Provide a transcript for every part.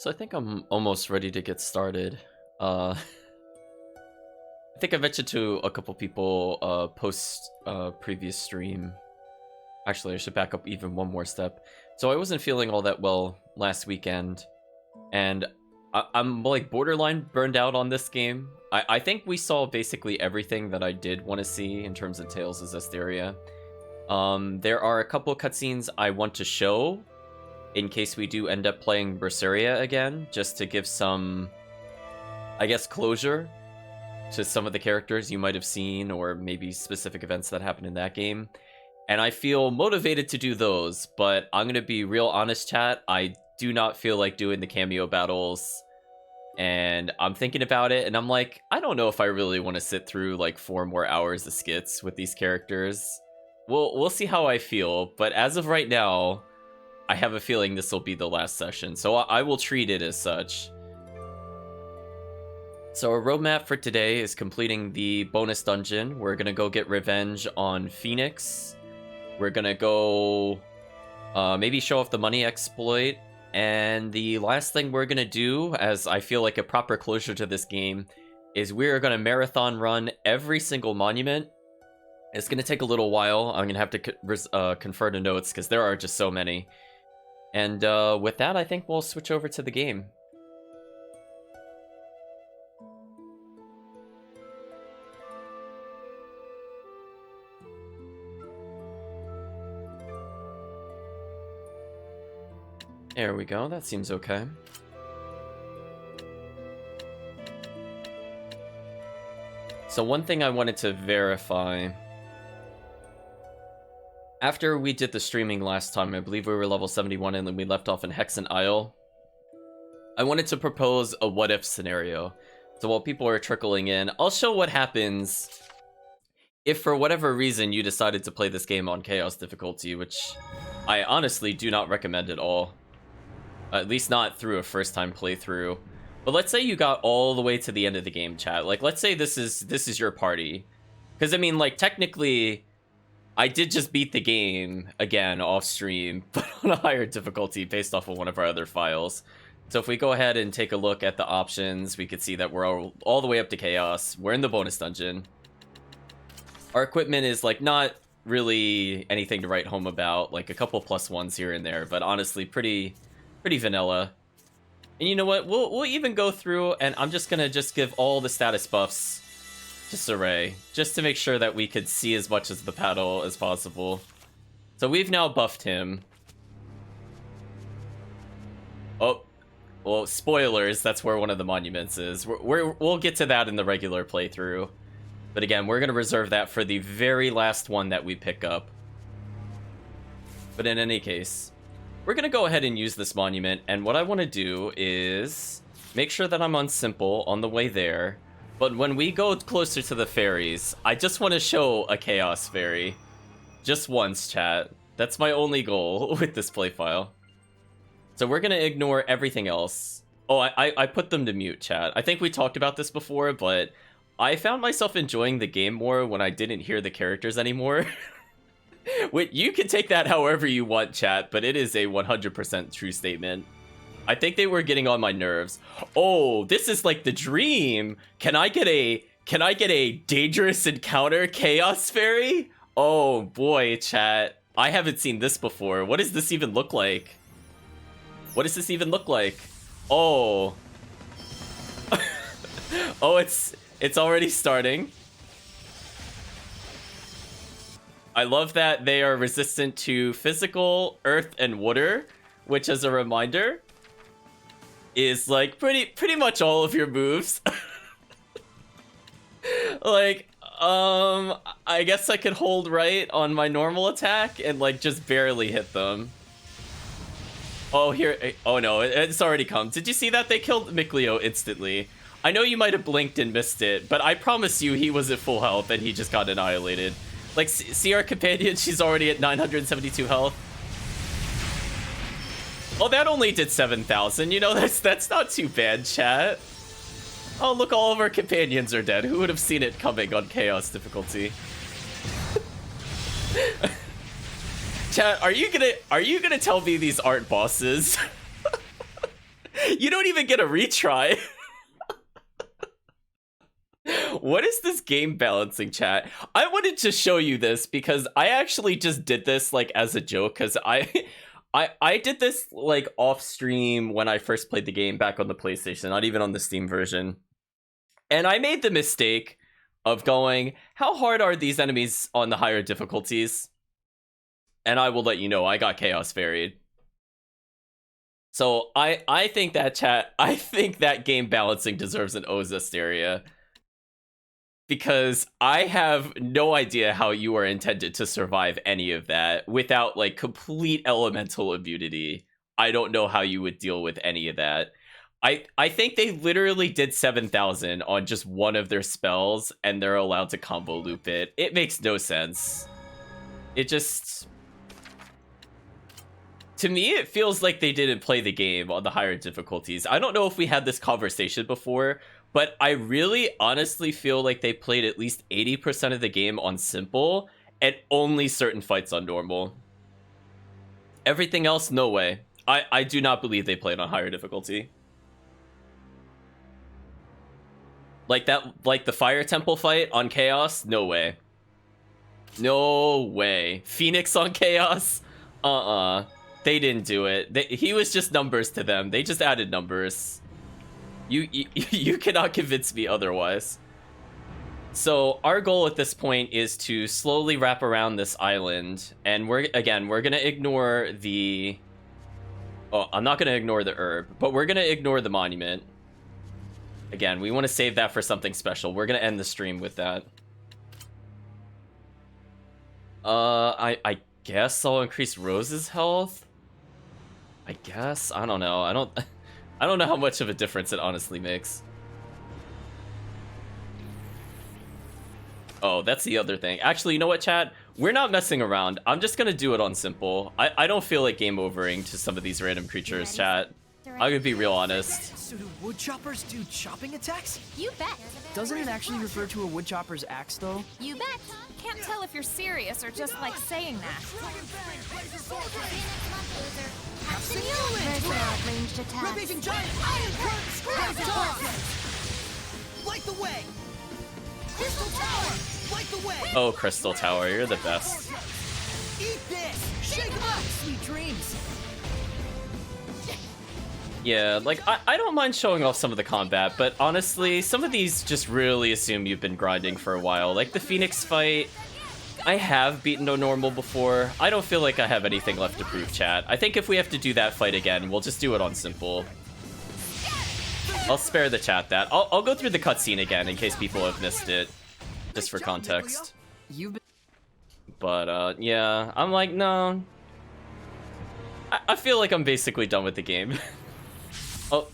So I think I'm almost ready to get started. I think I mentioned to a couple people post previous stream. Actually, I should back up even one more step. So I wasn't feeling all that well last weekend, and I'm like borderline burned out on this game. I think we saw basically everything that I did want to see in terms of Tales of Zestiria. There are a couple cutscenes I want to show in case we do end up playing Zestiria again, just to give some, I guess, closure to some of the characters you might have seen, or maybe specific events that happened in that game. And I feel motivated to do those, but I'm gonna be real honest, chat. I do not feel like doing the cameo battles, and I'm thinking about it, and I'm like, I don't know if I really want to sit through like 4 more hours of skits with these characters. We'll see how I feel, but as of right now, I have a feeling this will be the last session, so I will treat it as such. So our roadmap for today is completing the bonus dungeon. We're gonna go get revenge on Phoenix. We're gonna go maybe show off the money exploit. And the last thing we're gonna do, as I feel like a proper closure to this game, is we're gonna marathon run every single monument. It's gonna take a little while. I'm gonna have to confer to notes because there are just so many. And with that, I think we'll switch over to the game. There we go, that seems okay. So one thing I wanted to verify. After we did the streaming last time, I believe we were level 71 and then we left off in Hexen Isle. I wanted to propose a what-if scenario. So while people are trickling in, I'll show what happens if for whatever reason you decided to play this game on Chaos difficulty, which I honestly do not recommend at all. At least not through a first-time playthrough. But let's say you got all the way to the end of the game, chat. Like, let's say this is your party. Because, I mean, like, technically, I did just beat the game, again, off-stream, but on a higher difficulty based off of one of our other files. So if we go ahead and take a look at the options, we could see that we're all the way up to Chaos. We're in the bonus dungeon. Our equipment is, like, not really anything to write home about. Like, a couple +1s here and there, but honestly, pretty vanilla. And you know what, we'll even go through, and I'm just gonna give all the status buffs to Saray, just to make sure that we could see as much of the battle as possible. So we've now buffed him. Oh, well, spoilers, that's where one of the monuments is. We'll get to that in the regular playthrough. But again, we're gonna reserve that for the very last one that we pick up. But in any case, we're going to go ahead and use this monument, and what I want to do is make sure that I'm on simple on the way there, but when we go closer to the fairies, I just want to show a Chaos Fairy. Just once, chat. That's my only goal with this playfile. So we're going to ignore everything else. Oh, I put them to mute, chat. I think we talked about this before, but I found myself enjoying the game more when I didn't hear the characters anymore. Wait, you can take that however you want, chat, but it is a 100% true statement. I think they were getting on my nerves. Oh, this is like the dream. Can I get a dangerous encounter Chaos Fairy? Oh boy, chat. I haven't seen this before. What does this even look like? What does this even look like? Oh. Oh, it's already starting. I love that they are resistant to physical, earth, and water, which, as a reminder, is like pretty much all of your moves. Like, I guess I could hold right on my normal attack and like just barely hit them. Oh, here, oh no, it's already come. Did you see that? They killed Mikleo instantly. I know you might have blinked and missed it, but I promise you he was at full health and he just got annihilated. Like, see our companion? She's already at 972 health. Oh, that only did 7,000. You know, that's not too bad, chat. Oh, look, all of our companions are dead. Who would have seen it coming on Chaos difficulty? Chat, are you gonna tell me these aren't bosses? You don't even get a retry. What is this game balancing, chat? I wanted to show you this because I actually just did this like as a joke, because I did this like off stream when I first played the game back on the PlayStation, not even on the Steam version. And I made the mistake of going, how hard are these enemies on the higher difficulties? And I will let you know, I got Chaos Varied. So I think that, chat, I think that game balancing deserves an O Zestiria. Because I have no idea how you are intended to survive any of that without like complete elemental immunity. I don't know how you would deal with any of that. I think they literally did 7,000 on just one of their spells, and they're allowed to combo loop it. It makes no sense. It just... To me, it feels like they didn't play the game on the higher difficulties. I don't know if we had this conversation before, but I really honestly feel like they played at least 80% of the game on simple and only certain fights on normal. Everything else, no way. I do not believe they played on higher difficulty. Like the Fire Temple fight on Chaos? No way. No way. Phoenix on Chaos? They didn't do it. He was just numbers to them. They just added numbers. You cannot convince me otherwise. So our goal at this point is to slowly wrap around this island, and we're gonna ignore the... Oh, I'm not gonna ignore the herb, but we're gonna ignore the monument. Again, we want to save that for something special. We're gonna end the stream with that. I guess I'll increase Rose's health. I guess, I don't know. I don't know how much of a difference it honestly makes. Oh, that's the other thing. Actually, you know what, chat? We're not messing around. I'm just gonna do it on simple. I don't feel like game overing to some of these random creatures, chat. I'm gonna be real honest. So do woodchoppers do chopping attacks? You bet. Doesn't it actually refer to a woodchopper's axe, though? You bet. Can't tell if you're serious or just like saying that. Versatile ranged attacks. Rampaging giant iron current square light the way. Crystal tower, light the way. Oh, Crystal Tower, you're the best. Eat this. Shake 'em up. Sweet dreams. Yeah, like, I don't mind showing off some of the combat, but honestly, some of these just really assume you've been grinding for a while. Like the Phoenix fight, I have beaten no normal before. I don't feel like I have anything left to prove, chat. I think if we have to do that fight again, we'll just do it on simple. I'll spare the chat that. I'll go through the cutscene again in case people have missed it, just for context. But, yeah, I'm like, no. I feel like I'm basically done with the game. Oh,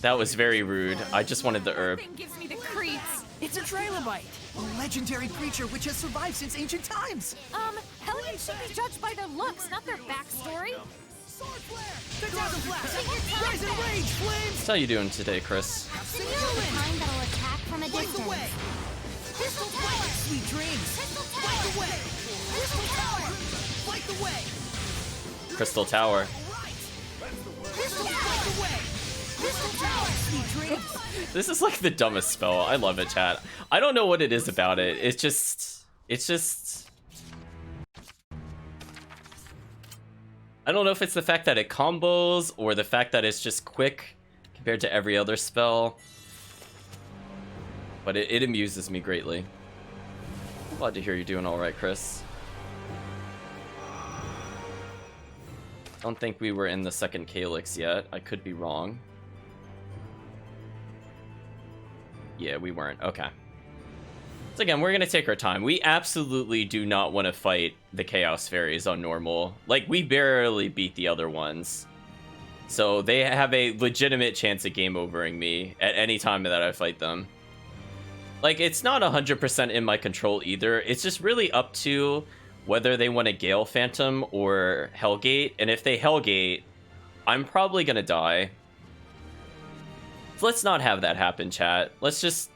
that was very rude. I just wanted the herb. Gives me the creeps. It's a trilobite, a legendary creature which has survived since ancient times. Hellions should be judged by their looks, not their backstory. Sword flare, the dragon blast, rise and rage, flames. How you doing today, Chris? The kind that'll attack from a Light the distance. way. Crystal tower, sweet dreams. Crystal Light Tower. the way. Crystal tower, light the way. Crystal Tower. Crystal light the way. Crystal tower, sweet dreams. This is like the dumbest spell. I love it, chat. I don't know what it is about it. It's just... I don't know if it's the fact that it combos or the fact that it's just quick compared to every other spell. But it amuses me greatly. Glad to hear you're doing alright, Chris. Don't think we were in the second Calyx yet. I could be wrong. Yeah, we weren't. Okay. So again, we're gonna take our time. We absolutely do not want to fight the Chaos Fairies on normal. Like, we barely beat the other ones. So they have a legitimate chance of game overing me at any time that I fight them. Like, it's not 100% in my control either. It's just really up to whether they want a Gale Phantom or Hellgate. And if they Hellgate, I'm probably gonna die. Let's not have that happen, chat. Let's just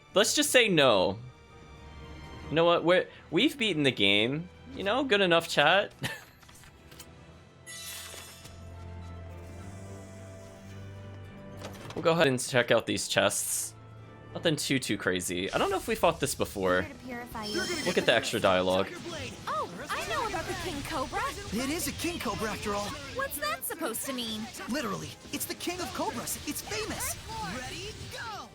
say no. You know what? We've beaten the game. You know, good enough, chat. We'll go ahead and check out these chests. Nothing too crazy. I don't know if we fought this before. Here to purify you. Look at the extra dialogue. Oh, I know about the King Cobra. It is a king cobra after all. What's that supposed to mean? Literally, it's the king of cobras. It's famous. Ready, go!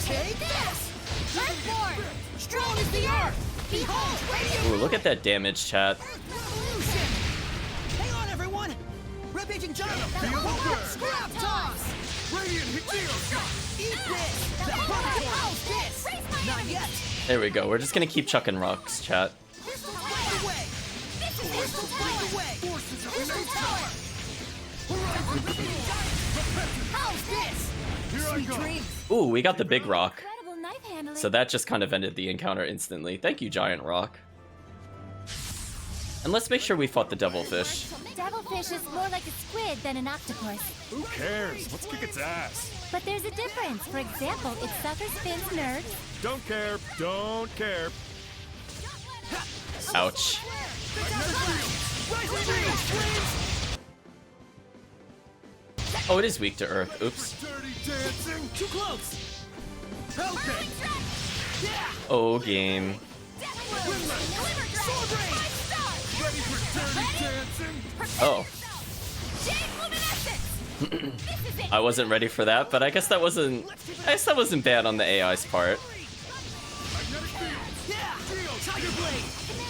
Take this! Earthborn! Strong as the earth! Behold, radiant Ooh, look at that damage, chat. revolution! Hang on, everyone! Rampaging giant! Scrap toss! Radiant Hideo shot! Eat this! That burning house this! Not yet! There we go. We're just gonna keep chucking rocks, chat. Pistols right away! Pistols right away! Forces of nature! How's this? Sweet dreams! Ooh, we got the big rock. Incredible knife handling. So that just kind of ended the encounter instantly. Thank you, Giant Rock. And let's make sure we fought the devilfish. Devilfish is more like a squid than an octopus. Who cares? Let's kick its ass. But there's a difference. For example, it suffers Finn's nerves. Don't care. Don't care. Ouch. Oh, it is weak to earth. Oops. Dirty dancing. Too close! Okay! Oh, game. Sword rain! Ready for dirty dancing? Oh. I wasn't ready for that, but I guess that wasn't bad on the AI's part. Yeah! Tiger blade!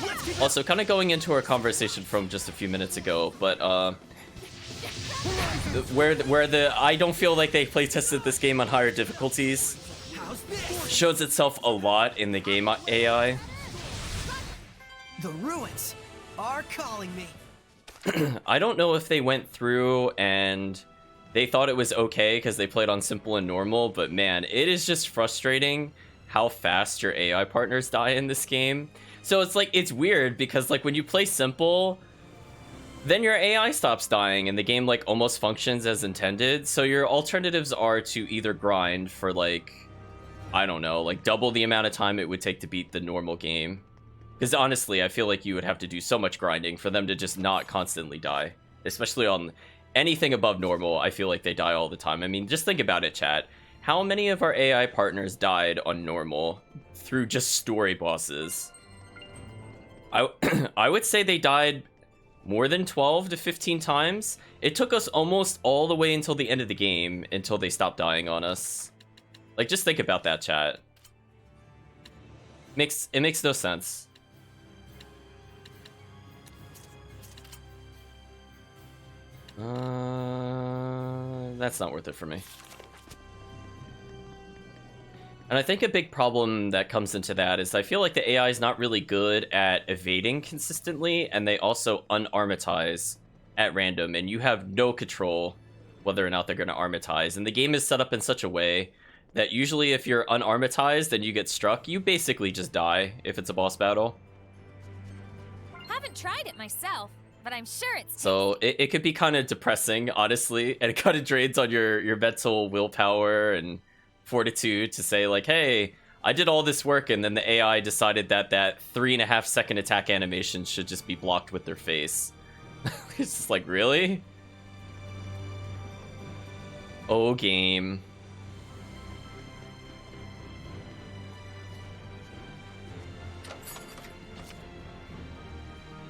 Let's kick Also, kind of going into our conversation from just a few minutes ago, but where the I don't feel like they play tested this game on higher difficulties How's this? shows itself a lot in the game AI. The ruins are calling me. I don't know if they went through and they thought it was okay because they played on simple and normal, but man, it is just frustrating how fast your AI partners die in this game. So it's like, it's weird because like when you play simple, then your AI stops dying and the game like almost functions as intended. So your alternatives are to either grind for like, I don't know, like double the amount of time it would take to beat the normal game. Because honestly, I feel like you would have to do so much grinding for them to just not constantly die. Especially on anything above normal, I feel like they die all the time. I mean, just think about it, chat. How many of our AI partners died on normal through just story bosses? I would say they died more than 12 to 15 times. It took us almost all the way until the end of the game until they stopped dying on us. Like, just think about that, chat. It makes no sense. That's not worth it for me. And I think a big problem that comes into that is I feel like the AI is not really good at evading consistently, and they also unarmatize at random, and you have no control whether or not they're going to armatize. And the game is set up in such a way that usually if you're unarmatized and you get struck, you basically just die if it's a boss battle. Haven't tried it myself, but I'm sure it's So it could be kind of depressing, honestly, and it kind of drains on your mental willpower and fortitude to say like, hey, I did all this work and then the AI decided that 3.5 second attack animation should just be blocked with their face. It's just like, really? Oh, game.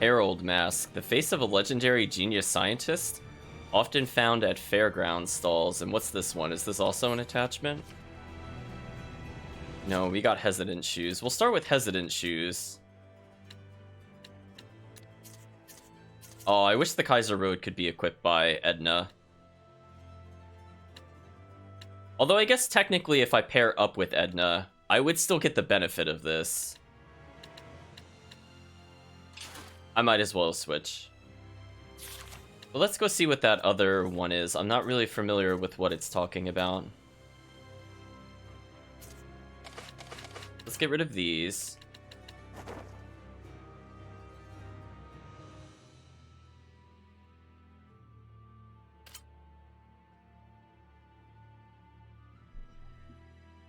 Herald Mask, the face of a legendary genius scientist, often found at fairground stalls. And what's this one? Is this also an attachment? No, we got Hesitant Shoes. We'll start with Hesitant Shoes. Oh, I wish the Kaiser Road could be equipped by Edna. Although I guess technically if I pair up with Edna, I would still get the benefit of this. I might as well switch. But let's go see what that other one is. I'm not really familiar with what it's talking about. Let's get rid of these.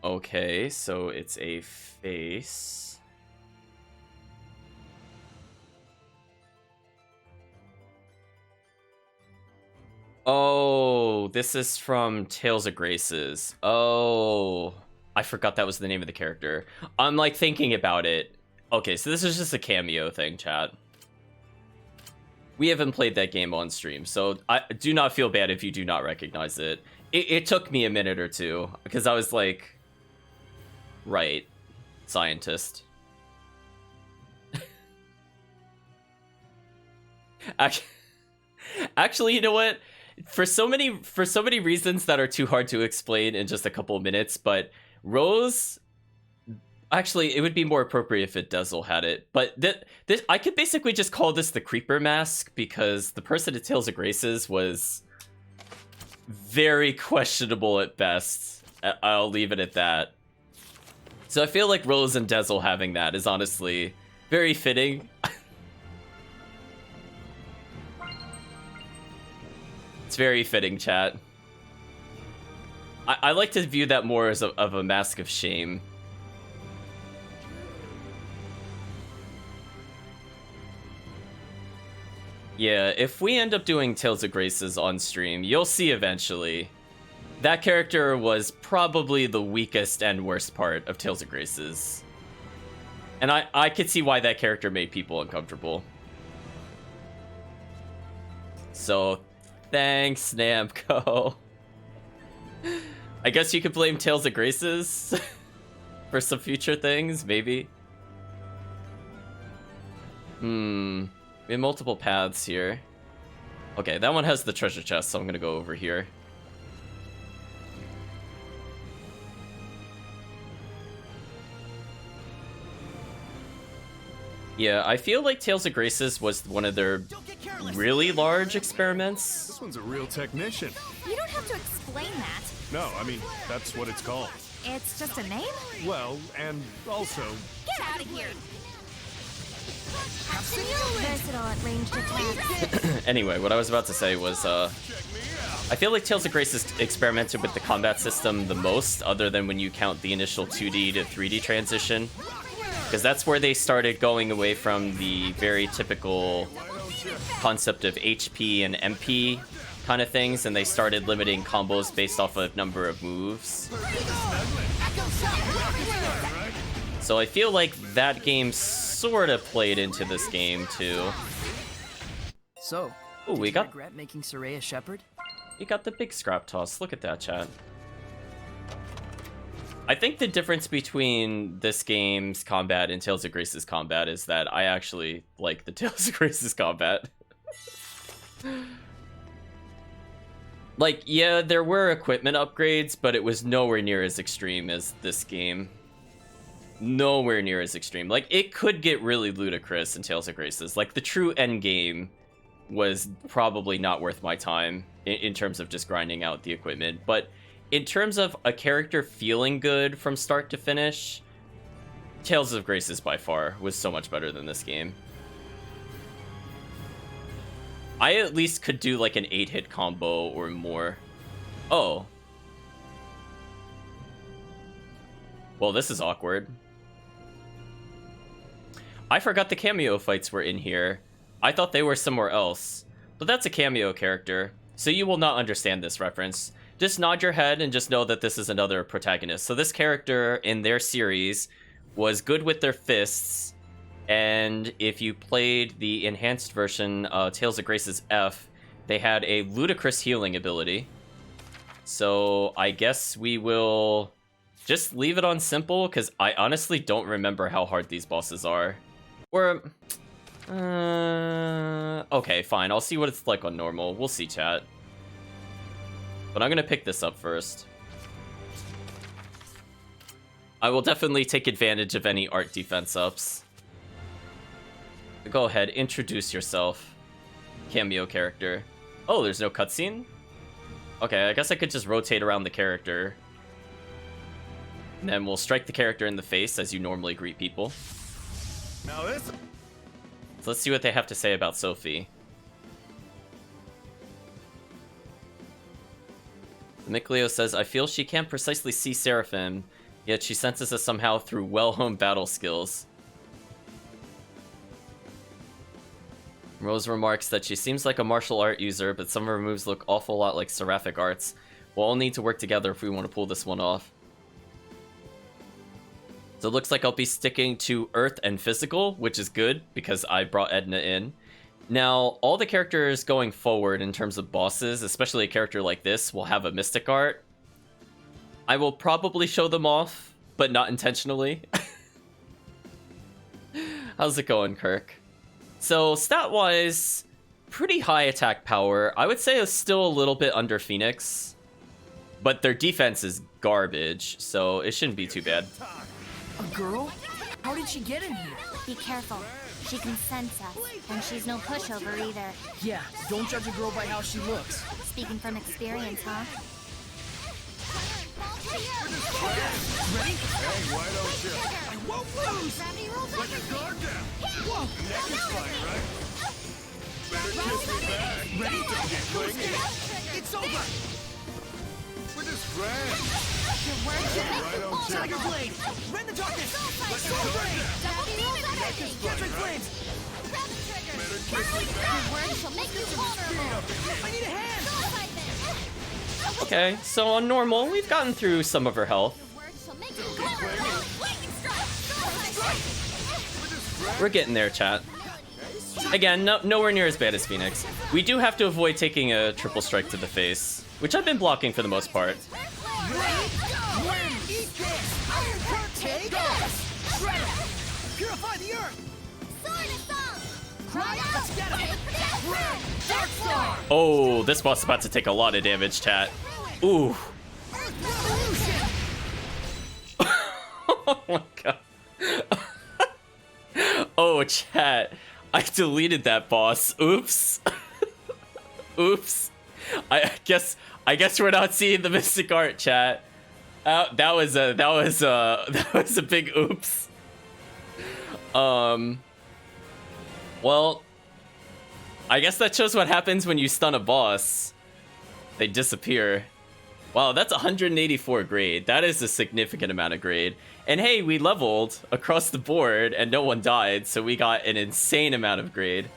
Okay, so it's a face. Oh, this is from Tales of Graces. Oh, I forgot that was the name of the character. I'm like thinking about it. Okay, so this is just a cameo thing, chat. We haven't played that game on stream, so I do not feel bad if you do not recognize it. It took me a minute or two, because I was like, right, scientist. Actually, you know what? For so many reasons that are too hard to explain in just a couple of minutes, but Rose... Actually, it would be more appropriate if Dezel had it, but this I could basically just call this the Creeper Mask, because the person at Tales of Graces was very questionable at best. I'll leave it at that. So I feel like Rose and Dezel having that is honestly very fitting. It's very fitting, chat. I like to view that more as of a mask of shame. Yeah, if we end up doing Tales of Graces on stream, you'll see eventually. That character was probably the weakest and worst part of Tales of Graces. And I could see why that character made people uncomfortable. So, thanks, Namco. I guess you could blame Tales of Graces for some future things, maybe. We have multiple paths here. Okay, that one has the treasure chest, so I'm gonna go over here. Yeah, I feel like Tales of Graces was one of their really large experiments. This one's a real technician. You don't have to explain that. No, I mean, that's what it's called. It's just a name? Well, and also... Get out of here! Versatile at ranged attacks. Anyway, what I was about to say was, I feel like Tales of Graces experimented with the combat system the most, other than when you count the initial 2D to 3D transition. Because that's where they started going away from the very typical concept of HP and MP kind of things, and they started limiting combos based off of number of moves. So I feel like that game sort of played into this game too. So, Ooh, we got regret making Soraya Shepherd? you got the big scrap toss. Look at that, chat. I think the difference between this game's combat and Tales of Grace's combat is that I actually like the Tales of Grace's combat. Like, yeah, there were equipment upgrades, but it was nowhere near as extreme as this game. Nowhere near as extreme. Like, it could get really ludicrous in Tales of Graces. Like, the true end game was probably not worth my time in terms of just grinding out the equipment. But in terms of a character feeling good from start to finish, Tales of Graces by far was so much better than this game. I at least could do like an 8-hit combo or more. Oh. Well, this is awkward. I forgot the cameo fights were in here. I thought they were somewhere else. But that's a cameo character, so you will not understand this reference. Just nod your head and just know that this is another protagonist. So this character in their series was good with their fists, and if you played the enhanced version, Tales of Graces F, they had a ludicrous healing ability. So I guess we will just leave it on simple, because I honestly don't remember how hard these bosses are. Or, okay, fine. I'll see what it's like on normal. We'll see, chat. But I'm going to pick this up first. I will definitely take advantage of any art defense ups. Go ahead, introduce yourself. Cameo character. Oh, there's no cutscene? Okay, I guess I could just rotate around the character. And then we'll strike the character in the face as you normally greet people. Now this... So let's see what they have to say about Sophie. Mikleo says, I feel she can't precisely see Seraphim, yet she senses us somehow through well-honed battle skills. Rose remarks that she seems like a martial art user, but some of her moves look awful lot like seraphic arts. We'll all need to work together if we want to pull this one off. So it looks like I'll be sticking to Earth and Physical, which is good, because I brought Edna in. Now, all the characters going forward in terms of bosses, especially a character like this, will have a Mystic Art. I will probably show them off, but not intentionally. How's it going, Kirk? So, stat-wise, pretty high attack power. I would say it's still a little bit under Phoenix, but their defense is garbage, so it shouldn't be too bad. A girl? How did she get in here? Be careful. She can sense us, and she's no pushover either. Yeah, don't judge a girl by how she looks. Speaking from experience, huh? Ready? Hey, why don't you? I won't lose! Let your guard down. Whoa! Neck is fine, right? Better kiss me back. Ready? Don't get clingy. It's over! We're just friends. Your words should make Why you don't you? Tiger Blade! Rend the darkness! Soul Blade! Gadget Flames! Better kiss me back. Your words shall make you vulnerable. I need a hand! Okay, so on normal, we've gotten through some of her health. Your words shall make you vulnerable. Lightning strike. We're getting there, chat. Again, nowhere near as bad as Phoenix. We do have to avoid taking a triple strike to the face, which I've been blocking for the most part. Ready? Go! Eat this! Iron Curtain! Take this! Shred it! Purify the earth! Sword of song. Cry out! Let's get him! Red! Dark Star! Oh, this boss is about to take a lot of damage, chat. Ooh. Earth Revolution! Oh my god. Oh, chat. I deleted that boss. Oops. Oops. I guess we're not seeing the Mystic Art, chat. That was a big oops. Well, I guess that shows what happens when you stun a boss. They disappear. Wow, that's 184 grade. That is a significant amount of grade. And hey, we leveled across the board and no one died, so we got an insane amount of grade.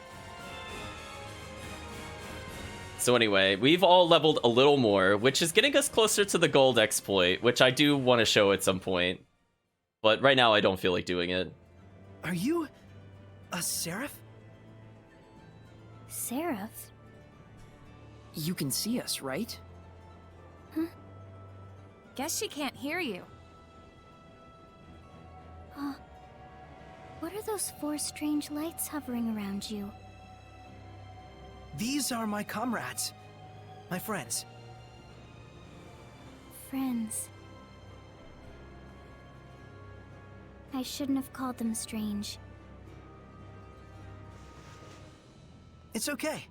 So anyway, we've all leveled a little more, which is getting us closer to the gold exploit, which I do want to show at some point. But right now, I don't feel like doing it. Are you a seraph? Seraph? You can see us, right? Guess she can't hear you. What are those four strange lights hovering around you? These are my comrades. My friends. Friends. I shouldn't have called them strange. It's okay.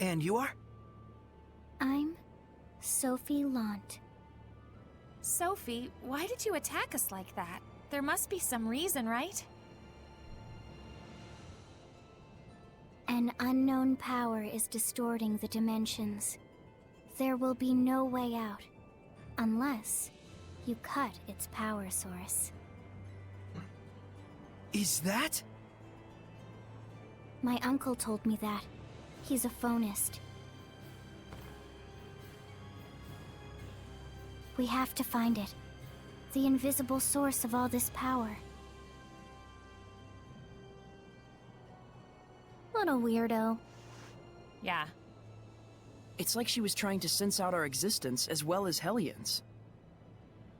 And you are? I'm Sophie Lant. Sophie, why did you attack us like that? There must be some reason, right? An unknown power is distorting the dimensions. There will be no way out, unless you cut its power source. Is that? My uncle told me that. He's a phonist. We have to find it. The invisible source of all this power. What a weirdo. Yeah. It's like she was trying to sense out our existence as well as Hellions.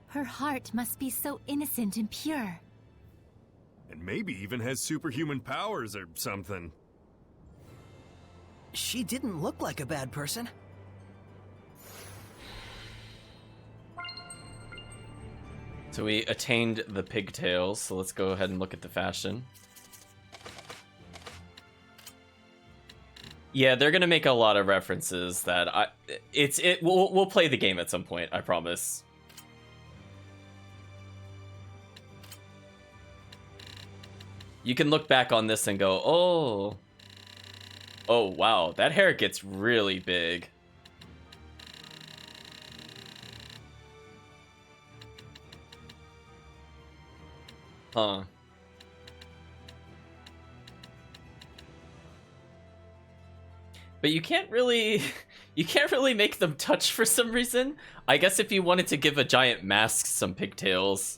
Her heart must be so innocent and pure. And maybe even has superhuman powers or something. She didn't look like a bad person. So we attained the pigtails, so let's go ahead and look at the fashion. Yeah, they're gonna make a lot of references that we'll play the game at some point, I promise. You can look back on this and go, oh wow, that hair gets really big. Huh. But you can't really you can't really make them touch for some reason. I guess if you wanted to give a giant mask some pigtails,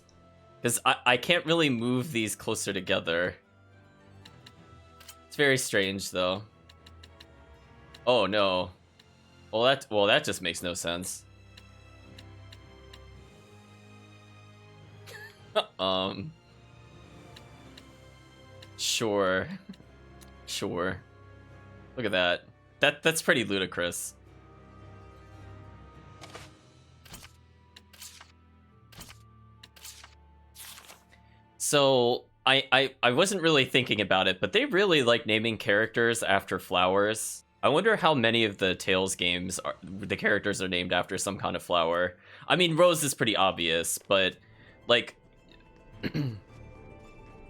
because I can't really move these closer together. It's very strange though. Oh no. Well that just makes no sense. Sure. Sure. Look at that. That's pretty ludicrous. So I wasn't really thinking about it, but they really like naming characters after flowers. I wonder how many of the Tales games the characters are named after some kind of flower. I mean, Rose is pretty obvious, but like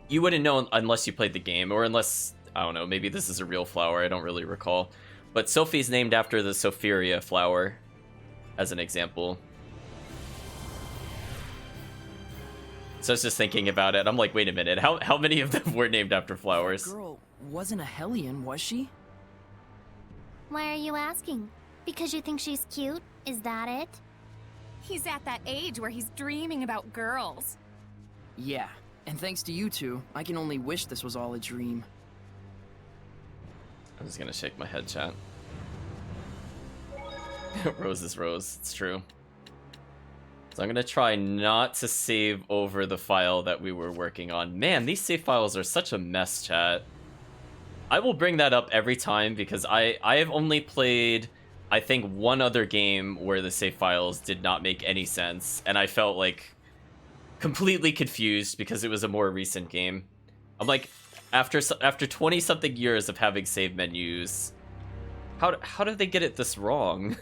you wouldn't know unless you played the game, or unless, I don't know, maybe this is a real flower, I don't really recall. But Sophie's named after the Zestiria flower, as an example. So I was just thinking about it, I'm like, wait a minute, how many of them were named after flowers? Girl wasn't a Hellion, was she? Why are you asking? Because you think she's cute? Is that it? He's at that age where he's dreaming about girls. Yeah, and thanks to you two, I can only wish this was all a dream. I'm just gonna shake my head, chat. Rose is Rose, it's true. So I'm gonna try not to save over the file that we were working on. Man, these save files are such a mess, chat. I will bring that up every time because I have only played, I think, one other game where the save files did not make any sense, and I felt like completely confused because it was a more recent game. I'm like, after 20 something years of having save menus, how did they get it this wrong?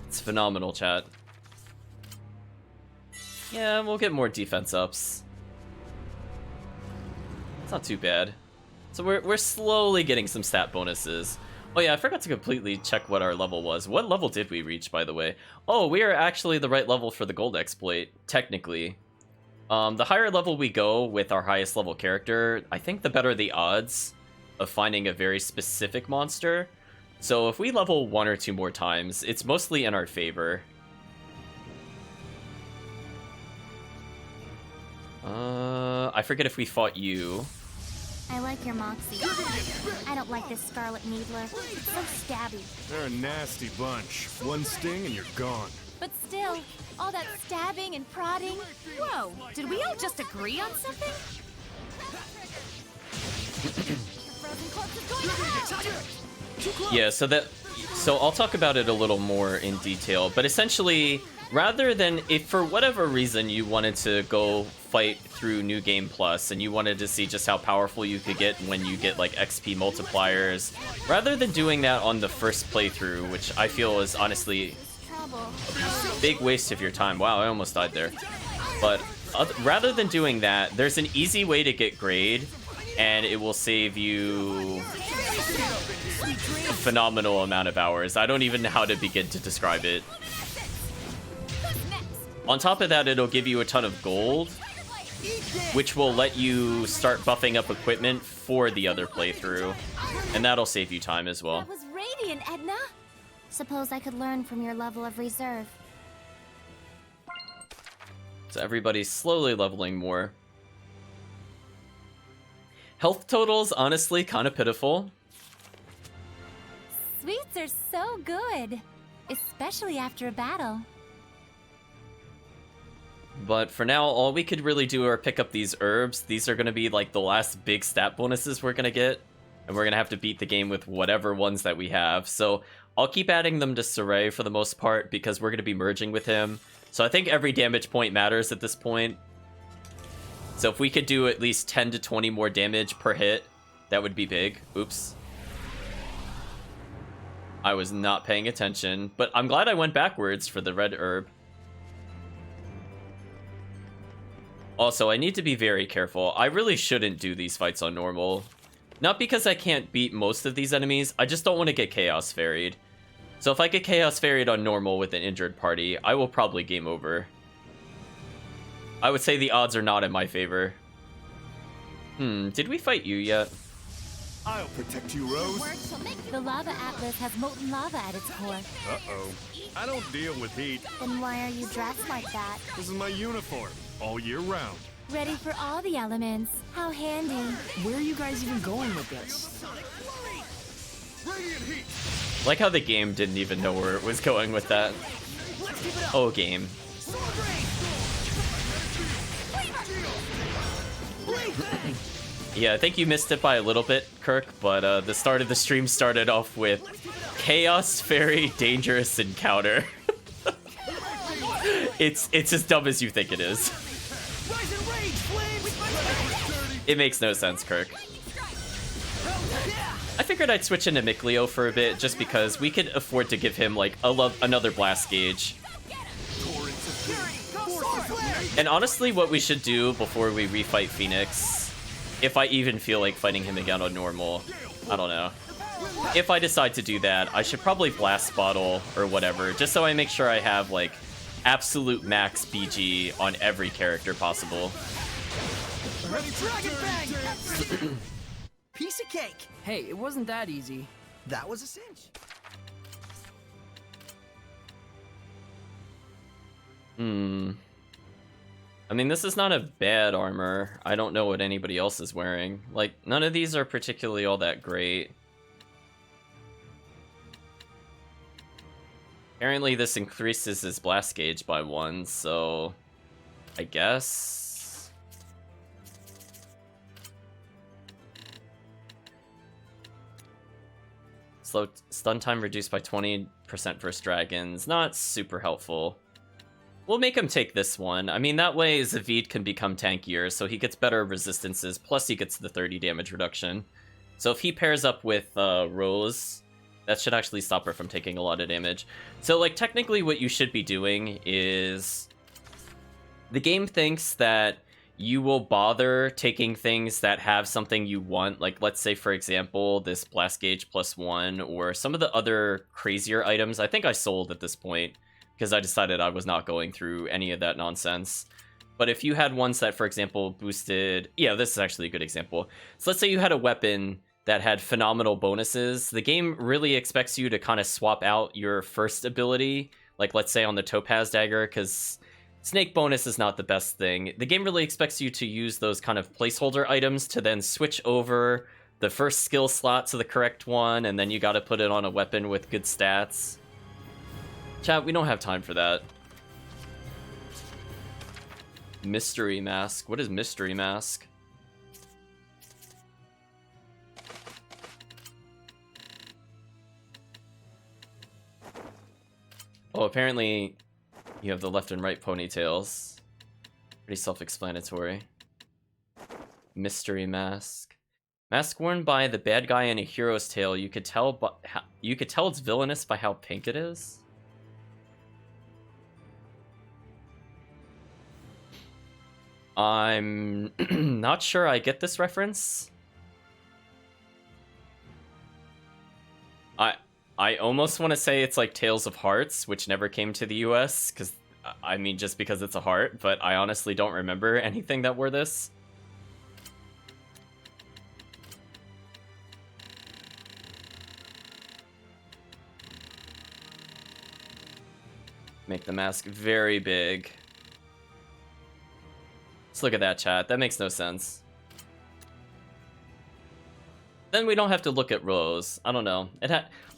It's phenomenal, chat. Yeah, we'll get more defense ups. It's not too bad. So we're slowly getting some stat bonuses. Oh yeah, I forgot to completely check what our level was. What level did we reach, by the way? Oh, we are actually the right level for the gold exploit, technically. The higher level we go with our highest level character, I think the better the odds of finding a very specific monster. So if we level 1 or 2 more times, it's mostly in our favor. I forget if we fought you. I like your moxie. I don't like this Scarlet Needler. It's so stabby. They're a nasty bunch. One sting and you're gone. But still, all that stabbing and prodding. Whoa, did we all just agree on something? Frozen corpse is going to Yeah, so I'll talk about it a little more in detail, but essentially, rather than, if for whatever reason you wanted to go fight through New Game Plus and you wanted to see just how powerful you could get when you get like XP multipliers, rather than doing that on the first playthrough, which I feel is honestly a big waste of your time. Wow, I almost died there. But rather than doing that, there's an easy way to get grade, and it will save you a phenomenal amount of hours. I don't even know how to begin to describe it. On top of that, it'll give you a ton of gold, which will let you start buffing up equipment for the other playthrough, and that'll save you time as well. That was radiant, Edna. Suppose I could learn from your level of reserve. So everybody's slowly leveling more. Health totals, honestly, kind of pitiful. Sweets are so good, especially after a battle. But for now, all we could really do are pick up these herbs. These are going to be like the last big stat bonuses we're going to get. And we're going to have to beat the game with whatever ones that we have. So I'll keep adding them to Saray for the most part because we're going to be merging with him. So I think every damage point matters at this point. So if we could do at least 10 to 20 more damage per hit, that would be big. Oops. I was not paying attention, but I'm glad I went backwards for the red herb. Also, I need to be very careful. I really shouldn't do these fights on normal. Not because I can't beat most of these enemies, I just don't want to get Chaos Ferried. So if I get Chaos Ferried on normal with an injured party, I will probably game over. I would say the odds are not in my favor. Did we fight you yet? I'll protect you, Rose. The lava atlas has molten lava at its core. Uh-oh. I don't deal with heat. Then why are you dressed like that? This is my uniform, all year round. Ready for all the elements. How handy. Where are you guys even going with this? Radiant heat! Like how the game didn't even know where it was going with that. Let's give it up. Oh, game. Sword rain. Blade bang. Yeah, I think you missed it by a little bit, Kirk, but the start of the stream started off with Chaos Fairy Dangerous Encounter. It's as dumb as you think it is. Rise and rage, flames. It makes no sense, Kirk. Yeah. I figured I'd switch into Mikleo for a bit, just because we could afford to give him, like, another blast gauge. And honestly, what we should do before we refight Phoenix, if I even feel like fighting him again on normal, I don't know. If I decide to do that, I should probably blast bottle or whatever, just so I make sure I have, like, absolute max BG on every character possible. Dragon bang. Piece of cake. Hey, it wasn't that easy. That was a cinch. I mean, this is not a bad armor. I don't know what anybody else is wearing. Like, none of these are particularly all that great. Apparently this increases his blast gauge by 1, so I guess. Slow stun time reduced by 20% versus dragons. Not super helpful. We'll make him take this one. I mean, that way Zavid can become tankier, so he gets better resistances, plus he gets the 30 damage reduction. So if he pairs up with Rose, that should actually stop her from taking a lot of damage. So, like, technically what you should be doing is... The game thinks that you will bother taking things that have something you want. Like, let's say, for example, this Blast Gauge +1, or some of the other crazier items. I think I sold at this point, because I decided I was not going through any of that nonsense. But if you had ones that, for example, boosted... Yeah, this is actually a good example. So let's say you had a weapon that had phenomenal bonuses. The game really expects you to kind of swap out your first ability, like let's say on the Topaz Dagger, because Snake bonus is not the best thing. The game really expects you to use those kind of placeholder items to then switch over the first skill slot to the correct one, and then you gotta put it on a weapon with good stats. Chat, we don't have time for that. Mystery Mask. What is Mystery Mask? Oh, apparently you have the left and right ponytails. Pretty self-explanatory. Mystery Mask. Mask worn by the bad guy in A Hero's Tale. You could tell it's villainous by how pink it is. I'm not sure I get this reference. I almost want to say it's like Tales of Hearts, which never came to the US, because, I mean, just because it's a heart, but I honestly don't remember anything that wore this. Make the mask very big. Let's look at that, chat. That makes no sense. Then we don't have to look at Rose. I don't know.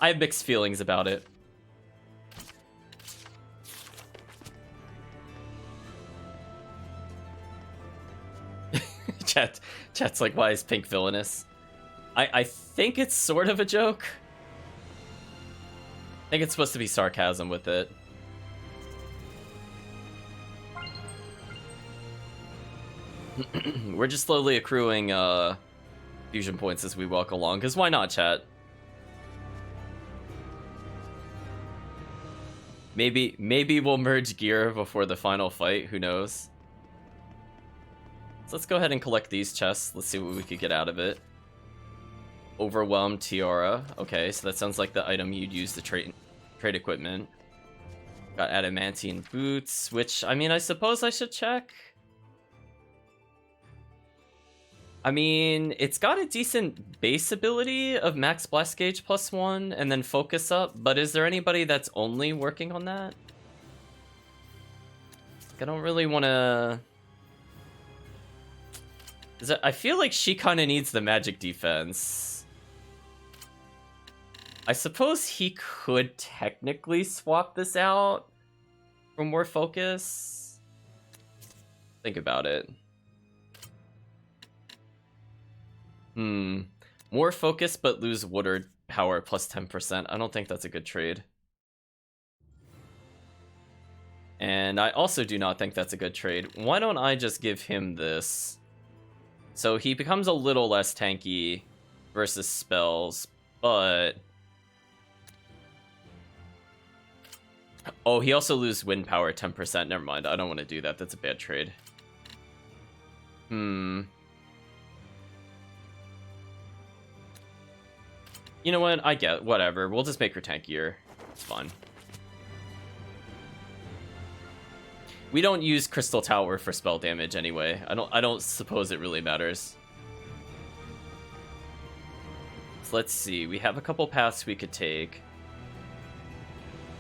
I have mixed feelings about it. Chat's like, why is pink villainous? I think it's sort of a joke. I think it's supposed to be sarcasm with it. We're just slowly accruing fusion points as we walk along, because why not, chat? Maybe we'll merge gear before the final fight, who knows? So let's go ahead and collect these chests. Let's see what we could get out of it. Overwhelmed Tiara. Okay, so that sounds like the item you'd use to trade equipment. Got adamantine boots, which, I mean, I suppose I should check. I mean, it's got a decent base ability of max blast gauge +1 and then focus up, but is there anybody that's only working on that? I don't really want to... I feel like she kind of needs the magic defense. I suppose he could technically swap this out for more focus. Think about it. More focus but lose water power plus 10%. I don't think that's a good trade. And I also do not think that's a good trade. Why don't I just give him this? So he becomes a little less tanky versus spells, but... Oh, he also loses wind power 10%. Never mind, I don't want to do that. That's a bad trade. You know what? I get whatever. We'll just make her tankier. It's fun. We don't use Crystal Tower for spell damage anyway. I don't suppose it really matters. So let's see. We have a couple paths we could take.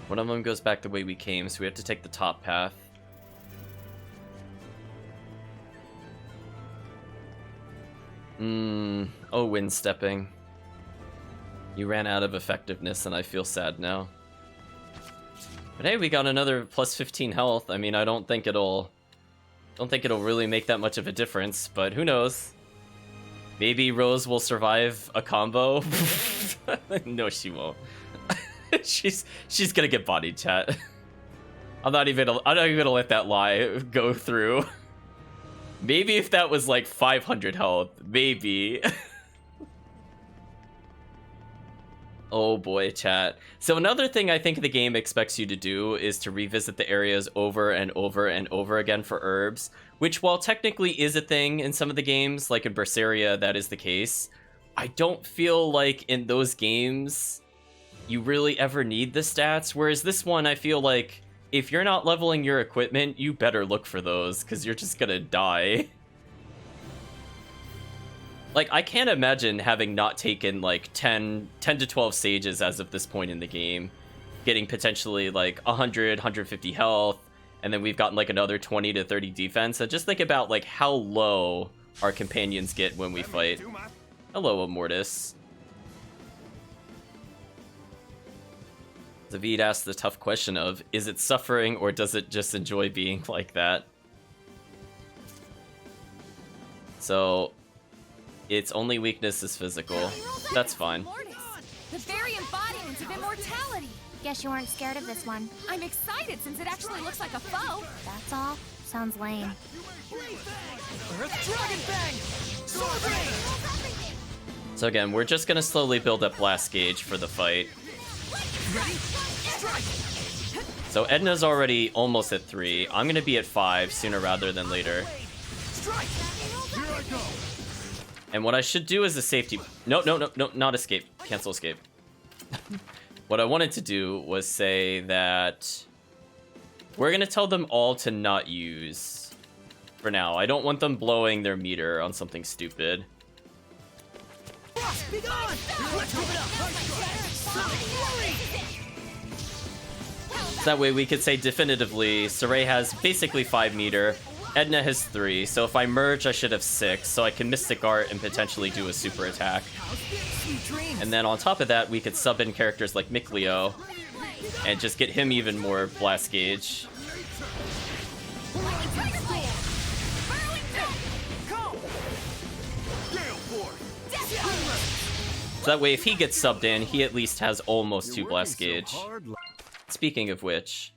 One of them goes back the way we came, so we have to take the top path. Oh, wind stepping. You ran out of effectiveness and I feel sad now. But hey, we got another plus 15 health. I mean, I don't think it'll really make that much of a difference, but who knows? Maybe Rose will survive a combo. No, she won't. she's gonna get bodied, chat. I'm not even gonna let that lie go through. Maybe if that was like 500 health, maybe. Oh boy, chat. So another thing I think the game expects you to do is to revisit the areas over and over and over again for herbs, which while technically is a thing in some of the games, like in Berseria, that is the case. I don't feel like in those games you really ever need the stats, whereas this one, I feel like if you're not leveling your equipment, you better look for those, because you're just gonna die. Like, I can't imagine having not taken, like, 10 to 12 sages as of this point in the game, getting potentially, like, 100, 150 health, and then we've gotten, like, another 20 to 30 defense. And just think about, like, how low our companions get when we fight. Hello, Immortus. Zavid asked the tough question of, is it suffering or does it just enjoy being like that? So... its only weakness is physical. That's fine. The very embodiment of immortality. Guess you weren't scared of this one. I'm excited since it actually looks like a foe. That's all? Sounds lame. Earth Dragon Bang! Sword Rain! So again, we're just gonna slowly build up blast gauge for the fight. Ready? Strike! So Edna's already almost at 3. I'm gonna be at 5 sooner rather than later. Strike! Here I go! And what I should do is a safety... No, not escape. Cancel escape. What I wanted to do was say that we're going to tell them all to not use for now. I don't want them blowing their meter on something stupid. Be gone! Let's move it up! So that way we could say definitively, Saray has basically 5 meter. Edna has 3, so if I merge, I should have 6, so I can Mystic Art and potentially do a super attack. And then on top of that, we could sub in characters like Mikleo and just get him even more blast gauge. So that way, if he gets subbed in, he at least has almost 2 blast gauge. Speaking of which...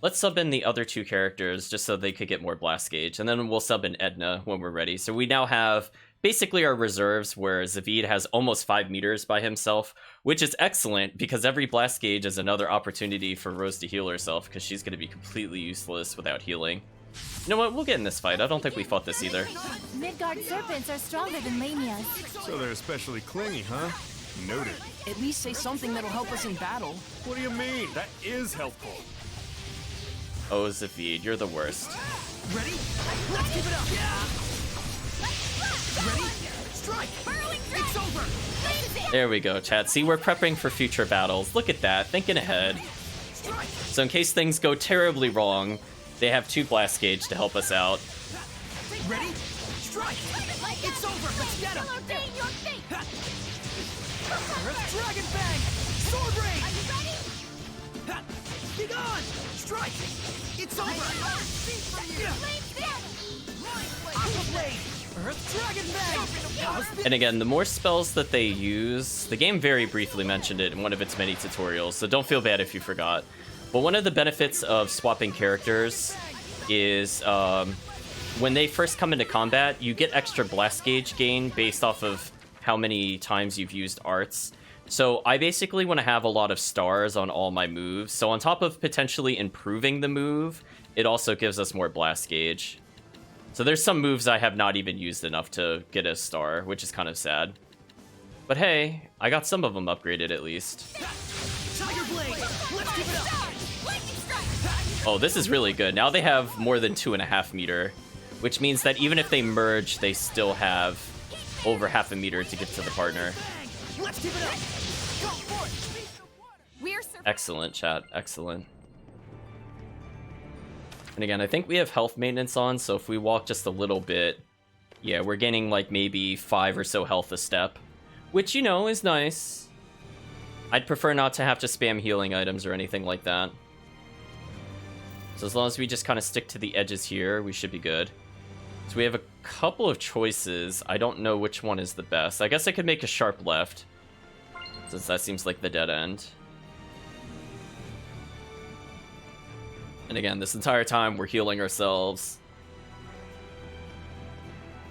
let's sub in the other 2 characters just so they could get more blast gauge, and then we'll sub in Edna when we're ready. So we now have basically our reserves where Zavid has almost 5 meters by himself, which is excellent because every blast gauge is another opportunity for Rose to heal herself because she's going to be completely useless without healing. You know what? We'll get in this fight. I don't think we fought this either. Midgard serpents are stronger than Lamias. So they're especially clingy, huh? Noted. At least say something that'll help us in battle. What do you mean? That is helpful. Oh, Zavid, you're the worst. Ready? Let's keep it up! Ready? Strike! Burrowing Drag! It's over! This is it! There we go, chat. See, we're prepping for future battles. Look at that, thinking ahead. Strike! So in case things go terribly wrong, they have 2 blast gauge to help us out. Ready? Strike! It's over! Let's get him! Ordain your fate! Earth Dragon Bang! Sword Rain! Are you ready? Ha! Be gone! Strike! It's over! Yeah. Aqua Blade! Earth Dragon Bang! How's this? And again, the more spells that they use, the game very briefly mentioned it in one of its many tutorials, so don't feel bad if you forgot. But one of the benefits of swapping characters is when they first come into combat, you get extra blast gauge gain based off of how many times you've used arts. So I basically want to have a lot of stars on all my moves. So on top of potentially improving the move, it also gives us more blast gauge. So there's some moves I have not even used enough to get a star, which is kind of sad. But hey, I got some of them upgraded at least. Tiger Blade! Let's give it up! Lightning strike! Oh, this is really good. Now they have more than 2.5 meter, which means that even if they merge, they still have over half a meter to get to the partner. Bang! Let's give it up! Go for it! We're Excellent, chat. Excellent. And again, I think we have health maintenance on, so if we walk just a little bit, yeah, we're gaining like maybe 5 or so health a step, which, you know, is nice. I'd prefer not to have to spam healing items or anything like that. So as long as we just kind of stick to the edges here, we should be good. So we have a couple of choices. I don't know which one is the best. I guess I could make a sharp left, since that seems like the dead end. And again, this entire time we're healing ourselves.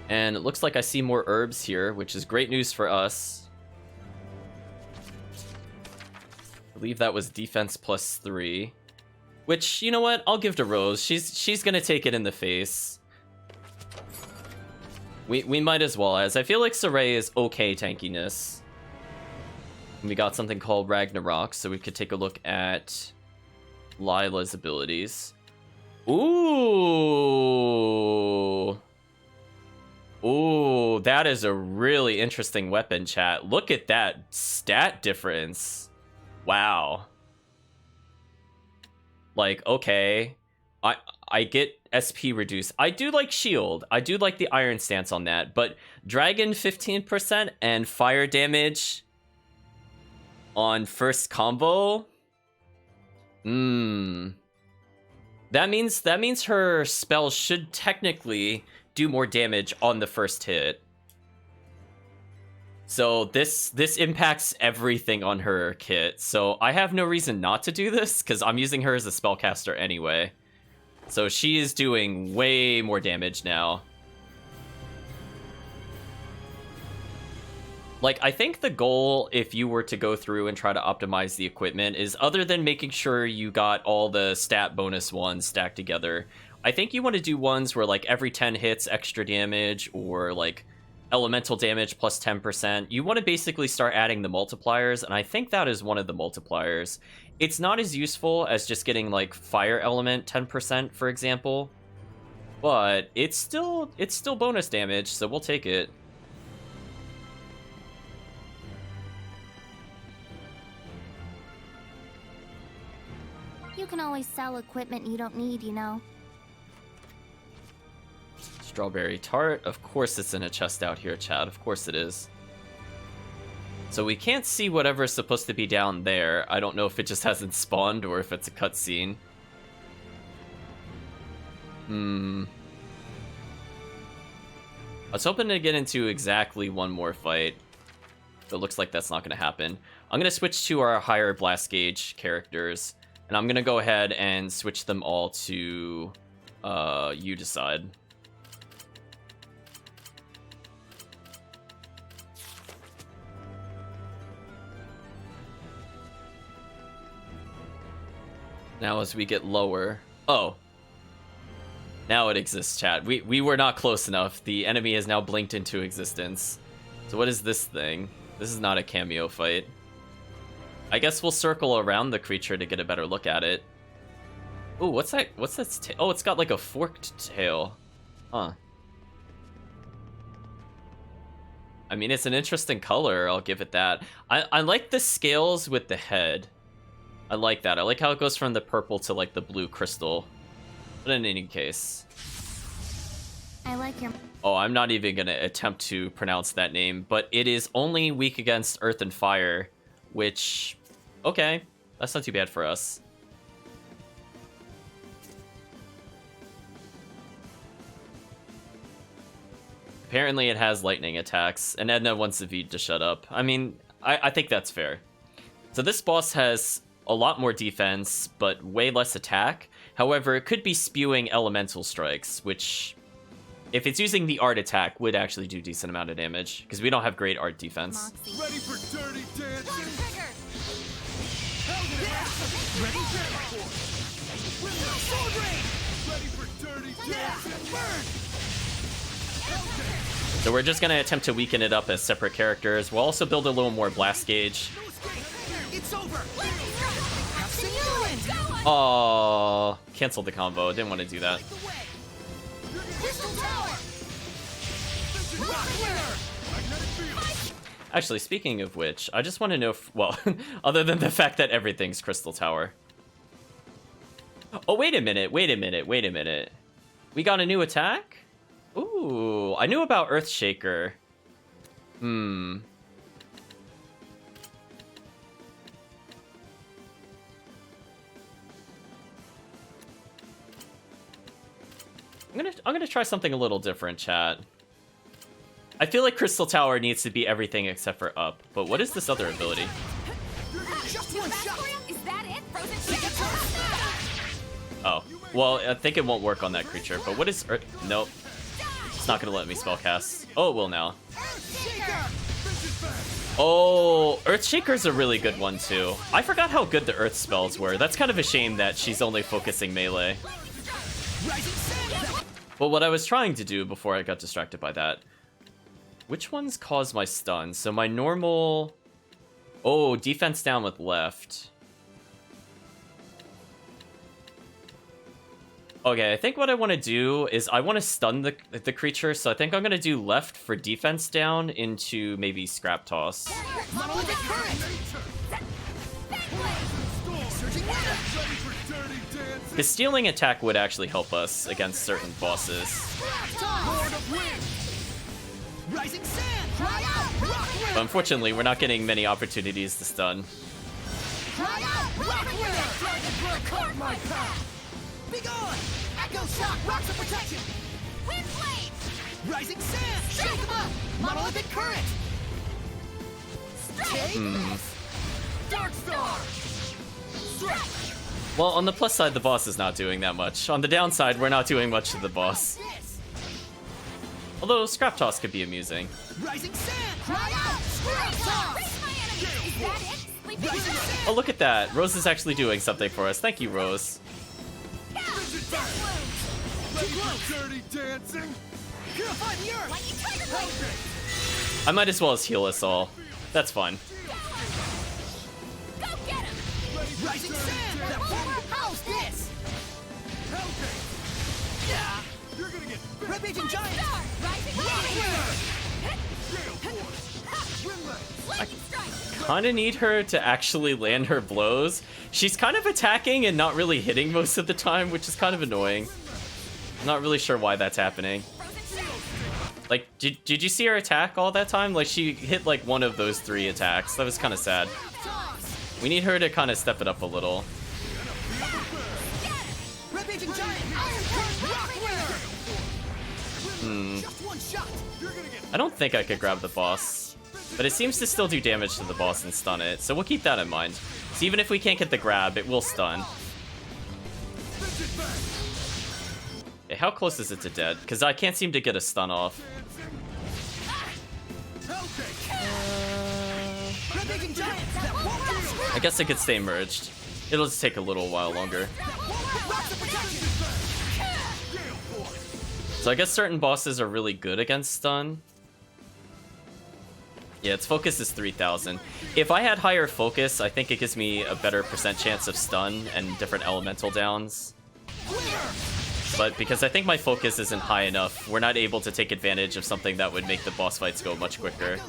And it looks like I see more herbs here, which is great news for us. I believe that was defense +3. Which, you know what? I'll give to Rose. She's gonna take it in the face. We might as well, as I feel like Saray is okay tankiness. And we got something called Ragnarok, so we could take a look at Lila's abilities. Ooh. Ooh, that is a really interesting weapon, chat. Look at that stat difference. Wow. Like, okay. I get SP reduced. I do like shield. I do like the iron stance on that, but dragon 15% and fire damage on first combo. That means her spell should technically do more damage on the first hit. So this impacts everything on her kit. So I have no reason not to do this because I'm using her as a spellcaster anyway. So she is doing way more damage now. Like, I think the goal, if you were to go through and try to optimize the equipment, is other than making sure you got all the stat bonus ones stacked together, I think you want to do ones where, like, every 10 hits, extra damage, or, like, elemental damage plus 10%. You want to basically start adding the multipliers, and I think that is one of the multipliers. It's not as useful as just getting, like, fire element 10%, for example, but it's still bonus damage, so we'll take it. You can always sell equipment you don't need, you know. Strawberry tart. Of course it's in a chest out here, Chad. Of course it is. So we can't see whatever's supposed to be down there. I don't know if it just hasn't spawned or if it's a cutscene. I was hoping to get into exactly one more fight, but it looks like that's not going to happen. I'm going to switch to our higher blast gauge characters, and I'm going to go ahead and switch them all to you decide. Now as we get lower... Oh. Now it exists, chat. We were not close enough. The enemy has now blinked into existence. So what is this thing? This is not a cameo fight. I guess we'll circle around the creature to get a better look at it. Ooh, what's that? What's that? Oh, it's got like a forked tail. Huh. I mean, it's an interesting color, I'll give it that. I like the scales with the head. I like that. I like how it goes from the purple to like the blue crystal. But in any case. I like your... Oh, I'm not even going to attempt to pronounce that name, but it is only weak against earth and fire, which, okay, that's not too bad for us. Apparently it has lightning attacks, and Edna wants Zavid to shut up. I mean, I think that's fair. So this boss has a lot more defense, but way less attack. However, it could be spewing elemental strikes, which, if it's using the art attack, would actually do a decent amount of damage, because we don't have great art defense. Ready for dirty dancing? Ready? Sword rain! Ready for dirty dancing? Burn! So we're just going to attempt to weaken it up as separate characters. We'll also build a little more blast gauge. No escape! It's over! Have some Newland! Oh, canceled the combo. Didn't want to do that. Light the way! Crystal Tower! Rock winner! Magnetic field. Actually, speaking of which, I just want to know if, well, other than the fact that everything's Crystal Tower. Oh, wait a minute. We got a new attack? Ooh, I knew about Earthshaker. I'm gonna try something a little different, chat. I feel like Crystal Tower needs to be everything except for up, but what is this other ability? Just one shot! Is that it? Frozen Oh, well, I think it won't work on that creature, but what is nope. It's not gonna let me spellcast. Oh, it will now. Oh, Earthshaker's a really good one too. I forgot how good the Earth spells were. That's kind of a shame that she's only focusing melee. But what I was trying to do before I got distracted by that, which ones cause my stun? So my normal... Oh, defense down with left. Okay, I think what I want to do is I want to stun the creature, so I think I'm going to do left for defense down into maybe Scrap Toss. Monolithic current! Surging weather! Ready for dirty dancing? The stealing attack would actually help us against certain bosses. Lord of Wind! Rising sand! Cry out! Rock But winner! unfortunately, we're not getting many opportunities to stun. Cry out! Rock winner! Record my path! Be gone! Echo shock! Rocks of protection! Wind blade! Rising sand! Shake 'em up! Monolithic current! Take this! Dark Star! Strike! Well, on the plus side, the boss is not doing that much. On the downside, we're not doing much to the boss. This! Although Scrap Toss could be amusing. Rising sand! Cry out! Scrap toss! Raise my enemy! Is that it? Sleeping Rising Dragon? sand! Oh, look at that. Rose is actually doing something for us. Thank you, Rose. Ready for dirty dancing? Purify the earth! Lightning Tiger Blade! I might as well as heal us all. That's fine. Go get him! Rising sand! That power! How's this? Yeah! You're gonna get Rampaging giant! Star! Rising Rock Blade! winner! gale force. Windlass. Lightning Strike! Kind of need her to actually land her blows. She's kind of attacking and not really hitting most of the time, which is kind of annoying. I'm not really sure why that's happening. Frozen Shout! Like, did you see her attack all that time? Like, she hit like one of those 3 attacks. That was kind of sad. Toss! We need her to kind of step it up a little. Rampaging giant! Iron current! Rock winner! Just one shot! You're gonna get I don't think I could grab the boss, but it seems to still do damage to the boss and stun it, so we'll keep that in mind. So even if we can't get the grab, it will stun. fidget back. Okay, how close is it to dead? Because I can't seem to get a stun off. Rampaging giant! That won't do! I guess I could stay merged. It'll just take a little while longer. Rocks of protection! So I guess certain bosses are really good against stun. Yeah, its focus is 3000. If I had higher focus, I think it gives me a better percent chance of stun and different elemental downs. Winner! But because I think my focus isn't high enough, we're not able to take advantage of something that would make the boss fights go much quicker.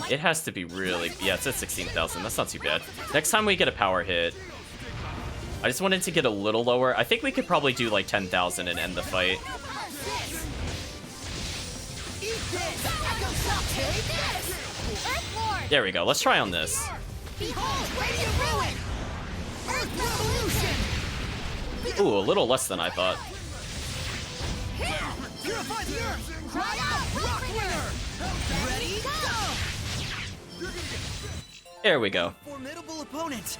It has to be really... Yeah, it's at 16,000. That's not too bad. Next time we get a power hit... I just wanted to get a little lower. I think we could probably do like 10,000 and end the fight. There we go. Let's try on this. Ooh, a little less than I thought. There we go. Formidable opponent.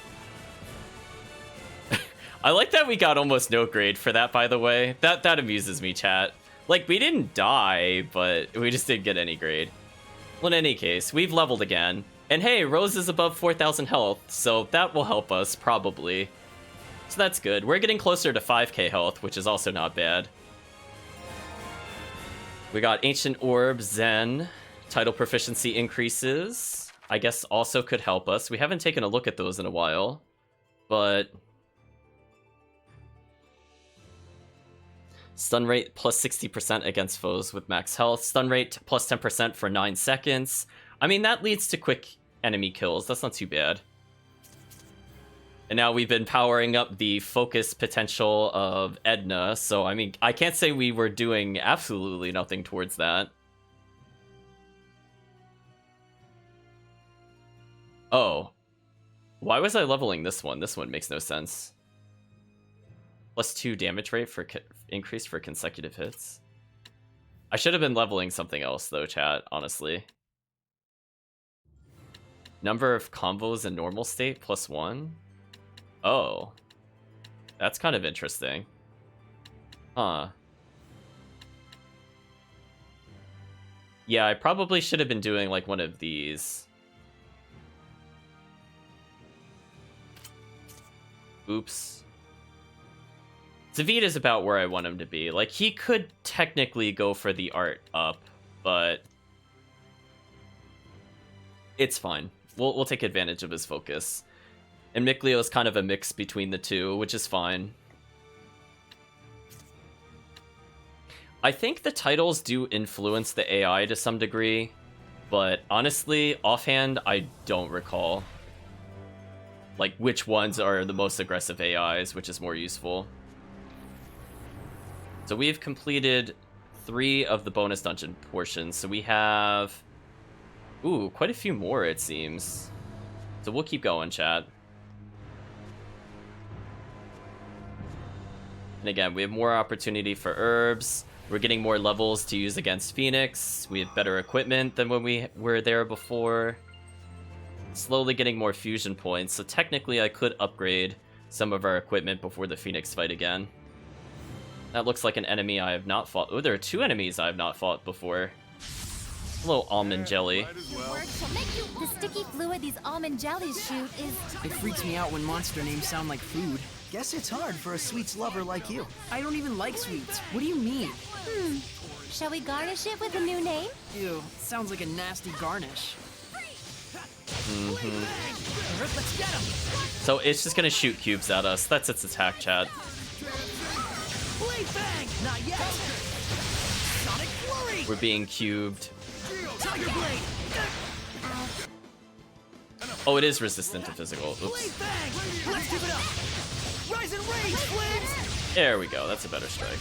I like that we got almost no grade for that, by the way. That amuses me, chat. Like, we didn't die, but we just didn't get any grade. Well, in any case, we've leveled again. And hey, Rose is above 4,000 health, so that will help us, probably. So that's good. We're getting closer to 5k health, which is also not bad. We got Ancient Orb, Zen. Title proficiency increases. I guess also could help us. We haven't taken a look at those in a while, but... Stun rate plus 60% against foes with max health. Stun rate plus 10% for 9 seconds. I mean, that leads to quick enemy kills. That's not too bad. And now we've been powering up the focus potential of Edna. So, I mean, I can't say we were doing absolutely nothing towards that. Oh. Why was I leveling this one? This one makes no sense. Plus 2 damage rate for increase for consecutive hits. I should have been leveling something else though, chat, honestly. Number of combos in normal state plus 1. Oh. That's kind of interesting. Huh. Yeah, I probably should have been doing like one of these. Oops. David is about where I want him to be. Like, he could technically go for the art up, but it's fine. We'll take advantage of his focus. And Mikleo is kind of a mix between the two, which is fine. I think the titles do influence the AI to some degree, but honestly, offhand, I don't recall. Like, which ones are the most aggressive AIs, which is more useful. So we've completed 3 of the bonus dungeon portions. So we have... Ooh, quite a few more, it seems. So we'll keep going, chat. And again, we have more opportunity for herbs. We're getting more levels to use against Phoenix. We have better equipment than when we were there before. Slowly getting more fusion points. So technically I could upgrade some of our equipment before the Phoenix fight again. That looks like an enemy I have not fought. Oh, there are 2 enemies I have not fought before. Hello, almond jelly. The sticky fluid these almond jellies shoot is... It freaks me out when monster names sound like food. Guess it's hard for a sweets lover like you. I don't even like sweets. What do you mean? Shall we garnish it with a new name? Ew, sounds like a nasty garnish. Let's get him. So it's just gonna shoot cubes at us. That's its attack, chat. Not yet. Sonic Flurry. We're being cubed. Oh, it is resistant to physical. Oops. Let's give it up. Rise and rage, Flames. There we go. That's a better strike.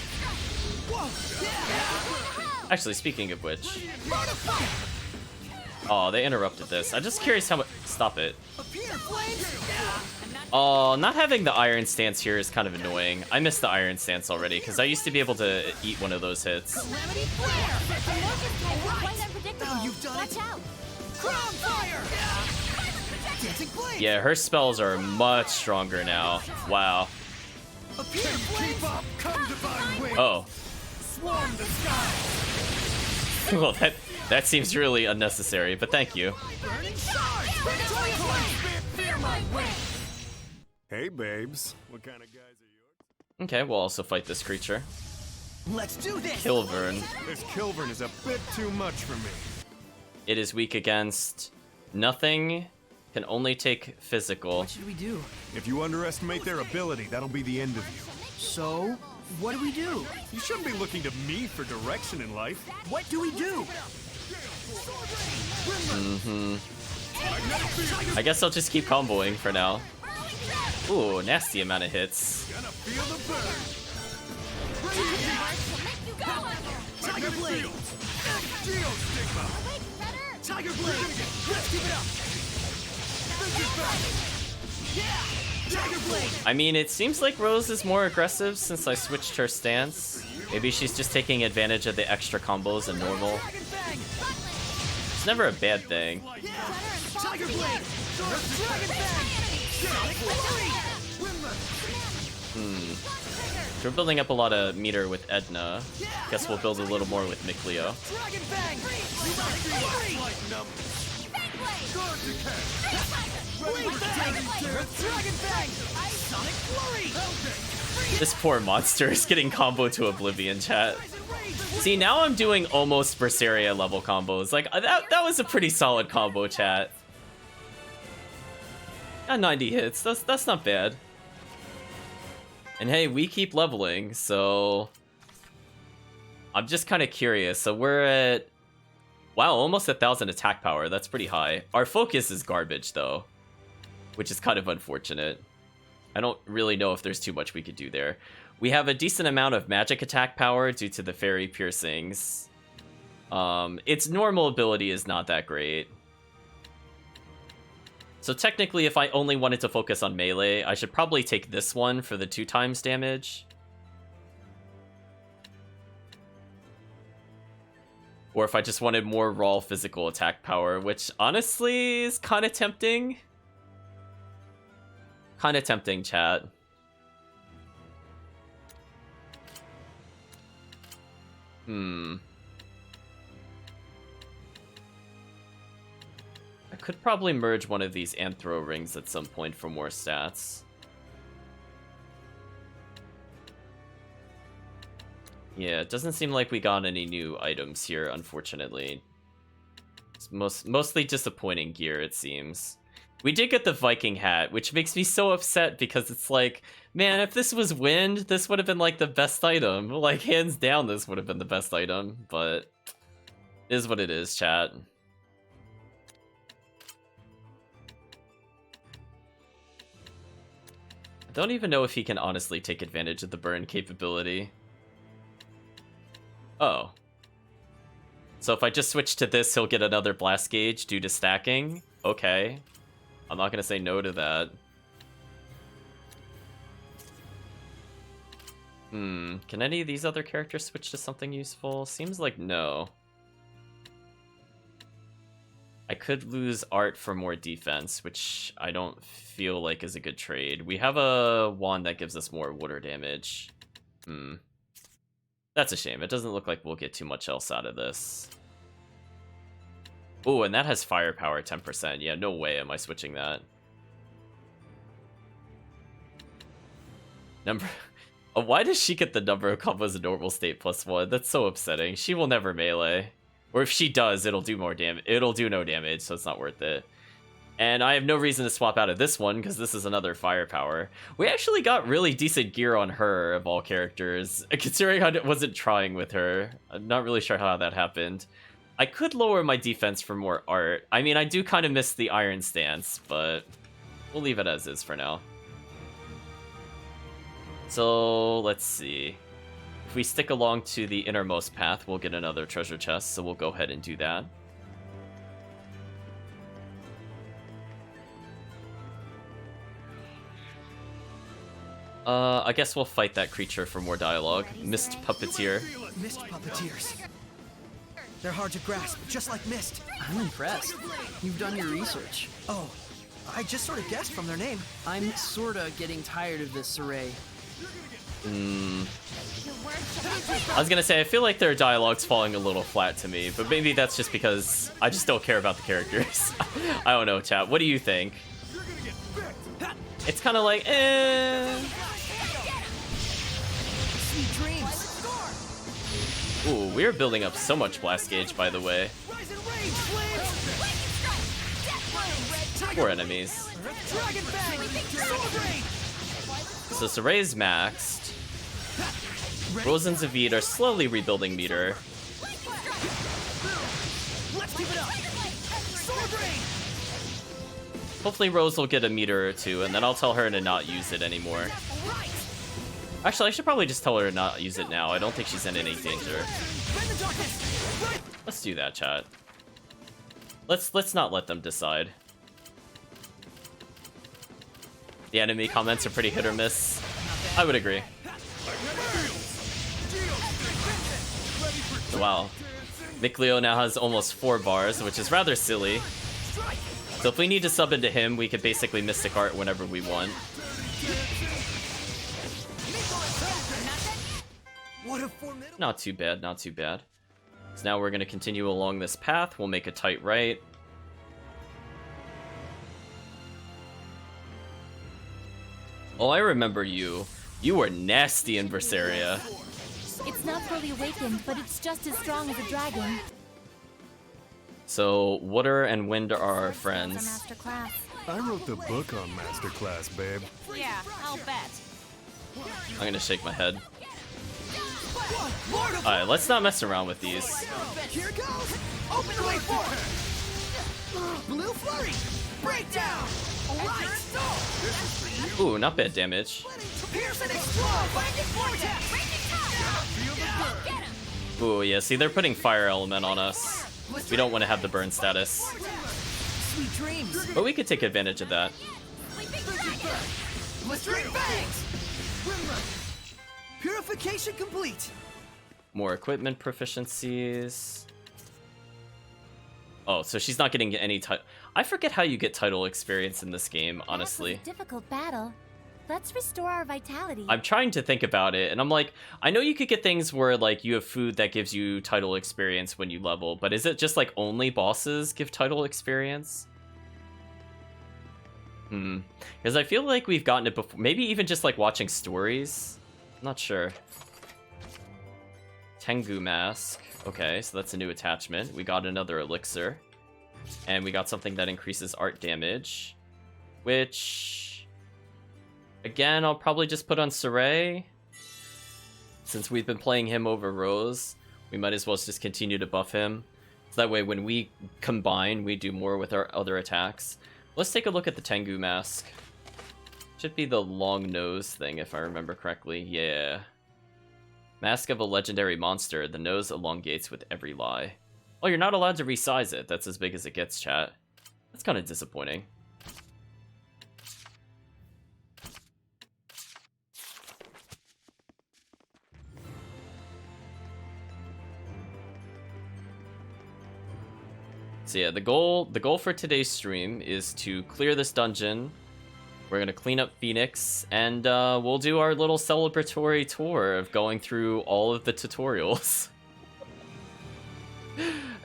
Actually, speaking of which... Oh, they interrupted this. I'm just curious how much... Stop it. Oh, not having the iron stance here is kind of annoying. I missed the iron stance already, because I used to be able to eat one of those hits. Yeah, her spells are much stronger now. Wow. Oh. Well, that seems really unnecessary, but thank you. Hey, babes. What kind of guys are yours? Okay, we'll also fight this creature. Let's do this. Kilvern. This Kilvern is a bit too much for me. It is weak against nothing, Can only take physical. What should we do? If you underestimate their ability, that'll be the end of you. So, what do we do? You shouldn't be looking to me for direction in life. What do we do? I guess I'll just keep comboing for now. Ooh, nasty amount of hits. Gonna feel the burn. Tiger Blade! Geostigma. Tiger Blade! Let's keep it up! Yeah! Tiger Blade! I mean, it seems like Rose is more aggressive since I switched her stance. Maybe she's just taking advantage of the extra combos in normal. Dragon Fang! It's never a bad thing. Yeah! Tiger Blade! Dragon Fang! Sonic Fury! We're building up a lot of meter with Edna. Guess we'll build a little more with Mikleo. Dragon Fang! Sonic Fury! Dragon Fang! Sonic Flurry! This poor monster is getting combo to oblivion, chat. See, now I'm doing almost Berseria level combos. Like, that was a pretty solid combo, chat. Got 90 hits. That's not bad. And hey, we keep leveling, so I'm just kind of curious. So we're at, wow, almost 1,000 attack power. That's pretty high. Our focus is garbage though, which is kind of unfortunate. I don't really know if there's too much we could do there. We have a decent amount of magic attack power due to the fairy piercings. Its normal ability is not that great. So technically, if I only wanted to focus on melee, I should probably take this one for the 2x damage. Or if I just wanted more raw physical attack power, which honestly is kind of tempting. Kind of tempting, chat. I could probably merge one of these Anthro rings at some point for more stats. Yeah, it doesn't seem like we got any new items here, unfortunately. It's mostly disappointing gear, it seems. We did get the Viking hat, which makes me so upset because it's like, man, if this was wind, this would have been like the best item. Like, hands down, this would have been the best item, but it is what it is, chat. I don't even know if he can honestly take advantage of the burn capability. Oh. So if I just switch to this, he'll get another blast gauge due to stacking? Okay. I'm not gonna say no to that. Can any of these other characters switch to something useful? Seems like no. I could lose art for more defense, which I don't feel like is a good trade. We have a wand that gives us more water damage. That's a shame. It doesn't look like we'll get too much else out of this. Oh, and that has firepower 10%. Yeah, no way am I switching that. Oh, why does she get the number of combos in normal state +1? That's so upsetting. She will never melee. Or if she does, it'll do more damage. It'll do no damage, so it's not worth it. And I have no reason to swap out of this one, because this is another firepower. We actually got really decent gear on her, of all characters. Considering I wasn't trying with her. I'm not really sure how that happened. I could lower my defense for more art. I mean, I do kind of miss the iron stance, but we'll leave it as is for now. So, let's see. If we stick along to the innermost path, we'll get another treasure chest, so we'll go ahead and do that. I guess we'll fight that creature for more dialogue. Mist Puppeteer. Mist puppeteers. They're hard to grasp, just like mist. I'm impressed. You've done your research. Oh, I just sort of guessed from their name. I'm sorta getting tired of this array. I was gonna say, I feel like their dialogue's falling a little flat to me, but maybe that's just because I just don't care about the characters. I don't know, chat. What do you think? It's kind of like, Sweet dreams. Ooh, we're building up so much blast gauge, by the way. Rise and rage, flames. 4 enemies. Dragon Bang! Sword Rain! So Saray's maxed. Rose and Zavid are slowly rebuilding meter. Let's keep it up! Sword Rain! Hopefully Rose will get a meter or two, and then I'll tell her to not use it anymore. Right! Actually, I should probably just tell her to not use it now. I don't think she's in any danger. Bend the darkness! Right! Let's do that, chat. Let's not let them decide. The enemy comments are pretty hit or miss. I would agree. Wow. Mikleo now has almost 4 bars, which is rather silly. So if we need to sub into him, we could basically Mystic Art whenever we want. What a formidable... Not too bad, not too bad. So now we're going to continue along this path. We'll make a tight right. Oh, I remember you. You were nasty in Zestiria. It's not fully awakened, but it's just as strong as a dragon. So, water and wind are our It's a friends. master class. I wrote the book on Masterclass, babe. Yeah, I'll bet. I'm going to shake my head. Lord of... Alright, let's not mess around with these. Here goes! Open the way forward! Blue Flurry! Breakdown! Alright! Ooh, not bad damage. Pierce and explode! Blanket vortex! Ooh, yeah, see, they're putting fire element on us. We don't want to have the burn status. Sweet dreams! But we could take advantage of that. Blistering bangs! Purification complete! More equipment proficiencies. Oh, so she's not getting any title. I forget how you get title experience in this game, honestly. That was a difficult battle. Let's restore our vitality. I'm trying to think about it, and I'm like, I know you could get things where, like, you have food that gives you title experience when you level, but is it just, like, only bosses give title experience? Because I feel like we've gotten it before. Maybe even just, like, watching stories? I'm not sure. Tengu Mask. Okay, so that's a new attachment. We got another elixir. And we got something that increases art damage. Which... again, I'll probably just put on Saray. Since we've been playing him over Rose, we might as well just continue to buff him. So that way when we combine, we do more with our other attacks. Let's take a look at the Tengu Mask. Should be the long nose thing, if I remember correctly. Yeah. Mask of a legendary monster. The nose elongates with every lie. Oh, you're not allowed to resize it. That's as big as it gets, chat. That's kind of disappointing. So yeah, the goal for today's stream is to clear this dungeon. We're gonna clean up Phoenix, and we'll do our little celebratory tour of going through all of the tutorials.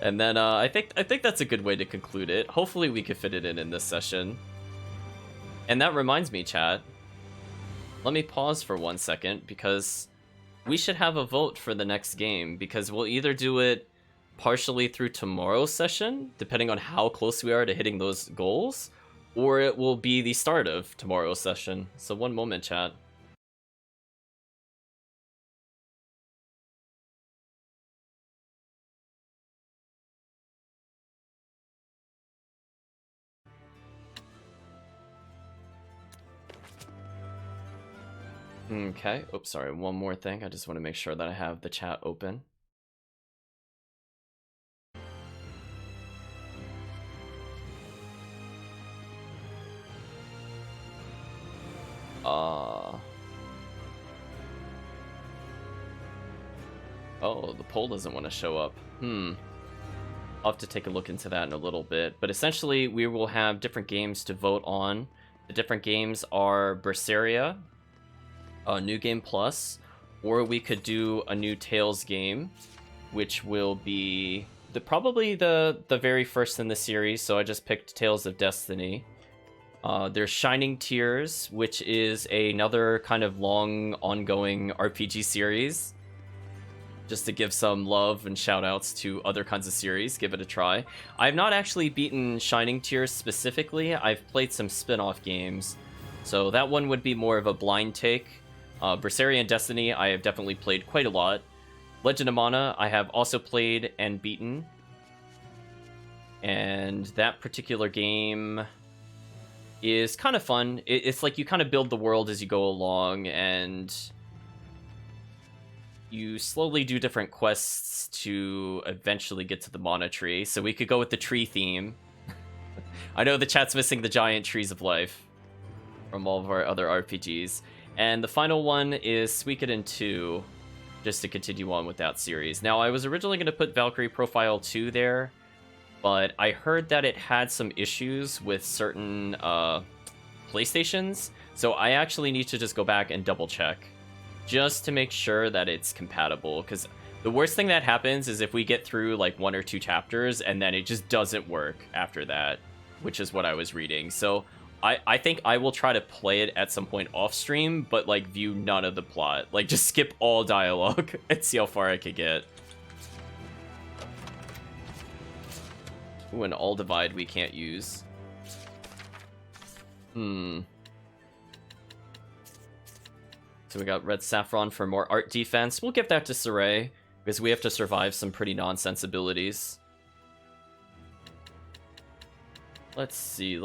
And then I think that's a good way to conclude it. Hopefully we can fit it in this session. And that reminds me, chat. Let me pause for 1 second, because we should have a vote for the next game, because we'll either do it partially through tomorrow's session, depending on how close we are to hitting those goals, or it will be the start of tomorrow's session. So 1 moment, chat. Okay, oops, sorry, one more thing. I just want to make sure that I have the chat open. Oh, the poll doesn't want to show up. I'll have to take a look into that in a little bit. But essentially, we will have different games to vote on. The different games are Berseria, New Game Plus, or we could do a new Tales game, which will be probably the very first in the series, so I just picked Tales of Destiny. There's Shining Tears, which is another kind of long, ongoing RPG series. just to give some love and shout outs to other kinds of series. Give it a try. I've not actually beaten Shining Tears specifically. I've played some spin-off games, so that one would be more of a blind take. Berseria and Destiny I have definitely played quite a lot. Legend of Mana I have also played and beaten, and that particular game is kind of fun. It's like you kind of build the world as you go along, and you slowly do different quests to eventually get to the mana tree. So we could go with the tree theme. I know the chat's missing the giant trees of life from all of our other RPGs. And the final one is Suikoden 2, just to continue on with that series. Now, I was originally going to put Valkyrie Profile 2 there, but I heard that it had some issues with certain PlayStations, so I actually need to just go back and double check, just to make sure that it's compatible, because the worst thing that happens is if we get through like 1 or 2 chapters and then it just doesn't work after that, which is what I was reading. So I think I will try to play it at some point off stream, but like view none of the plot, like just skip all dialogue and see how far I could get. Ooh, an all divide we can't use. So we got red saffron for more art defense. We'll give that to Saray, because we have to survive some pretty nonsense abilities. Let's see.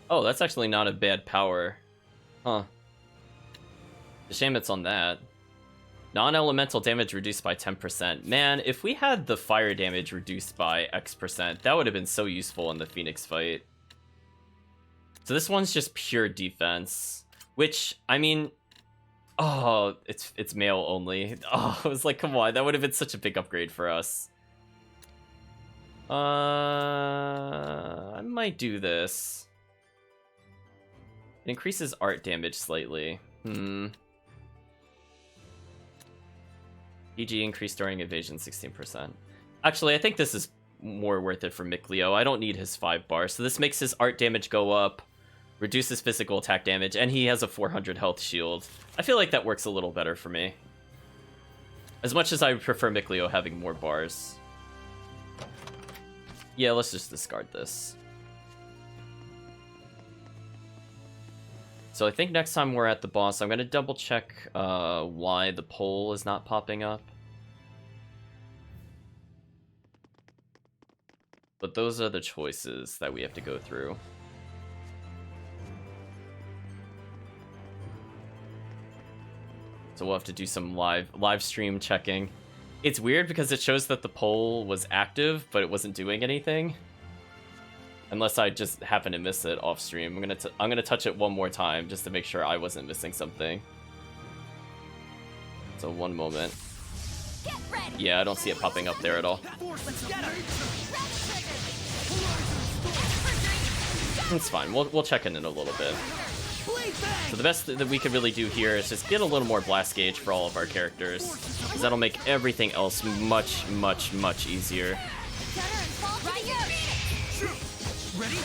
Oh, that's actually not a bad power. Huh. A shame it's on that. Non-elemental damage reduced by 10%. Man, if we had the fire damage reduced by X%, that would have been so useful in the Phoenix fight. So this one's just pure defense, which, I mean, oh, it's male only. Oh, I was like, come on, that would have been such a big upgrade for us. I might do this. It increases art damage slightly. PG increased during evasion 16%. Actually, I think this is more worth it for Mikleo. I don't need his 5 bars. So this makes his art damage go up, reduces physical attack damage, and he has a 400 health shield. I feel like that works a little better for me. As much as I would prefer Mikleo having more bars. Yeah, let's just discard this. So I think next time we're at the boss, I'm going to double check why the pole is not popping up. But those are the choices that we have to go through. So we'll have to do some live stream checking. It's weird because it shows that the pole was active, but it wasn't doing anything. Unless I just happen to miss it off stream. I'm gonna touch it one more time just to make sure I wasn't missing something. So one moment. Yeah, I don't see it popping up there at all. It's fine. We'll check in a little bit. So the best that we could really do here is just get a little more blast gauge for all of our characters, because that'll make everything else much, much, much easier. Ready?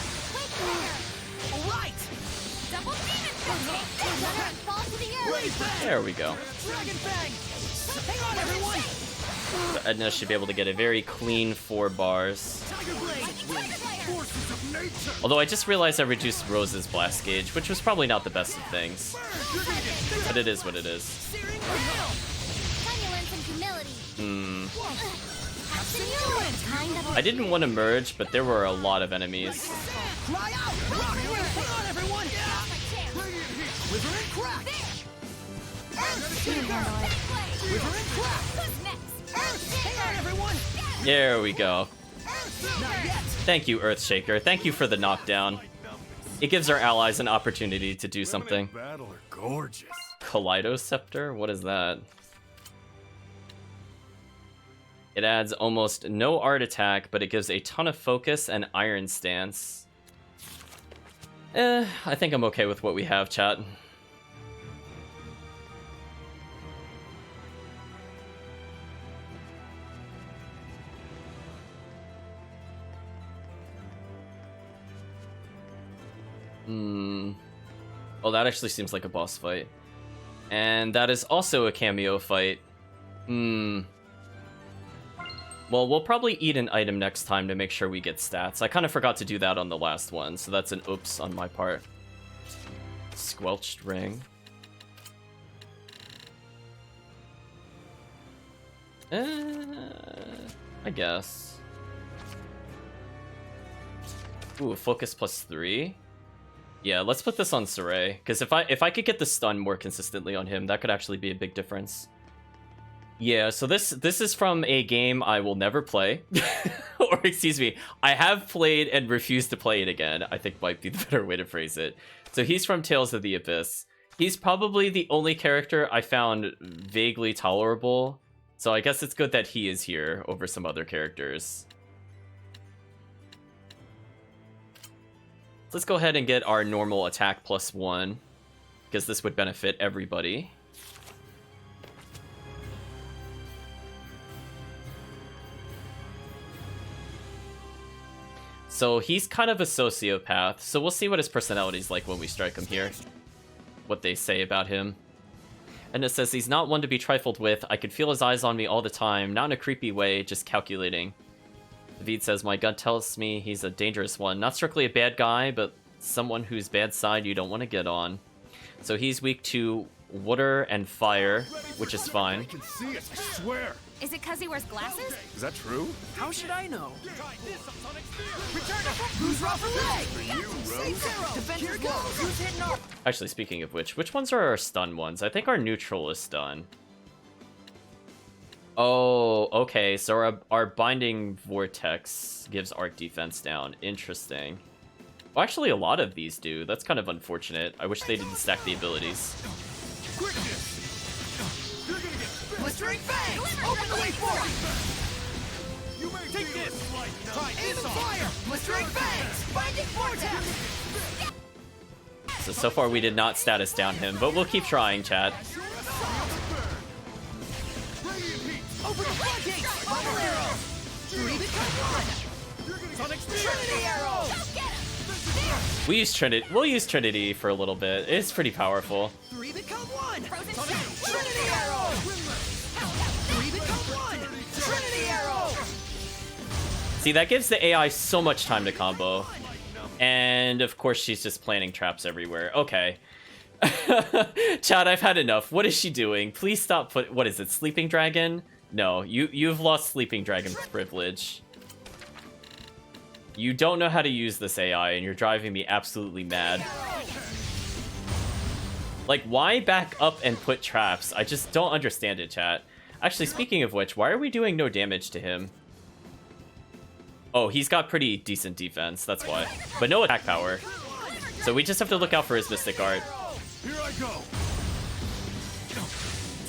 Alright! Double demon and fall to the earth. There we go. Dragon Fang! Hang on, everyone! So Edna should be able to get a very clean 4 bars. Tiger Blade! Forces of nature! Although I just realized I reduced Rose's blast gauge, which was probably not the best of things. But it is what it is. Searing Hail! Time you learn some humility. I didn't want to merge, but there were a lot of enemies. Cry out! Rock and roll! Hang on, everyone! Quiver and crack! Earth Shaker! Quiver and crack! Who's next? Earth! Hang on, everyone! There we go. Not yet! Thank you, Earthshaker. Thank you for the knockdown. It gives our allies an opportunity to do something. Battle are gorgeous. Kaleido Scepter? What is that? It adds almost no art attack, but it gives a ton of focus and iron stance. I think I'm okay with what we have, chat. Oh, that actually seems like a boss fight. And that is also a cameo fight. Well, we'll probably eat an item next time to make sure we get stats. I kind of forgot to do that on the last one, so that's an oops on my part. Squelched ring. I guess. Ooh, focus +3. Yeah, let's put this on Saray, because if I could get the stun more consistently on him, that could actually be a big difference. Yeah, so this is from a game I will never play. Or excuse me, I have played and refused to play it again, I think might be the better way to phrase it. So he's from Tales of the Abyss. He's probably the only character I found vaguely tolerable. So I guess it's good that he is here over some other characters. Let's go ahead and get our normal attack +1, because this would benefit everybody. So he's kind of a sociopath, so we'll see what his personality's like when we strike him here. What they say about him. And it says, he's not one to be trifled with. I could feel his eyes on me all the time, not in a creepy way, just calculating. David says, my gut tells me he's a dangerous one. Not strictly a bad guy, but someone whose bad side you don't want to get on. So he's weak to water and fire, which is fine. I can see it, I swear. Is it because he wears glasses? Is that true? How should I know? Who's rough for leg? For you, Safe Rose. arrow. Defense Here is it low. goes. Who's hitting up? Actually, speaking of which ones are our stun ones? I think our neutral is stun. Oh, okay, so our binding vortex gives arc defense down. Interesting. Well, actually, a lot of these do. That's kind of unfortunate. I wish they didn't stack the abilities. Quickness. You're gonna get Blistering fangs. Open the way for it. You may take this. Try Aim and fire. Blistering fangs. Binding vortex. So far we did not status down him, but we'll keep trying, chat. Open the floodgates. Bubble arrow. 3 become 1. Trinity arrow. We'll use Trinity for a little bit. It's pretty powerful. 3 become 1. Trinity arrow. 3 become 1. Trinity arrow. See, that gives the AI so much time to combo. And of course she's just planting traps everywhere. Okay. Chad, I've had enough. What is she doing? Please stop what is it, Sleeping Dragon? No, you've lost Sleeping Dragon privilege. You don't know how to use this AI, and you're driving me absolutely mad. Like, why back up and put traps? I just don't understand it, chat. Actually, speaking of which, why are we doing no damage to him? Oh, he's got pretty decent defense, that's why. But no attack power. So we just have to look out for his Mystic Art. Here I go.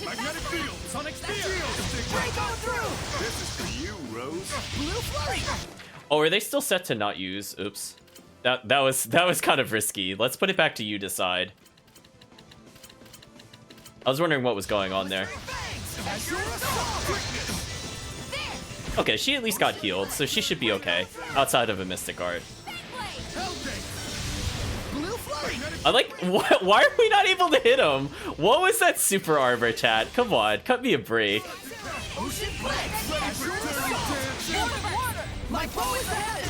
Magnetic field. Sonic field. Break on through. This is for you, Rose. Blue flurry. Oh, are they still set to not use? Oops. That was kind of risky. Let's put it back to you decide. I was wondering what was going on there. Okay, she at least got healed, so she should be okay. Outside of a Mystic Art. Blue flurry. I like, why are we not able to hit him? What was that super armor, chat? Come on, cut me a break. Ocean blitz. My bow is ahead.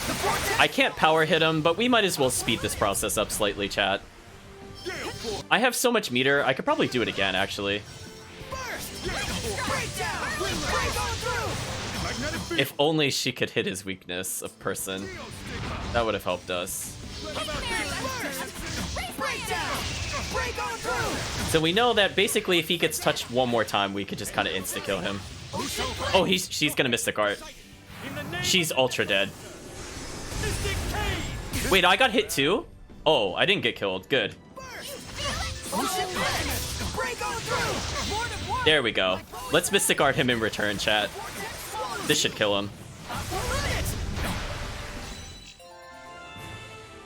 The vortex. I can't power hit him, but we might as well speed this process up slightly, chat. I have so much meter, I could probably do it again, actually. Burst. Breakdown. Break on through. Magnetic field. If only she could hit his weakness of person. That would have helped us. Burst. Breakdown. Break on through. So we know that basically if he gets touched one more time, we could just kind of insta-kill him. Ocean blitz. Oh, she's gonna Mystic Art. She's ultra dead. Wait, I got hit too? Oh, I didn't get killed. Good. Ocean blitz. Break on through. There we go. Let's Mystic Art him in return, chat. This should kill him.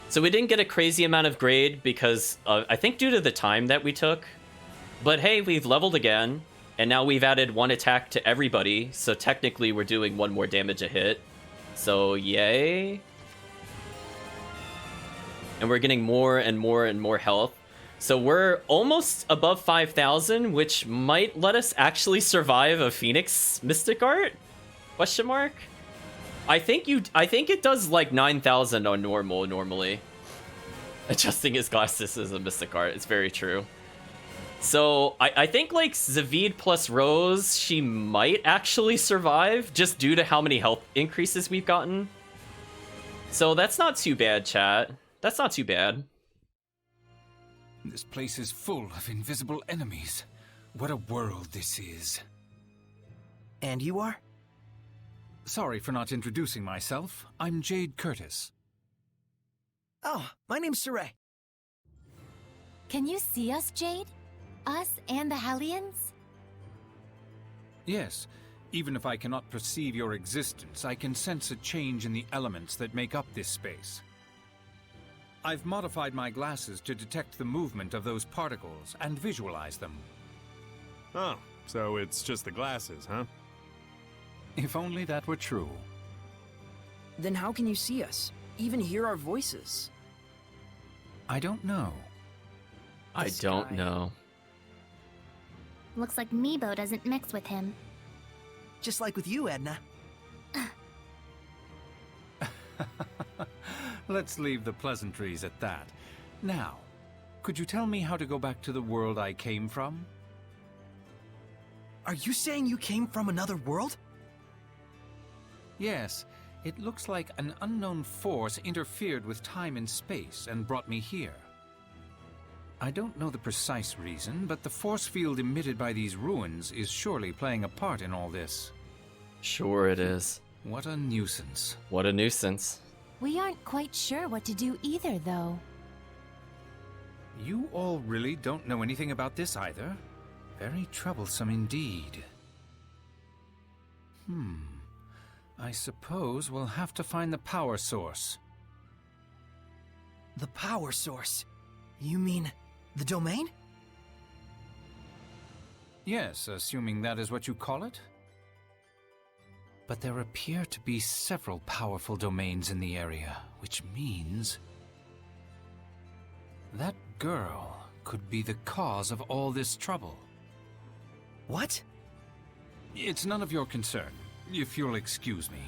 So we didn't get a crazy amount of grade because I think due to the time that we took. But hey, we've leveled again. And now we've added 1 attack to everybody. So technically we're doing 1 more damage a hit. So yay. And we're getting more and more and more health. So we're almost above 5,000, which might let us actually survive a Phoenix Mystic Art? Question mark? I think it does like 9,000 on normal normally. Adjusting his glasses is a Mystic Art. It's very true. So I think like Zavid plus Rose, she might actually survive just due to how many health increases we've gotten. So that's not too bad, chat. That's not too bad. This place is full of invisible enemies. What a world this is. And you are? Sorry for not introducing myself. I'm Jade Curtis. Oh, my name's Saray. Can you see us, Jade? Us and the Hellions? Yes, even if I cannot perceive your existence, I can sense a change in the elements that make up this space. I've modified my glasses to detect the movement of those particles and visualize them. Oh, so it's just the glasses, huh? If only that were true. Then how can you see us? Even hear our voices? I don't know. I don't sky. know. Looks like Meebo doesn't mix with him. Just like with you, Edna. Let's leave the pleasantries at that. Now, could you tell me how to go back to the world I came from? Are you saying you came from another world? Yes, it looks like an unknown force interfered with time and space and brought me here. I don't know the precise reason, but the force field emitted by these ruins is surely playing a part in all this. Sure it is. What a nuisance. What a nuisance. We aren't quite sure what to do either, though. You all really don't know anything about this either? Very troublesome indeed. I suppose we'll have to find the power source. The power source? You mean the domain? Yes, assuming that is what you call it. But there appear to be several powerful domains in the area, which means that girl could be the cause of all this trouble. What? It's none of your concern, if you'll excuse me.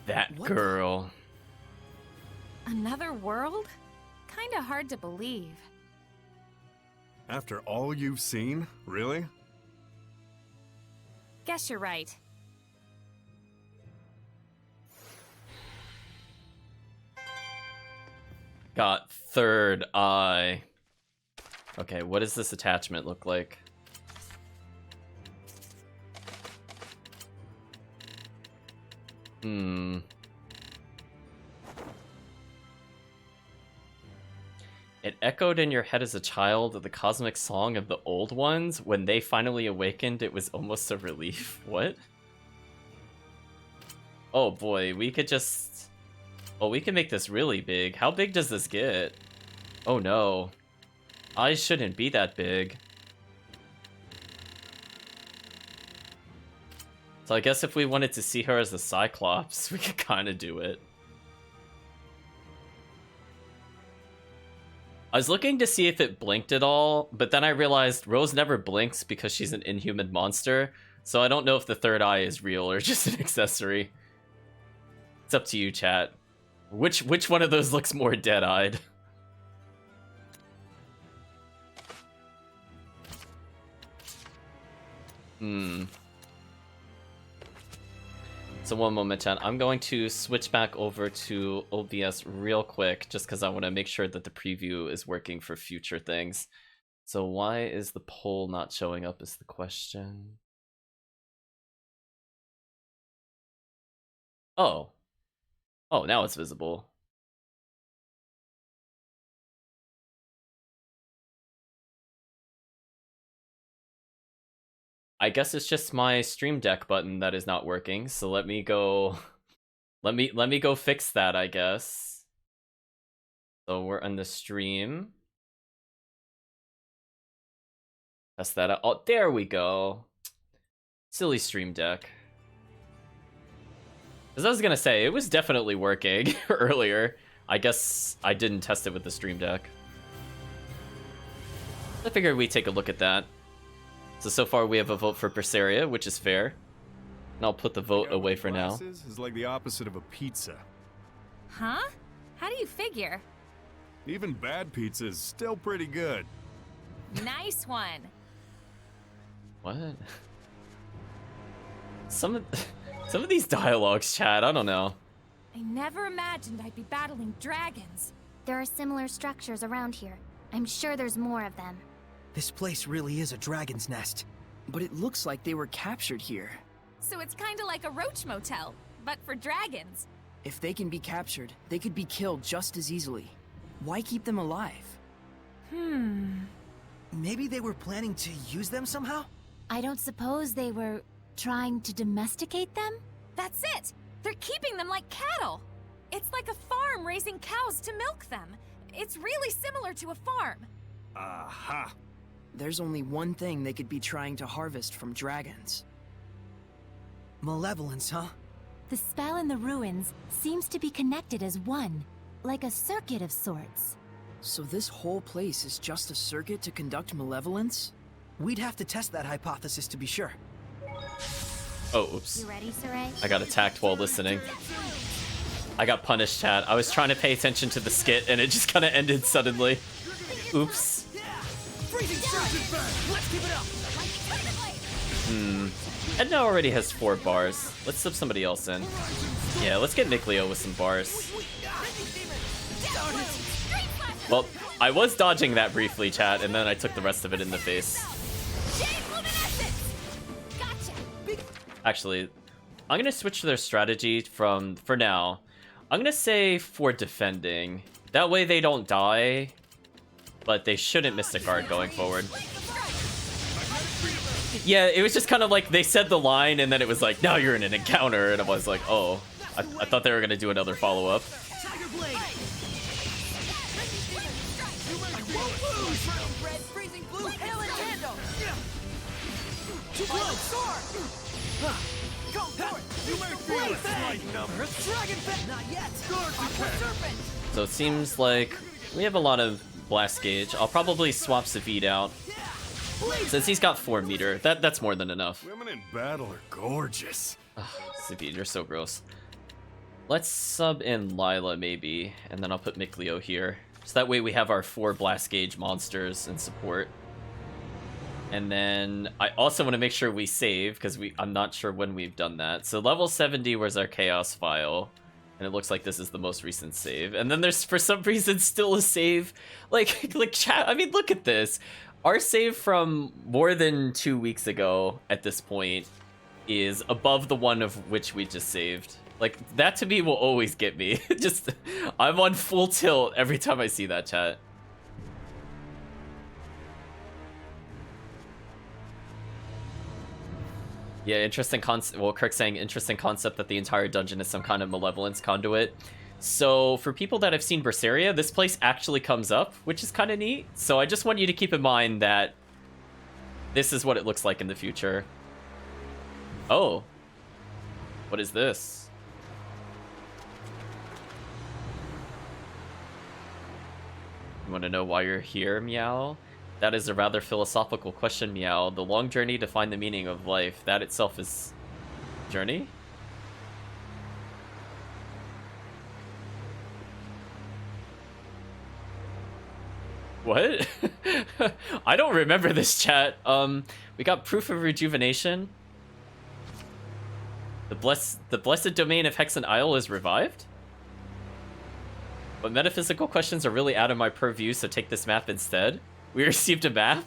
That What? girl. Another world? Kinda hard to believe. After all you've seen? Really? Guess you're right. Got third eye. Okay, what does this attachment look like? It echoed in your head as a child the cosmic song of the old ones. When they finally awakened, it was almost a relief. What? Oh boy, we could just... Oh, we can make this really big. How big does this get? Oh no. Eyes shouldn't be that big. So I guess if we wanted to see her as a Cyclops, we could kind of do it. I was looking to see if it blinked at all, but then I realized Rose never blinks because she's an inhuman monster, so I don't know if the third eye is real or just an accessory. It's up to you, chat. Which one of those looks more dead-eyed? So one moment, chat. I'm going to switch back over to OBS real quick, just because I want to make sure that the preview is working for future things. So why is the poll not showing up is the question. Oh. Oh, now it's visible. I guess it's just my Stream Deck button that is not working, so let me go let me go fix that, I guess. So we're on the stream. Test that out. Oh, there we go. Silly Stream Deck. As I was gonna say, it was definitely working earlier. I guess I didn't test it with the Stream Deck. I figured we'd take a look at that. So far we have a vote for Berseria, which is fair. And I'll put the vote away for now. Is like the opposite of a pizza. Huh? How do you figure? Even bad pizza is still pretty good. Nice one. What? Some of these dialogues, chat, I don't know. I never imagined I'd be battling dragons. There are similar structures around here. I'm sure there's more of them. This place really is a dragon's nest. But it looks like they were captured here. So it's kinda like a roach motel, but for dragons. If they can be captured, they could be killed just as easily. Why keep them alive? Maybe they were planning to use them somehow? I don't suppose they were trying to domesticate them? That's it! They're keeping them like cattle! It's like a farm raising cows to milk them. It's really similar to a farm. Aha! There's only one thing they could be trying to harvest from dragons. Malevolence, huh? The spell in the ruins seems to be connected as one, like a circuit of sorts. So this whole place is just a circuit to conduct malevolence? We'd have to test that hypothesis to be sure. Oh, oops. You ready, Saray? I got attacked while listening. I got punished, chat. I was trying to pay attention to the skit, and it just kind of ended suddenly. Oops. Freezing strike! Let's keep it up! Edna already has 4 bars. Let's sub somebody else in. Yeah, let's get Nick Leo with some bars. Well, I was dodging that briefly, chat, and then I took the rest of it in the face. Actually, I'm gonna switch their strategy from, for now, I'm gonna say for defending. That way they don't die, but they shouldn't miss a guard going forward. Yeah, it was just kind of like they said the line and then it was like, now you're in an encounter, and I was like, oh, I thought they were gonna do another follow-up. Tiger Blade! Red, freezing blue, hail and handle! Too close! Go for it! You may feel a slight number. Dragon Pet! Not yet! Serpent! So it seems like we have a lot of blast gauge. I'll probably swap Savid out. Since he's got 4 meter, that's more than enough. Women in battle are gorgeous. Savid, you're so gross. Let's sub in Lila maybe, and then I'll put Mikleo here. So that way we have our 4 blast gauge monsters in support. And then I also want to make sure we save, because I'm not sure when we've done that. So level 70 was our chaos file. And it looks like this is the most recent save. And then there's, for some reason, still a save. Like chat, I mean, look at this. Our save from more than 2 weeks ago at this point is above the one of which we just saved. Like, that to me will always get me. Just, I'm on full tilt every time I see that, chat. Yeah, interesting concept. Well, Kirk's saying interesting concept that the entire dungeon is some kind of malevolence conduit. So for people that have seen Berseria, this place actually comes up, which is kind of neat. So I just want you to keep in mind that this is what it looks like in the future. Oh. What is this? You want to know why you're here, Meow? That is a rather philosophical question, Meow. The long journey to find the meaning of life. That itself is... journey? What? I don't remember this, chat. We got proof of rejuvenation. The blessed domain of Hexen Isle is revived? But metaphysical questions are really out of my purview, so take this map instead. We received a map.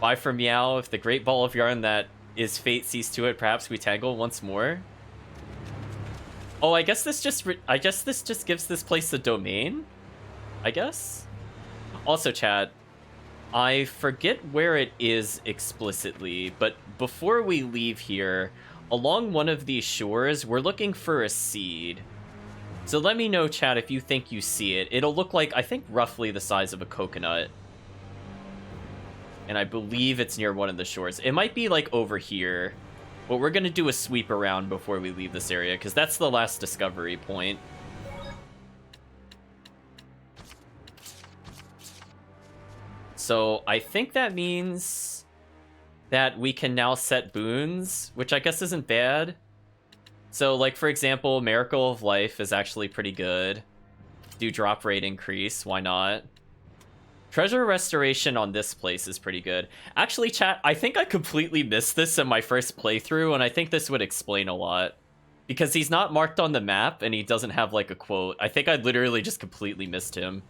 Bye for Meow. If the great ball of yarn that is fate sees to it, perhaps we tangle once more. Oh, I guess this just gives this place a domain. I guess. Also, chat, I forget where it is explicitly, but before we leave here, along one of these shores, we're looking for a seed. So let me know, chat, if you think you see it. It'll look like, I think, roughly the size of a coconut. And I believe it's near one of the shores. It might be, like, over here. But we're going to do a sweep around before we leave this area, because that's the last discovery point. So I think that means that we can now set boons, which I guess isn't bad. So, like, for example, Miracle of Life is actually pretty good. Do drop rate increase, why not? Treasure Restoration on this place is pretty good. Actually, chat, I think I completely missed this in my first playthrough, and I think this would explain a lot. Because he's not marked on the map, and he doesn't have, like, a quote. I think I literally just completely missed him.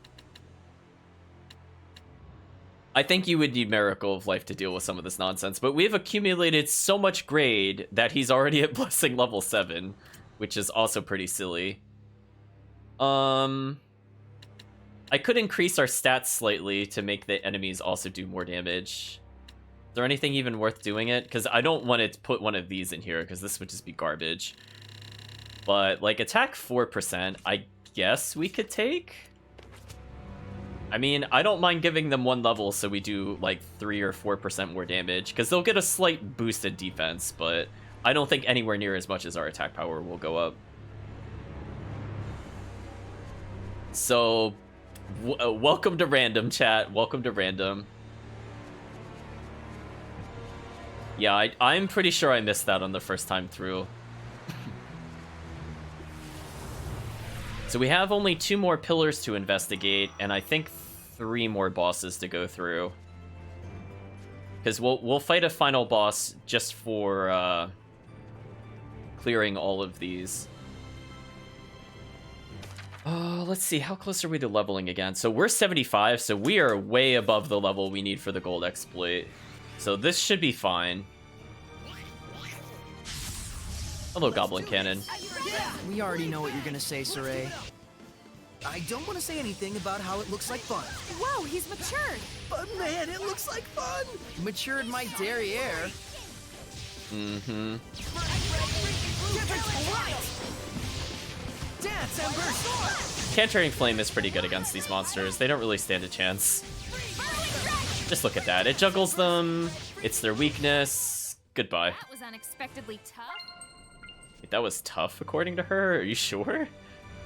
I think you would need Miracle of Life to deal with some of this nonsense, but we've accumulated so much grade that he's already at Blessing level 7, which is also pretty silly. I could increase our stats slightly to make the enemies also do more damage. Is there anything even worth doing it? Because I don't want to put one of these in here, because this would just be garbage. But, like, attack 4%, I guess we could take? I mean, I don't mind giving them one level so we do, like, 3 or 4% more damage, because they'll get a slight boosted defense, but I don't think anywhere near as much as our attack power will go up. So, welcome to random, chat. Welcome to random. Yeah, I'm pretty sure I missed that on the first time through. So we have only 2 more pillars to investigate, and I think 3 more bosses to go through. Because we'll fight a final boss just for clearing all of these. Let's see, how close are we to leveling again? So we're 75, so we are way above the level we need for the gold exploit. So this should be fine. Hello, Goblin Cannon. We already know what you're gonna say, Saray. I don't want to say anything about how it looks like fun. Whoa, he's matured. But man, it looks like fun! Matured my derriere. Mm-hmm. Dance, Ember! Cantering Flame is pretty good against these monsters. They don't really stand a chance. Just look at that. It juggles them. It's their weakness. Goodbye. That was unexpectedly tough. Wait, that was tough, according to her? Are you sure?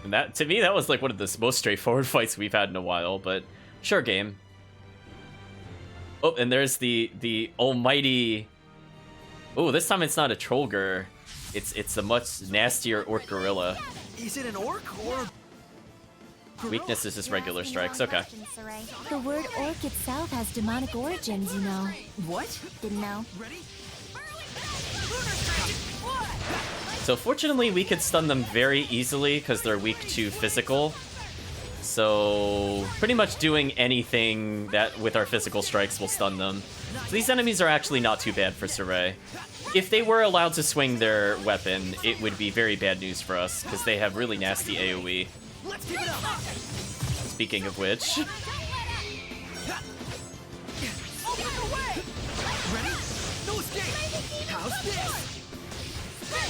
And that, to me, that was like one of the most straightforward fights we've had in a while, but sure, game. Oh, and there's the almighty... Oh, this time it's not a Trollger. It's a much nastier Orc Gorilla. Is it an orc or... Weakness is just regular strikes, okay. The word orc itself has demonic origins, you know. What? Didn't know. Ready? So fortunately, we could stun them very easily because they're weak to physical. So pretty much doing anything that with our physical strikes will stun them. So these enemies are actually not too bad for Saray. If they were allowed to swing their weapon, it would be very bad news for us because they have really nasty AoE. Let's give it up! Speaking of which... Ready? No escape! How's this?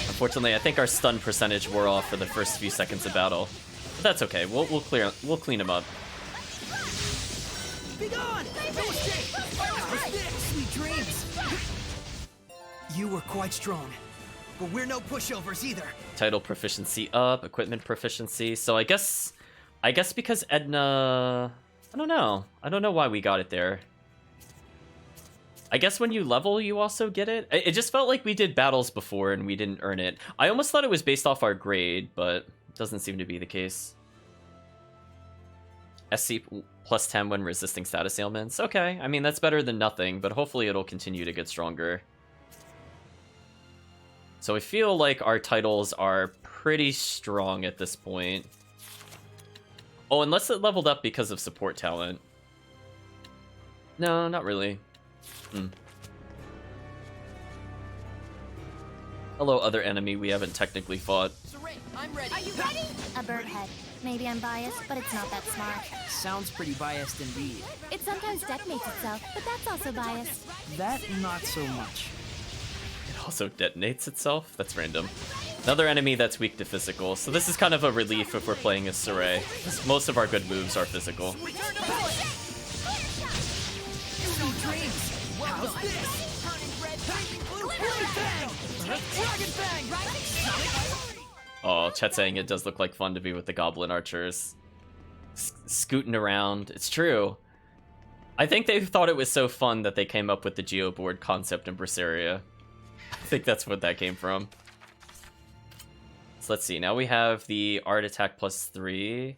Unfortunately, I think our stun percentage wore off for the first few seconds of battle. But that's okay. We'll clean them up. Be gone! No escape! How's this? Sweet dreams! You were quite strong, but we're no pushovers either. Title proficiency up, equipment proficiency. So I guess because Edna... I don't know. I don't know why we got it there. I guess when you level, you also get it. It just felt like we did battles before and we didn't earn it. I almost thought it was based off our grade, but it doesn't seem to be the case. SC plus 10 when resisting status ailments. Okay, I mean, that's better than nothing, but hopefully it'll continue to get stronger. So I feel like our titles are pretty strong at this point. Oh, unless it leveled up because of support talent. No, not really. Hello, other enemy we haven't technically fought. Saray, I'm ready. Are you ready? A bird head. Maybe I'm biased, but it's not that smart. Sounds pretty biased indeed. It sometimes detonates itself, but that's also biased. That not so much. It also detonates itself? That's random. Another enemy that's weak to physical, so this is kind of a relief if we're playing as Saray, because most of our good moves are physical. Return to play! Sweet dreams! How's this? Turning red, blue, bang! Dragon bang! Oh, Chet's saying it does look like fun to be with the Goblin Archers. Scooting around. It's true. I think they thought it was so fun that they came up with the geoboard concept in Zestiria. I think that's what that came from. So let's see. Now we have the art attack +3.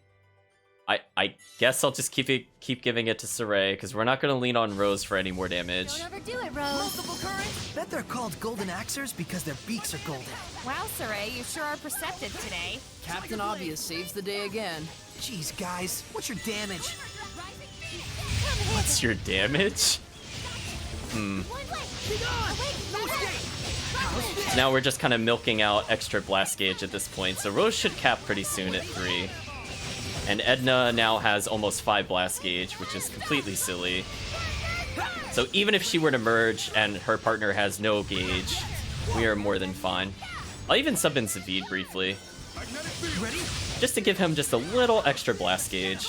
I guess I'll just keep giving it to Saray because we're not going to lean on Rose for any more damage. Don't overdo it, Rose. Multiple currents? Bet they're called golden axers because their beaks are golden. Wow, Saray, you sure are perceptive today. Captain Obvious saves the day again. Jeez, guys, what's your damage? What's your damage? Now we're just kind of milking out extra blast gauge at this point, so Rose should cap pretty soon at 3. And Edna now has almost 5 blast gauge, which is completely silly. So even if she were to merge and her partner has no gauge, we are more than fine. I'll even sub in Zavid briefly, just to give him just a little extra blast gauge.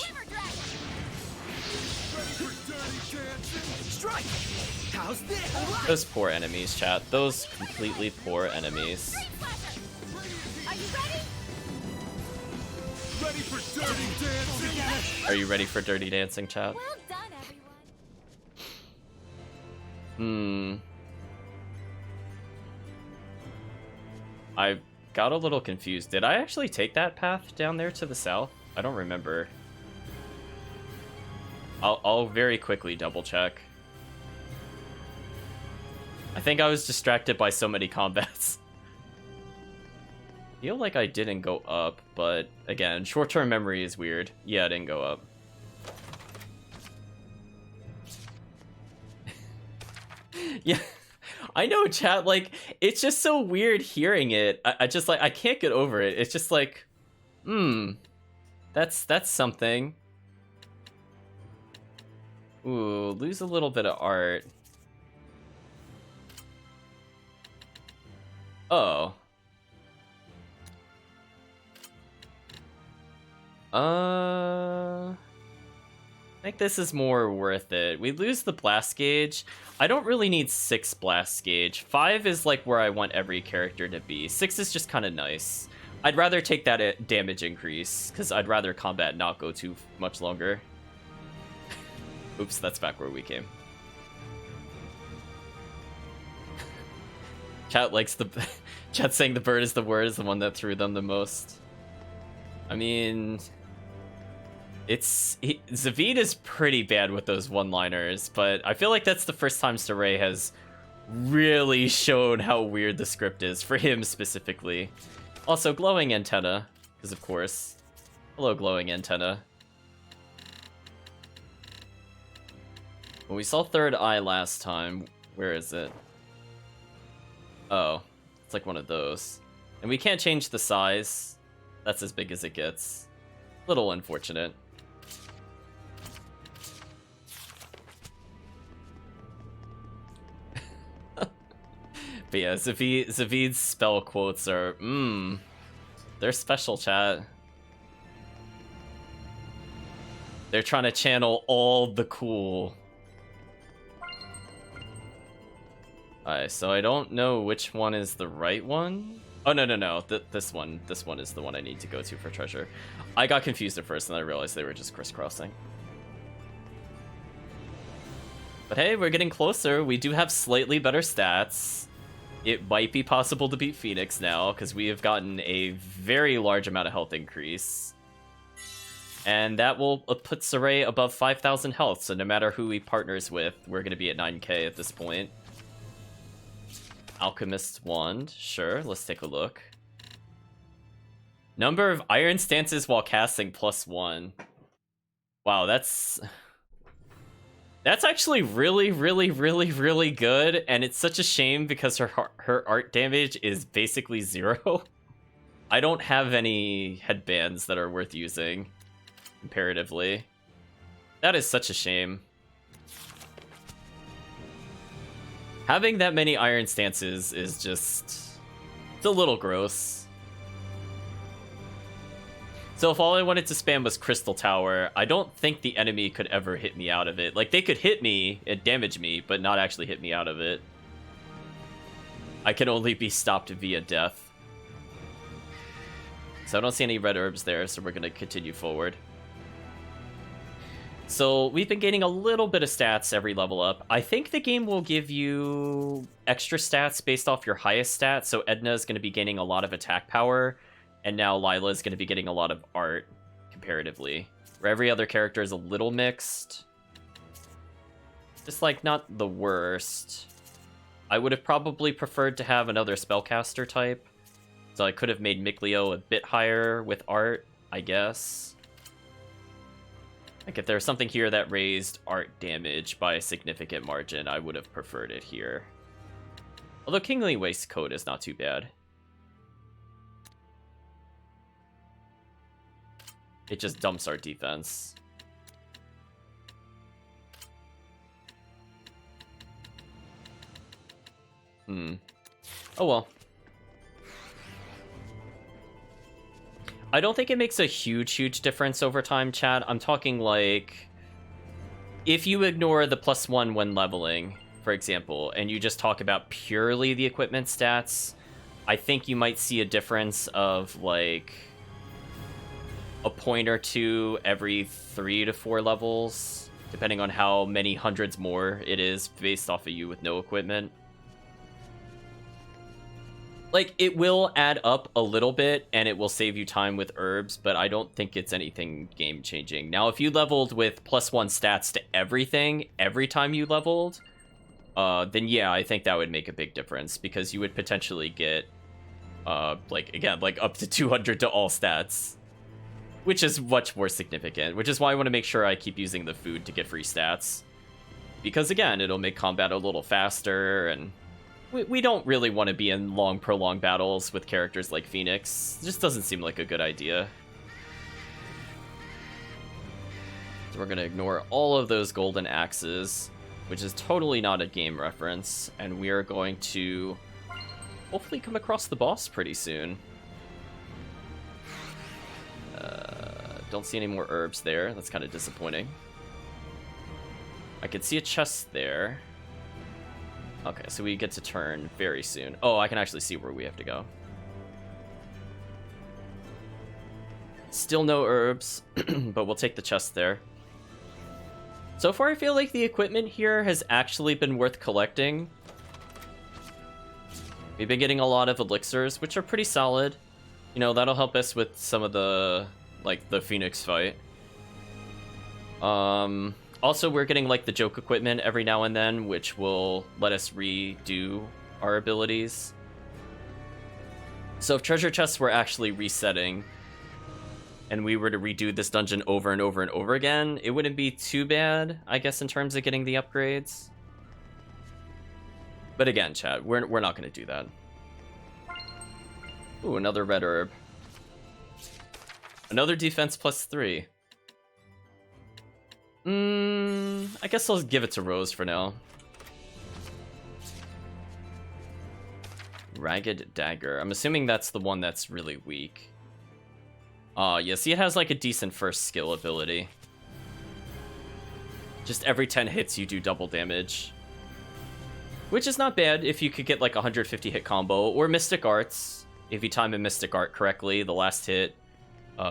Strike! How's this? Those poor enemies, chat. Those completely poor enemies. Are you ready? Ready for dirty dancing? Are you ready for dirty dancing, chat? Well done, everyone. I got a little confused. Did I actually take that path down there to the south? I don't remember. I'll very quickly double check. I think I was distracted by so many combats. Feel like I didn't go up, but again, short-term memory is weird. Yeah, I didn't go up. Yeah, I know, chat. Like, it's just so weird hearing it. I just like I can't get over it. It's just like, that's something. Ooh, lose a little bit of art. Oh. I think this is more worth it. We lose the blast gauge. I don't really need 6 blast gauge. 5 is like where I want every character to be. 6 is just kind of nice. I'd rather take that damage increase, because I'd rather combat not go too much longer. Oops, that's back where we came. Chat likes the... Chat saying the bird is the word is the one that threw them the most. I mean... Zavid is pretty bad with those one-liners, but I feel like that's the first time Saray has really shown how weird the script is, for him specifically. Also, glowing antenna, because of course. Hello, glowing antenna. When we saw Third Eye last time, where is it? Oh, it's like one of those. And we can't change the size. That's as big as it gets. Little unfortunate. But yeah, Zavid's spell quotes are, they're special, chat. They're trying to channel all the cool. Alright, so I don't know which one is the right one. Oh, no. This one is the one I need to go to for treasure. I got confused at first, and I realized they were just crisscrossing. But hey, we're getting closer. We do have slightly better stats. It might be possible to beat Phoenix now, because we have gotten a very large amount of health increase. And that will put Saray above 5,000 health, so no matter who he partners with, we're going to be at 9k at this point. Alchemist's Wand, sure, let's take a look. Number of iron stances while casting +1. Wow, that's actually really good, and it's such a shame because her art damage is basically 0. I don't have any headbands that are worth using comparatively. That is such a shame. Having that many iron stances is just... it's a little gross. So if all I wanted to spam was Crystal Tower, I don't think the enemy could ever hit me out of it. Like, they could hit me and damage me, but not actually hit me out of it. I can only be stopped via death. So I don't see any red herbs there, so we're going to continue forward. So we've been gaining a little bit of stats every level up. I think the game will give you extra stats based off your highest stats. So Edna is going to be gaining a lot of attack power, and now Lila is going to be getting a lot of art comparatively. Where every other character is a little mixed. Just like not the worst. I would have probably preferred to have another spellcaster type. So I could have made Mikleo a bit higher with art, I guess. Like, if there was something here that raised art damage by a significant margin, I would have preferred it here. Although Kingly Waistcoat is not too bad. It just dumps our defense. Oh well. I don't think it makes a huge difference over time, chat. I'm talking like, if you ignore the +1 when leveling, for example, and you just talk about purely the equipment stats, I think you might see a difference of like a point or two every 3 to 4 levels, depending on how many hundreds more it is based off of you with no equipment. Like, it will add up a little bit, and it will save you time with herbs, but I don't think it's anything game-changing. Now, if you leveled with +1 stats to everything, every time you leveled, then yeah, I think that would make a big difference, because you would potentially get, like, again, like, up to 200 to all stats, which is much more significant, which is why I want to make sure I keep using the food to get free stats. Because, again, it'll make combat a little faster, and we don't really want to be in long, prolonged battles with characters like Phoenix. It just doesn't seem like a good idea. So we're going to ignore all of those golden axes, which is totally not a game reference, and we are going to hopefully come across the boss pretty soon. Don't see any more herbs there. That's kind of disappointing. I could see a chest there. Okay, so we get to turn very soon. Oh, I can actually see where we have to go. Still no herbs, but we'll take the chest there. So far, I feel like the equipment here has actually been worth collecting. We've been getting a lot of elixirs, which are pretty solid. You know, that'll help us with some of the, like, the Phoenix fight. Also, we're getting, like, the joke equipment every now and then, which will let us redo our abilities. So if treasure chests were actually resetting, and we were to redo this dungeon over and over and over again, it wouldn't be too bad, I guess, in terms of getting the upgrades. But again, chat, we're not going to do that. Ooh, another red herb. Another defense +3. I guess I'll give it to Rose for now. Ragged Dagger. I'm assuming that's the one that's really weak. Yeah, see, it has like a decent first skill ability. Just every 10 hits you do double damage. Which is not bad if you could get like a 150 hit combo, or Mystic Arts. If you time a Mystic Art correctly, the last hit,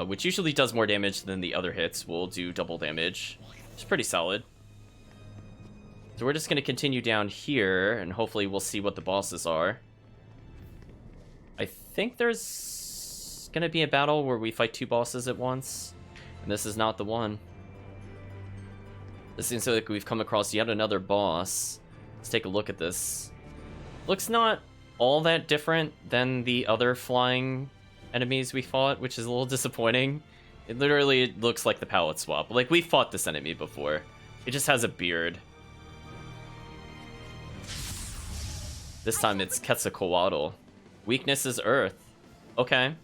which usually does more damage than the other hits, will do double damage. It's pretty solid. So we're just going to continue down here, and hopefully we'll see what the bosses are. I think there's going to be a battle where we fight 2 bosses at once, and this is not the one. This seems like we've come across yet another boss. Let's take a look at this. Looks not all that different than the other flying enemies we fought, which is a little disappointing. It literally looks like the palette swap. Like, we fought this enemy before. It just has a beard. This time it's Quetzalcoatl. Weakness is Earth. Okay.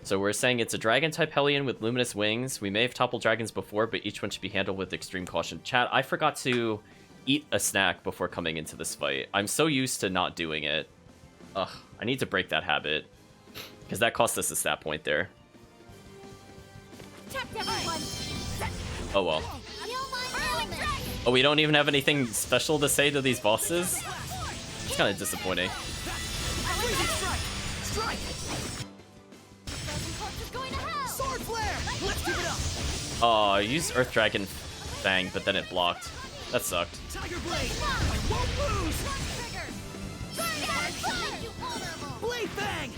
So we're saying it's a dragon-type Hellion with luminous wings. We may have toppled dragons before, but each one should be handled with extreme caution. Chat, I forgot to eat a snack before coming into this fight. I'm so used to not doing it. Ugh, I need to break that habit. Because that cost us a stat point there. Oh well. Oh, we don't even have anything special to say to these bosses? It's kind of disappointing. Sword flare! Let's keep it up! Oh, I used Earth Dragon Fang, but then it blocked. That sucked. Tiger Blade! I won't lose! Blade Fang!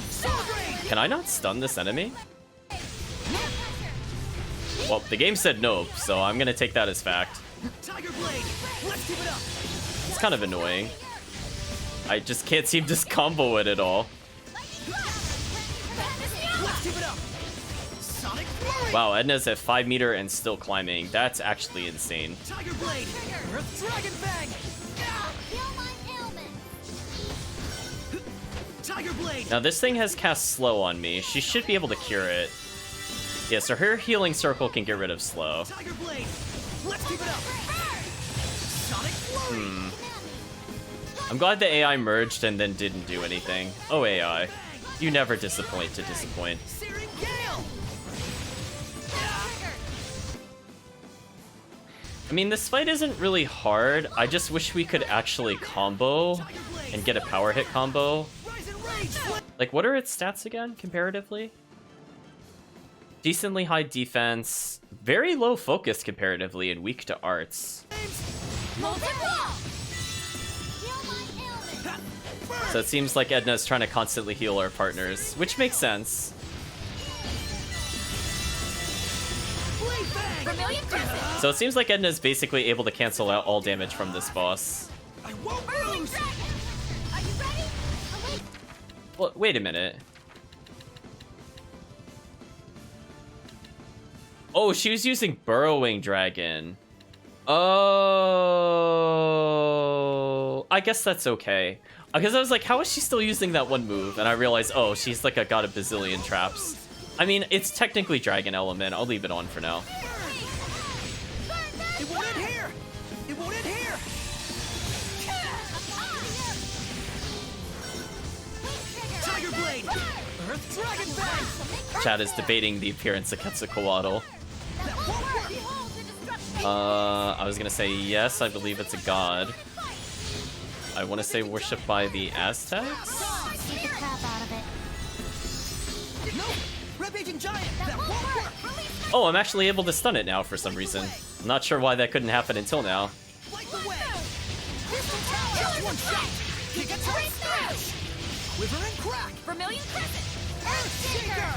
Soul Drain! Can I not stun this enemy? Well, the game said no, so I'm gonna take that as fact. Tiger Blade! Let's keep it up! It's kind of annoying. I just can't seem to combo it at all. Let's keep it up! Sonic Flurry! Wow, Edna's at 5 meter and still climbing. That's actually insane. Tiger Blade! Earth Dragon Fang! Tiger Blade! Now this thing has cast slow on me. She should be able to cure it. Yeah, so her healing circle can get rid of slow. Tiger Blade! Let's keep it up! Sonic Flurry! I'm glad the AI merged and then didn't do anything. Oh AI, you never disappoint to disappoint. Searing Gale! I mean, this fight isn't really hard. I just wish we could actually combo and get a power hit combo. Rise and Rage! Like, what are its stats again, comparatively? Decently high defense, very low focus comparatively, and weak to arts. So it seems like Edna's trying to constantly heal our partners, which makes sense. Blade Fang! Vermilion Crescent! So it seems like Edna's basically able to cancel out all damage from this boss. I won't Burning lose! Dragon! Are you ready? Well, wait a minute. Oh, she was using Burrowing Dragon. Oh, I guess that's okay. Because I was like, how is she still using that one move? And I realized, oh, she's like got a bazillion traps. I mean, it's technically Dragon Element. I'll leave it on for now. It won't end here! It won't end here! Tiger Blade! Earth Dragon Fang! Chad is debating the appearance of Quetzalcoatl. That won't work! I was gonna say yes, I believe it's a god. I want to say worshipped by the Aztecs? Beat the crap out of it. No! Rampaging Giant! That won't work! Oh, I'm actually able to stun it now for some reason. I'm not sure why that couldn't happen until now. Light the way! Just one shot! Kick it to a smash! Quiver and crack! Vermilion Crescent! Earth Shaker!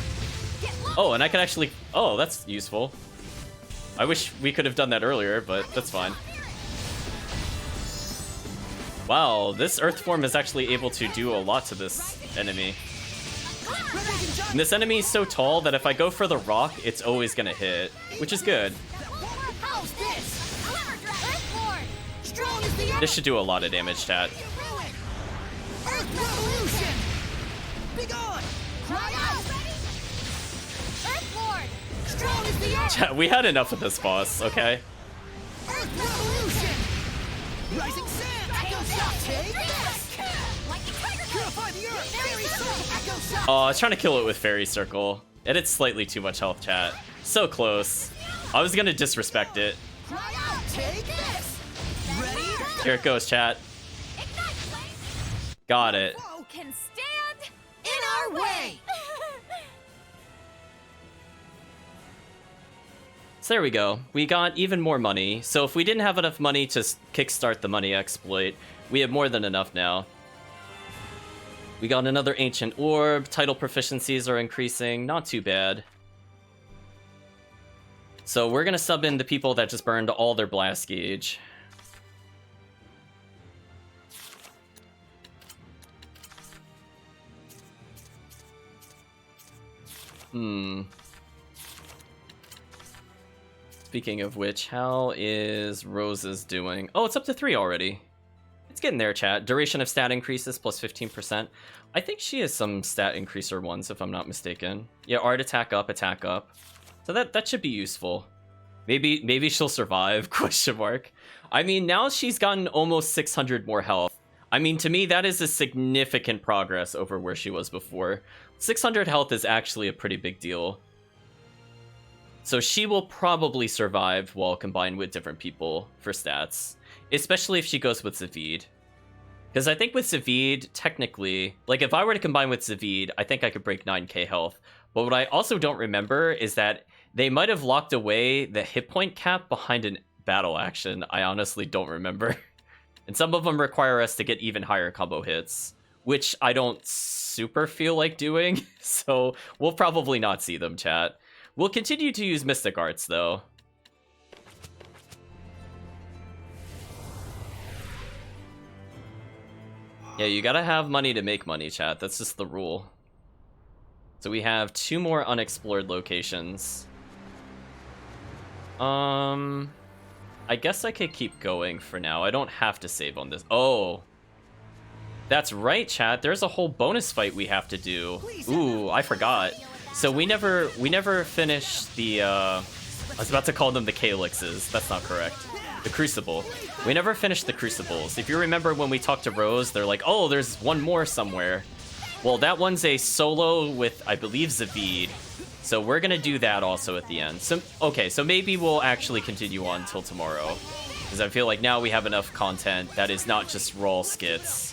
Get low! Oh, and I can actually... Oh, that's useful. I wish we could have done that earlier, but that's fine. Wow, this Earth form is actually able to do a lot to this enemy. Rampaging Giant! And this enemy is so tall that if I go for the rock, it's always gonna hit, which is good. How's this? Earthborn! Strong as the This should do a lot of damage, chat. Earth Revolution! Begone! Cry out! Earthborn! Strong as the earth! Chat, we had enough of this boss, okay? Earth Revolution! Rising Sand! Echo Shot! Take this! Lightning Tiger! Purify the earth! Fairy Circle! Echo Shot! Oh, I was trying to kill it with Fairy Circle. And it's slightly too much health, chat. So close. I was gonna disrespect it. Cry out! Take this! Ready? Here it goes, chat. Ignite flame! Got it. Who can stand In our way! So there we go. We got even more money. So if we didn't have enough money to kickstart the money exploit, we have more than enough now. We got another ancient orb. Title proficiencies are increasing. Not too bad. So we're gonna sub in the people that just burned all their blast gauge. Speaking of which, how is Rose's doing? Oh, it's up to 3 already. It's getting there, chat. Duration of stat increases plus 15%. I think she has some stat increaser ones, if I'm not mistaken. Yeah, art attack up. So that should be useful. Maybe she'll survive, question mark. I mean, now she's gotten almost 600 more health. I mean, to me, that is a significant progress over where she was before. 600 health is actually a pretty big deal. So she will probably survive while combined with different people for stats. Especially if she goes with Zavid. Because I think with Zavid, technically, like if I were to combine with Zavid, I think I could break 9k health. But what I also don't remember is that They might have locked away the hit point cap behind an battle action. I honestly don't remember. And some of them require us to get even higher combo hits, which I don't super feel like doing. So we'll probably not see them, chat. We'll continue to use Mystic Arts, though. Yeah, you gotta have money to make money, chat. That's just the rule. So we have 2 more unexplored locations. I guess I could keep going for now. I don't have to save on this. Oh. That's right, chat. There's a whole bonus fight we have to do. Ooh, I forgot. So we never finished the I was about to call them the Calyxes. That's not correct. The Crucible. We never finished the Crucibles. If you remember when we talked to Rose, they're like, oh, there's one more somewhere. Well, that one's a solo with, I believe, Zavid. So we're gonna do that also at the end. So, okay, so maybe we'll actually continue on until tomorrow. Because I feel like now we have enough content that is not just raw skits.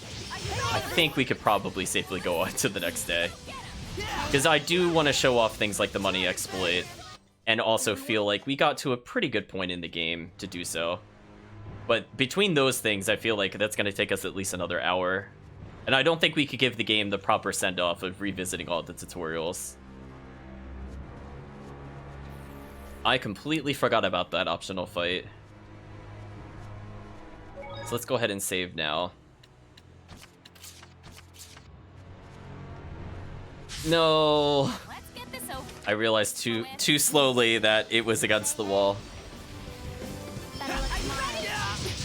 I think we could probably safely go on to the next day. Because I do want to show off things like the money exploit. And also feel like we got to a pretty good point in the game to do so. But between those things, I feel like that's going to take us at least another hour. And I don't think we could give the game the proper send-off of revisiting all the tutorials. I completely forgot about that optional fight. So let's go ahead and save now. No. Let's get this over. I realized too slowly that it was against the wall. Go get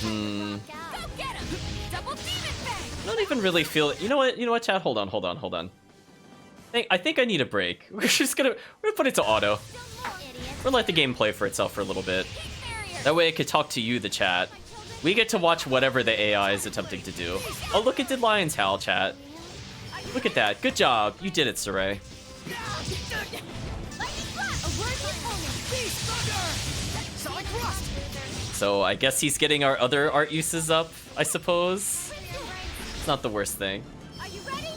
him! Double demon bang! I don't even really feel. You know what, chat? Hold on. I think I need a break. We're gonna put it to auto. We'll let the game play for itself for a little bit. That way I could talk to you, the chat. We get to watch whatever the AI is attempting to do. Oh, look, it did Lion's Howl, chat. Look at that. Good job. You did it, Saray. So I guess he's getting our other art uses up, I suppose. It's not the worst thing. Are you ready?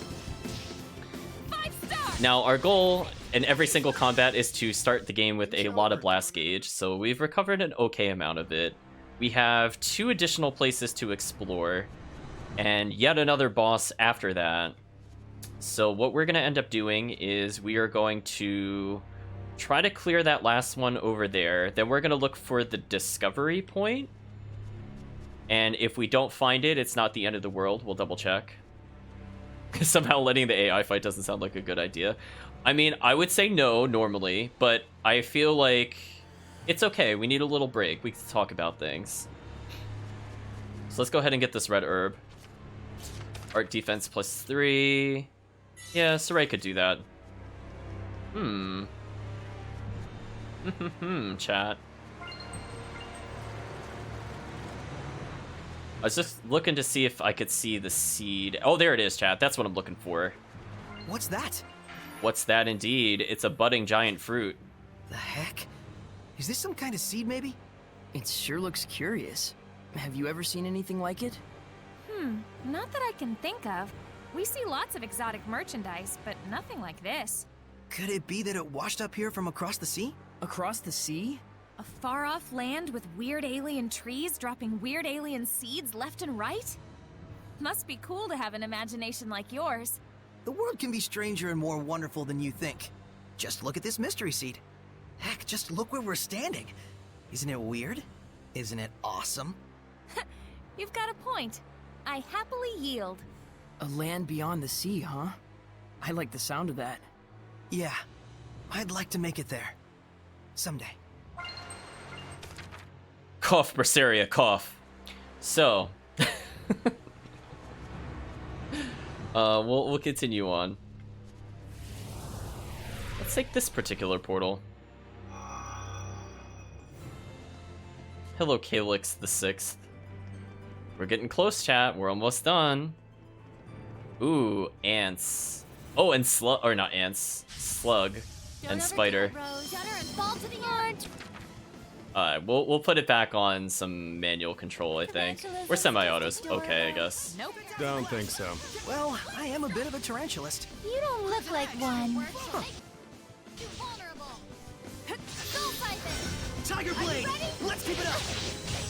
5 stars! Now, our goal in every single combat is to start the game with a lot of blast gauge, so we've recovered an okay amount of it. We have 2 additional places to explore, and yet another boss after that. So what we're going to end up doing is we are going to try to clear that last one over there. Then we're going to look for the discovery point. And if we don't find it, it's not the end of the world. We'll double check. Somehow letting the AI fight doesn't sound like a good idea. I mean, I would say no normally, but I feel like it's okay. We need a little break. We can talk about things. So let's go ahead and get this red herb. Art defense +3. Yeah, Saray could do that. Chat. I was just looking to see if I could see the seed. Oh, there it is, chat. That's what I'm looking for. What's that? What's that indeed? It's a budding giant fruit. The heck? Is this some kind of seed, maybe? It sure looks curious. Have you ever seen anything like it? Not that I can think of. We see lots of exotic merchandise, but nothing like this. Could it be that it washed up here from across the sea? Across the sea? A far-off land with weird alien trees dropping weird alien seeds left and right? Must be cool to have an imagination like yours. The world can be stranger and more wonderful than you think. Just look at this mystery seed. Heck, just look where we're standing. Isn't it weird? Isn't it awesome? You've got a point. I happily yield. A land beyond the sea, huh? I like the sound of that. Yeah, I'd like to make it there. Someday. Cough, Berseria, cough. So, we'll continue on. Let's take this particular portal. Hello, Calyx the 6th. We're getting close, chat. We're almost done. Ooh, ants. Oh, and slug, or not ants, slug and spider. We'll put it back on some manual control, I think. Or semi-autos. Okay, I guess. Nope. Don't think so. Well, I am a bit of a tarantulas. You don't look like one. Tiger Blade! Let's keep it up!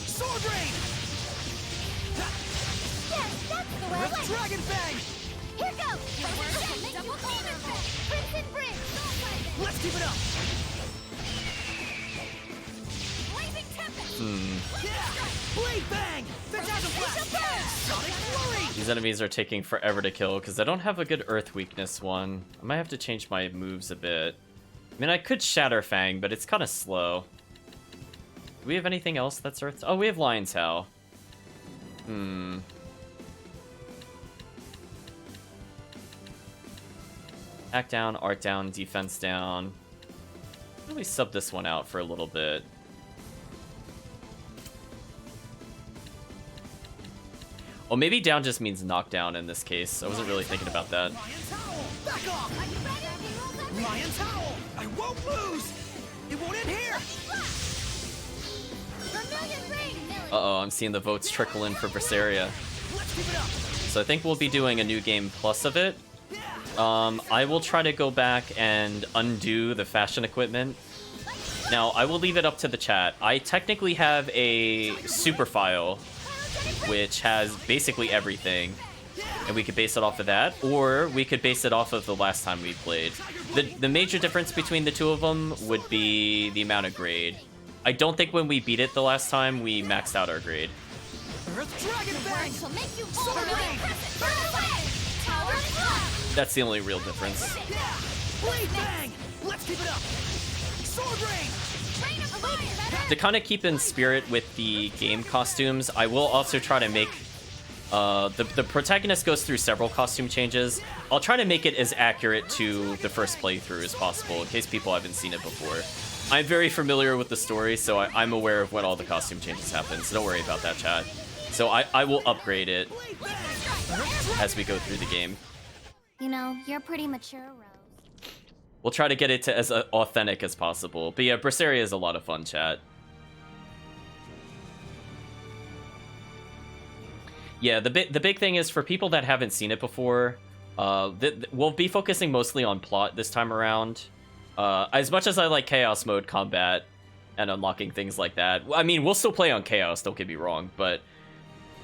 Sword Rain! Yes, that's the way. Earth Dragon Fang! Here goes! Double Crimson Bridge! Let's keep it up! Blazing Tempest! Yeah! Blade Bang! Phantasm Blast! Sonic Flurry! These enemies are taking forever to kill because I don't have a good Earth weakness one. I might have to change my moves a bit. I mean, I could Shatter Fang, but it's kind of slow. Do we have anything else that's Earth? Oh, we have Lion's Howl. Attack down, art down, defense down. Let me sub this one out for a little bit. Oh, maybe down just means knockdown in this case. I wasn't really thinking about that. Lion's Howl! Back off! Lion's Howl! I won't lose! It won't end here! Uh-oh, I'm seeing the votes trickle in for Zestiria. Let's keep it up! So I think we'll be doing a new game plus of it. I will try to go back and undo the fashion equipment. Now, I will leave it up to the chat. I technically have a super file, which has basically everything, and we could base it off of that, or we could base it off of the last time we played. The major difference between the two of them would be the amount of grade. I don't think when we beat it the last time, we maxed out our grade. Earth Dragon Fang! Sword Rain! That's the only real difference. Blade Bang! Let's keep it up! Sword Rain! To kind of keep in spirit with the game costumes, I will also try to make... the protagonist goes through several costume changes. I'll try to make it as accurate to the first playthrough as possible, in case people haven't seen it before. I'm very familiar with the story, so I'm aware of when all the costume changes happen, so don't worry about that, chat. So I will upgrade it as we go through the game. You know, you're pretty mature, Rose. We'll try to get it to as authentic as possible. But yeah, Zestiria is a lot of fun, chat. Yeah, the big thing is for people that haven't seen it before, we'll be focusing mostly on plot this time around. As much as I like Chaos Mode combat and unlocking things like that, I mean, we'll still play on Chaos, don't get me wrong, but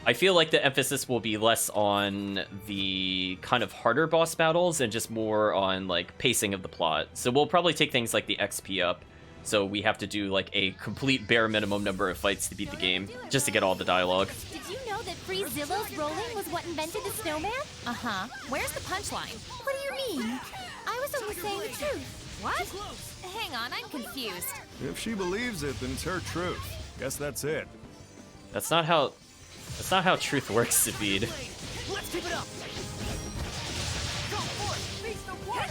I feel like the emphasis will be less on the kind of harder boss battles and just more on, like, pacing of the plot. So we'll probably take things like the XP up, so we have to do, like, a complete bare minimum number of fights to beat the game, just to get all the dialogue. Did you know that Free Zillow's rolling was what invented the snowman? Uh-huh. Where's the punchline? What do you mean? I was only saying the truth. What? Hang on, I'm confused. If she believes it, then it's her truth. Guess that's it. That's not how truth works, David. Let's keep it up!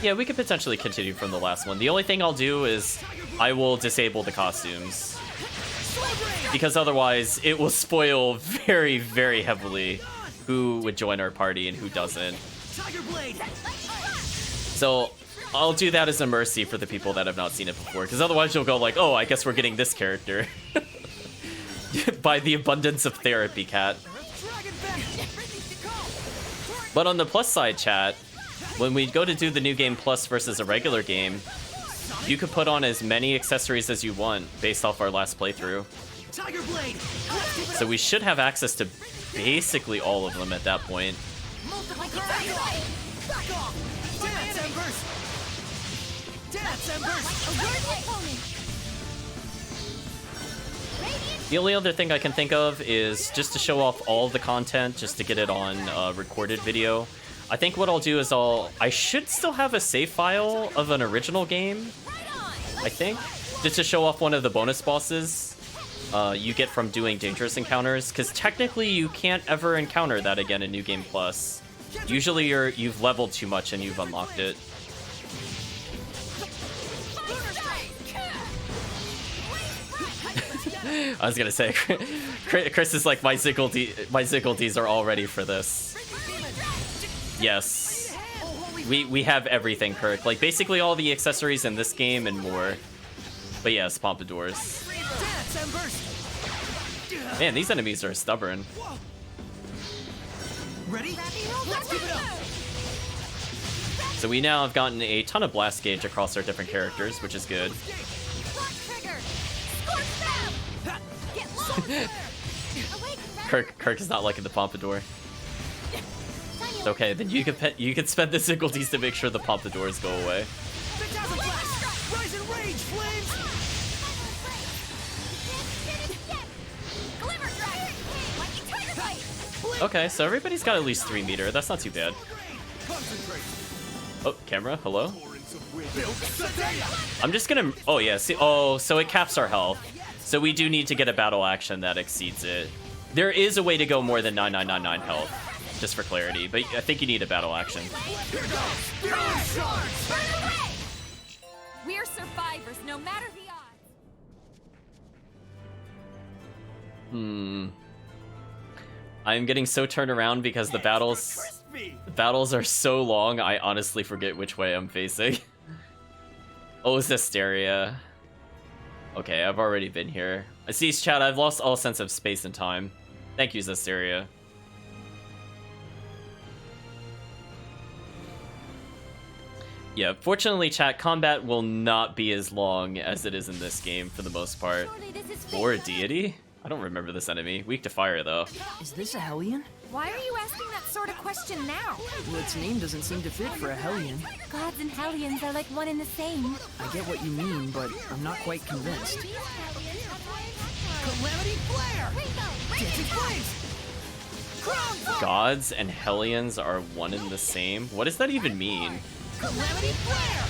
Yeah, we could potentially continue from the last one. The only thing I'll do is I will disable the costumes, because otherwise it will spoil very, very heavily who would join our party and who doesn't. So I'll do that as a mercy for the people that have not seen it before, because otherwise you'll go like, oh, I guess we're getting this character. By the abundance of therapy, cat. But on the plus side, chat, when we go to do the new game plus versus a regular game, you could put on as many accessories as you want based off our last playthrough. So we should have access to basically all of them at that point. The only other thing I can think of is just to show off all the content, just to get it on recorded video. I think what I'll do is I should still have a save file of an original game, I think, just to show off one of the bonus bosses you get from doing dangerous encounters, because technically you can't ever encounter that again in New Game Plus. Usually you've leveled too much and you've unlocked it. I was gonna say, Chris is like, my Ziggledies are all ready for this. Yes. We have everything, Kirk. Like, basically all the accessories in this game and more. But yes, Pompadours. Man, these enemies are stubborn. Ready? Let's keep it up. So we now have gotten a ton of blast gauge across our different characters, which is good. Trigger! Scorch Kirk is not liking the pompadour. It's okay, then you can spend the Sigilties to make sure the pompadours go away. Rise in rage, flames! Okay, so everybody's got at least 3 meter. That's not too bad. Oh, camera, hello? I'm just gonna... Oh, yeah, see... Oh, so it caps our health. So we do need to get a battle action that exceeds it. There is a way to go more than 9999 health, just for clarity, but I think you need a battle action. We're survivors, no matter the odds. I'm getting so turned around because the battles are so long, I honestly forget which way I'm facing. Oh, Zestiria. Okay, I've already been here. I see, chat, I've lost all sense of space and time. Thank you, Zestiria. Yeah, fortunately, chat, combat will not be as long as it is in this game for the most part. Or a deity? I don't remember this enemy. Weak to fire, though. Is this a Hellion? Why are you asking that sort of question now? Well, its name doesn't seem to fit for a Hellion. Gods and Hellions are like one and the same. I get what you mean, but I'm not quite convinced. Calamity Flare! Dancing Flames! Crown Fire! Gods and Hellions are one and the same? What does that even mean? Calamity Flare!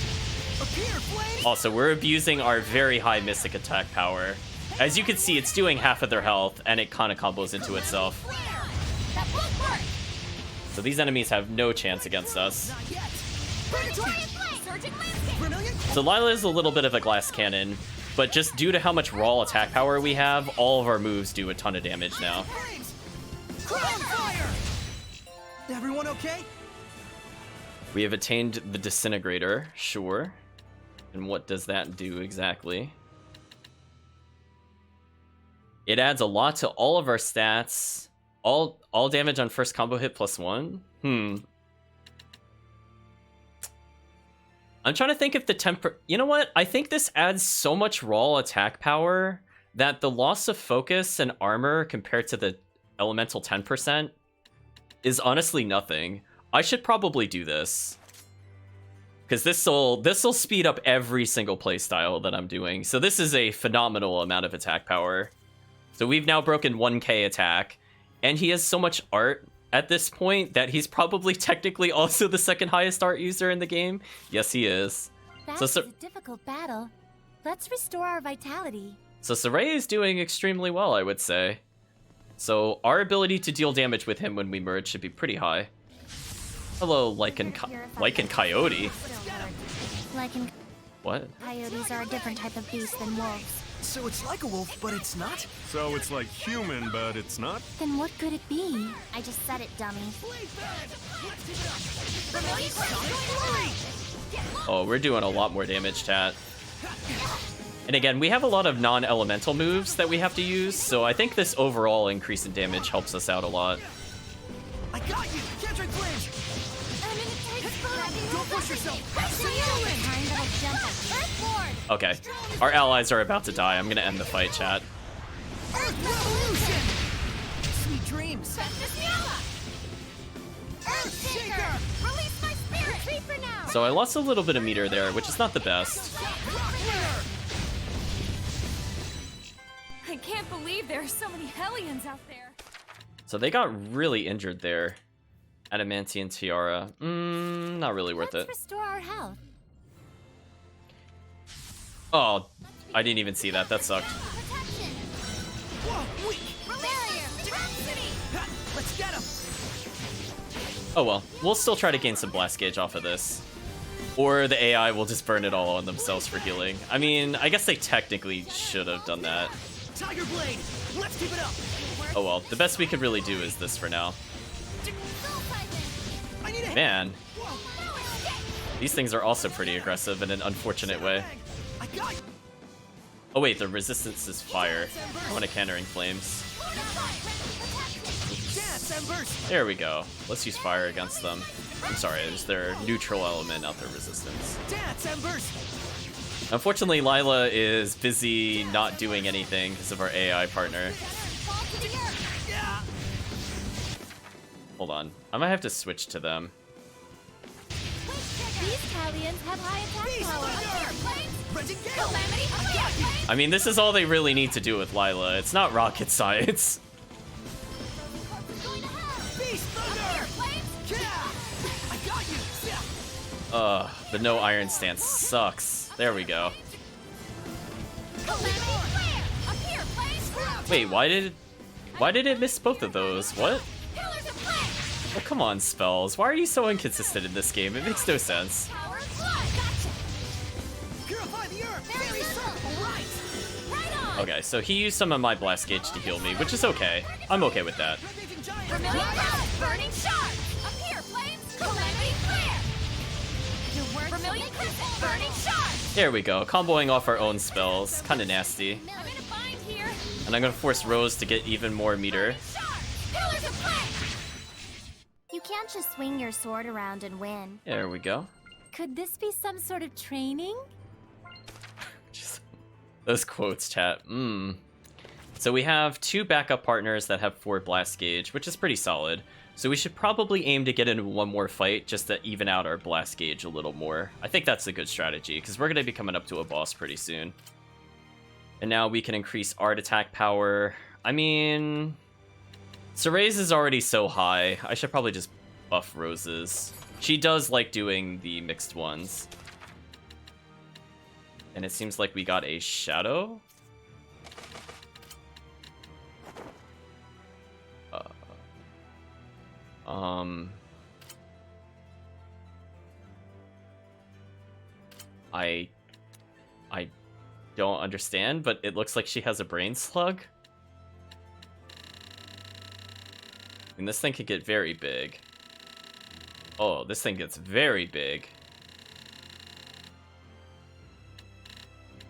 Appear, Flames! Also, we're abusing our very high Mystic attack power. As you can see, it's doing half of their health, and it kind of combos into itself. That won't work! So these enemies have no chance against us. Not yet! Vermilion? So Lila is a little bit of a glass cannon, but just due to how much raw attack power we have, all of our moves do a ton of damage now. Flames! Crown Fire! Everyone okay? We have attained the Disintegrator, sure. And what does that do exactly? It adds a lot to all of our stats. All damage on first combo hit +1? I'm trying to think if the temper... You know what? I think this adds so much raw attack power that the loss of focus and armor compared to the elemental 10% is honestly nothing. I should probably do this. Because this'll speed up every single playstyle that I'm doing. So this is a phenomenal amount of attack power. So we've now broken 1k attack, and he has so much art at this point that he's probably technically also the second highest art user in the game. Yes, he is. That So, is a difficult battle. Let's restore our vitality. So Saray is doing extremely well, I would say. So our ability to deal damage with him when we merge should be pretty high. Hello, Lycan Coyote. Lycan What? coyotes are a different type of beast than wolves. So it's like a wolf, but it's not? So it's like human, but it's not? Then what could it be? I just said it, dummy. Oh, we're doing a lot more damage, chat. And again, we have a lot of non-elemental moves that we have to use, so I think this overall increase in damage helps us out a lot. I got you! Capturing Flames! Don't push yourself! Okay, our allies are about to die. I'm gonna end the fight, chat. Earth Revolution! Sweet dreams! Earthshaker! Release my spirit! Retreat for now! So I lost a little bit of meter there, which is not the best. I can't believe there are so many Hellions out there. So they got really injured there. Adamantian Tiara. Not really worth Let's it. restore our health. Oh, I didn't even see that. That sucked. Whoa, weak! Let's get him! Oh well, we'll still try to gain some blast gauge off of this. Or the AI will just burn it all on themselves for healing. I mean, I guess they technically should have done that. Tiger Blade! Let's keep it up! Oh well, the best we could really do is this for now. I need a Man, these things are also pretty aggressive in an unfortunate way. I got you! Oh wait, the resistance is fire. I want to countering flames. Dance, Embers! There we go. Let's use fire against them. I'm sorry, it's their neutral element, not their resistance. Dance, Embers! Unfortunately, Lila is busy not doing anything because of our AI partner. Hold on. I might have to switch to them. These Hellions have high attack power. I mean, this is all they really need to do with Lila. It's not rocket science. The no iron stance sucks. There we go. Wait, why did it miss both of those? What? Oh, come on, spells. Why are you so inconsistent in this game? It makes no sense. Okay, so he used some of my blast gauge to heal me, which is okay. I'm okay with that. Burning shot! Up here, flames! Calamity flare! Vermilion crescent! Burning shot! There we go, comboing off our own spells. Kinda nasty. I'm in a bind here. And I'm gonna force Rose to get even more meter. Pillars of flame! You can't just swing your sword around and win. There we go. Could this be some sort of training? Just those quotes, chat. So we have 2 backup partners that have 4 blast gauge, which is pretty solid. So we should probably aim to get into one more fight just to even out our blast gauge a little more. I think that's a good strategy, because we're going to be coming up to a boss pretty soon. And now we can increase art attack power. I mean, Cereze is already so high. I should probably just buff Rose's. She does like doing the mixed ones. And it seems like we got a shadow. I don't understand, but it looks like she has a brain slug. And this thing could get very big. Oh, this thing gets very big.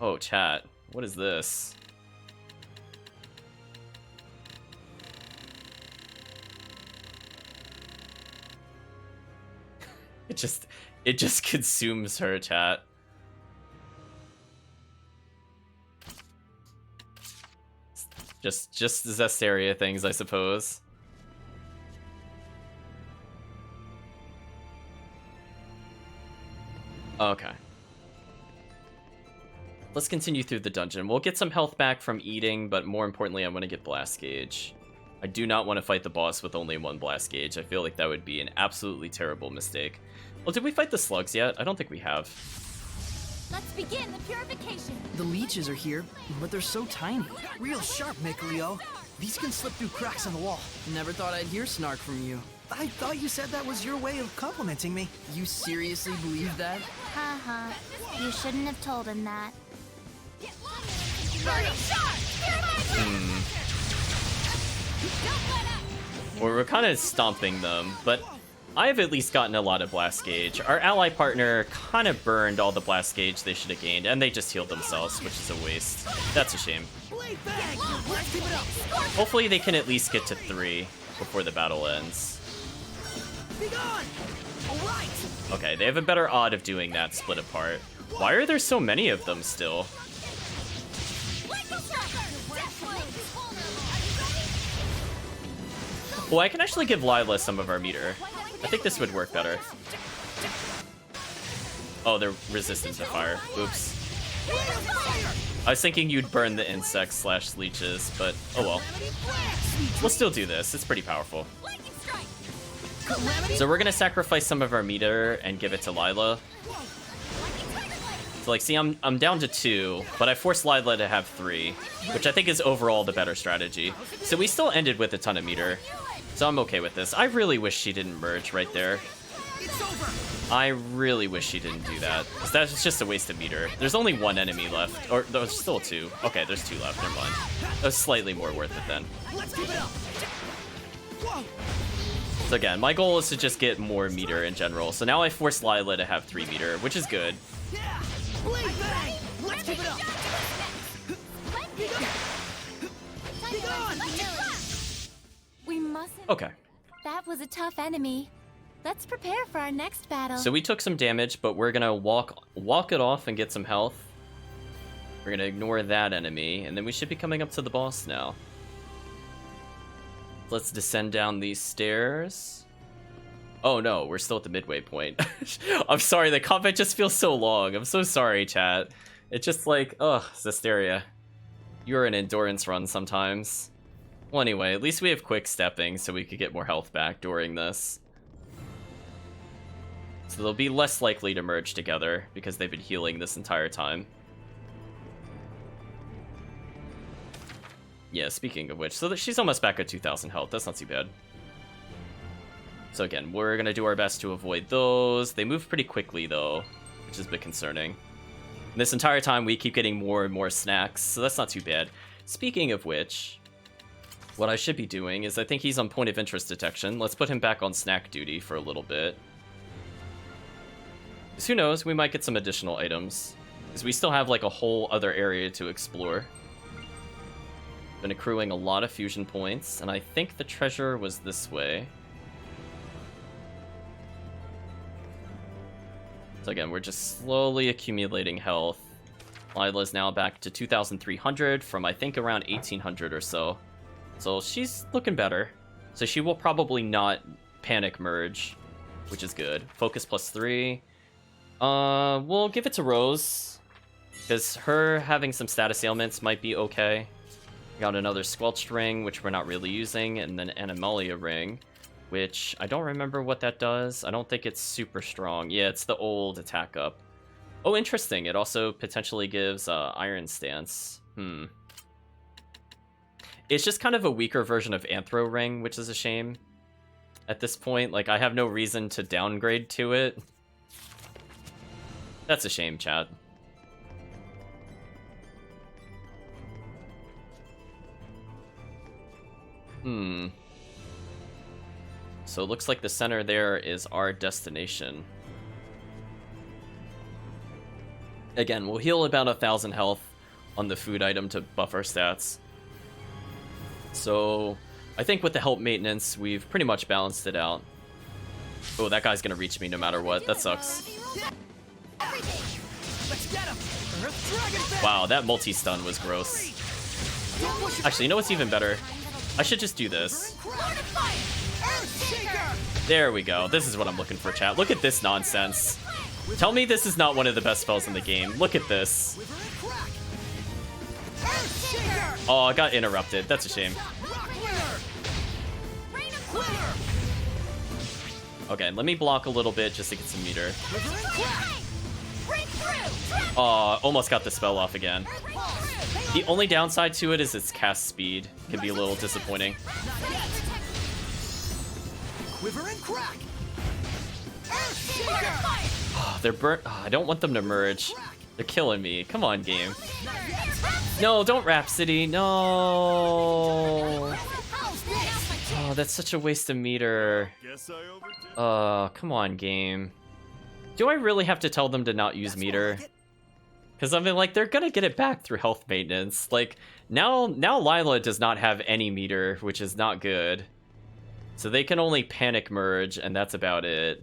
Oh, chat. What is this? It just consumes her, chat. Just Zestiria things, I suppose. Okay. Let's continue through the dungeon. We'll get some health back from eating, but more importantly, I want to get blast gauge. I do not want to fight the boss with only 1 blast gauge. I feel like that would be an absolutely terrible mistake. Well, did we fight the slugs yet? I don't think we have. Let's begin the purification. The leeches are here, but they're so tiny. Real sharp, Mikleo. These can slip through cracks on the wall. Never thought I'd hear snark from you. I thought you said that was your way of complimenting me. You seriously believe that? Haha. You shouldn't have told him that. Burning shot! Well, we're kind of stomping them, but I've at least gotten a lot of blast gauge. Our ally partner kind of burned all the blast gauge they should have gained, and they just healed themselves, which is a waste. That's a shame. Hopefully they can at least get to 3 before the battle ends. Okay, they have a better odd of doing that split apart. Why are there so many of them still? Well, I can actually give Lila some of our meter. I think this would work better. Oh, they're resistant to fire. Oops. I was thinking you'd burn the insects / leeches, but oh well. We'll still do this. It's pretty powerful. So we're gonna sacrifice some of our meter and give it to Lila. So like, see, I'm down to 2, but I forced Lila to have 3, which I think is overall the better strategy. So we still ended with a ton of meter, so I'm okay with this. I really wish she didn't merge right there. I really wish she didn't do that, because that's just a waste of meter. There's only 1 enemy left, or there's still 2. Okay, there's 2 left, never mind. That was slightly more worth it then. So again, my goal is to just get more meter in general. So now I force Lila to have 3 meter, which is good. We mustn't. Okay. That was a tough enemy. Let's prepare for our next battle. So we took some damage, but we're gonna walk it off and get some health. We're gonna ignore that enemy, and then we should be coming up to the boss now. Let's descend down these stairs. Oh no, we're still at the midway point. I'm sorry, the combat just feels so long. I'm so sorry, chat. It's just like, ugh, Zestiria. You're an endurance run sometimes. Well, anyway, at least we have quick stepping, so we could get more health back during this. So they'll be less likely to merge together, because they've been healing this entire time. Yeah, speaking of which, so that she's almost back at 2,000 health. That's not too bad. So again, we're going to do our best to avoid those. They move pretty quickly, though, which is a bit concerning. And this entire time, we keep getting more and more snacks, so that's not too bad. Speaking of which, what I should be doing is I think he's on point of interest detection. Let's put him back on snack duty for a little bit. Because who knows, we might get some additional items. Because we still have like a whole other area to explore. Been accruing a lot of fusion points, and I think the treasure was this way. So again, we're just slowly accumulating health. Lila's now back to 2,300 from I think around 1,800 or so. So she's looking better. So she will probably not panic merge, which is good. Focus +3. We'll give it to Rose, because her having some status ailments might be okay. Got another Squelched Ring, which we're not really using, and then Animalia Ring, which I don't remember what that does. I don't think it's super strong. Yeah, it's the old attack up. Oh, interesting. It also potentially gives Iron Stance. It's just kind of a weaker version of Anthro Ring, which is a shame. At this point, like, I have no reason to downgrade to it. That's a shame, chat. So it looks like the center there is our destination. Again, we'll heal about 1,000 health on the food item to buff our stats. So I think with the help maintenance, we've pretty much balanced it out. Oh, that guy's gonna reach me no matter what. That sucks. Wow, that multi-stun was gross. Actually, you know what's even better? I should just do this. There we go. This is what I'm looking for, chat. Look at this nonsense. Tell me this is not one of the best spells in the game. Look at this. Oh, I got interrupted. That's a shame. Okay, let me block a little bit just to get some meter. Oh, almost got the spell off again. The only downside to it is its cast speed. Can be a little disappointing. Oh, they're burnt. Oh, I don't want them to merge. They're killing me. Come on, game. No, don't Rhapsody. No. Oh, that's such a waste of meter. Come on, game. Do I really have to tell them to not use meter? Because I mean, like, they're gonna get it back through health maintenance. Like, now Lila does not have any meter, which is not good. So they can only panic merge, and that's about it.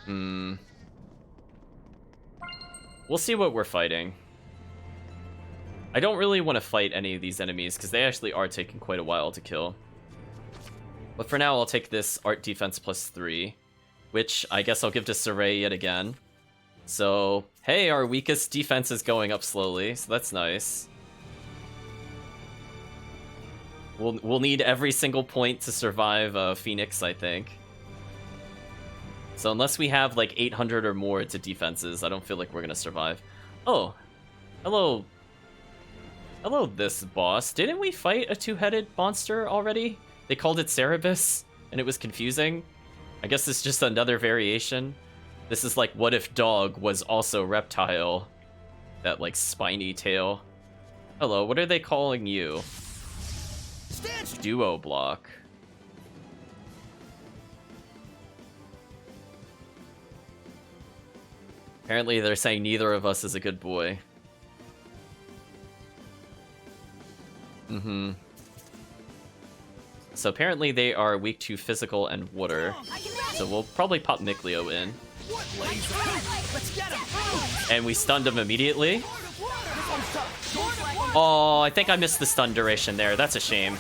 We'll see what we're fighting. I don't really want to fight any of these enemies, because they actually are taking quite a while to kill. But for now, I'll take this Art Defense +3, which I guess I'll give to Saray yet again. So, hey, our weakest defense is going up slowly, so that's nice. We'll need every single point to survive Phoenix, I think. So unless we have like 800 or more to defenses, I don't feel like we're gonna survive. Oh, hello. Hello, this boss. Didn't we fight a two-headed monster already? They called it Cerebus, and it was confusing. I guess it's just another variation. This is like, what if dog was also reptile? That like spiny tail. Hello, what are they calling you? Duo block. Apparently they're saying neither of us is a good boy. So apparently they are weak to physical and water. So we'll probably pop Mikleo in. And we stunned him immediately. Oh, I think I missed the stun duration there. That's a shame.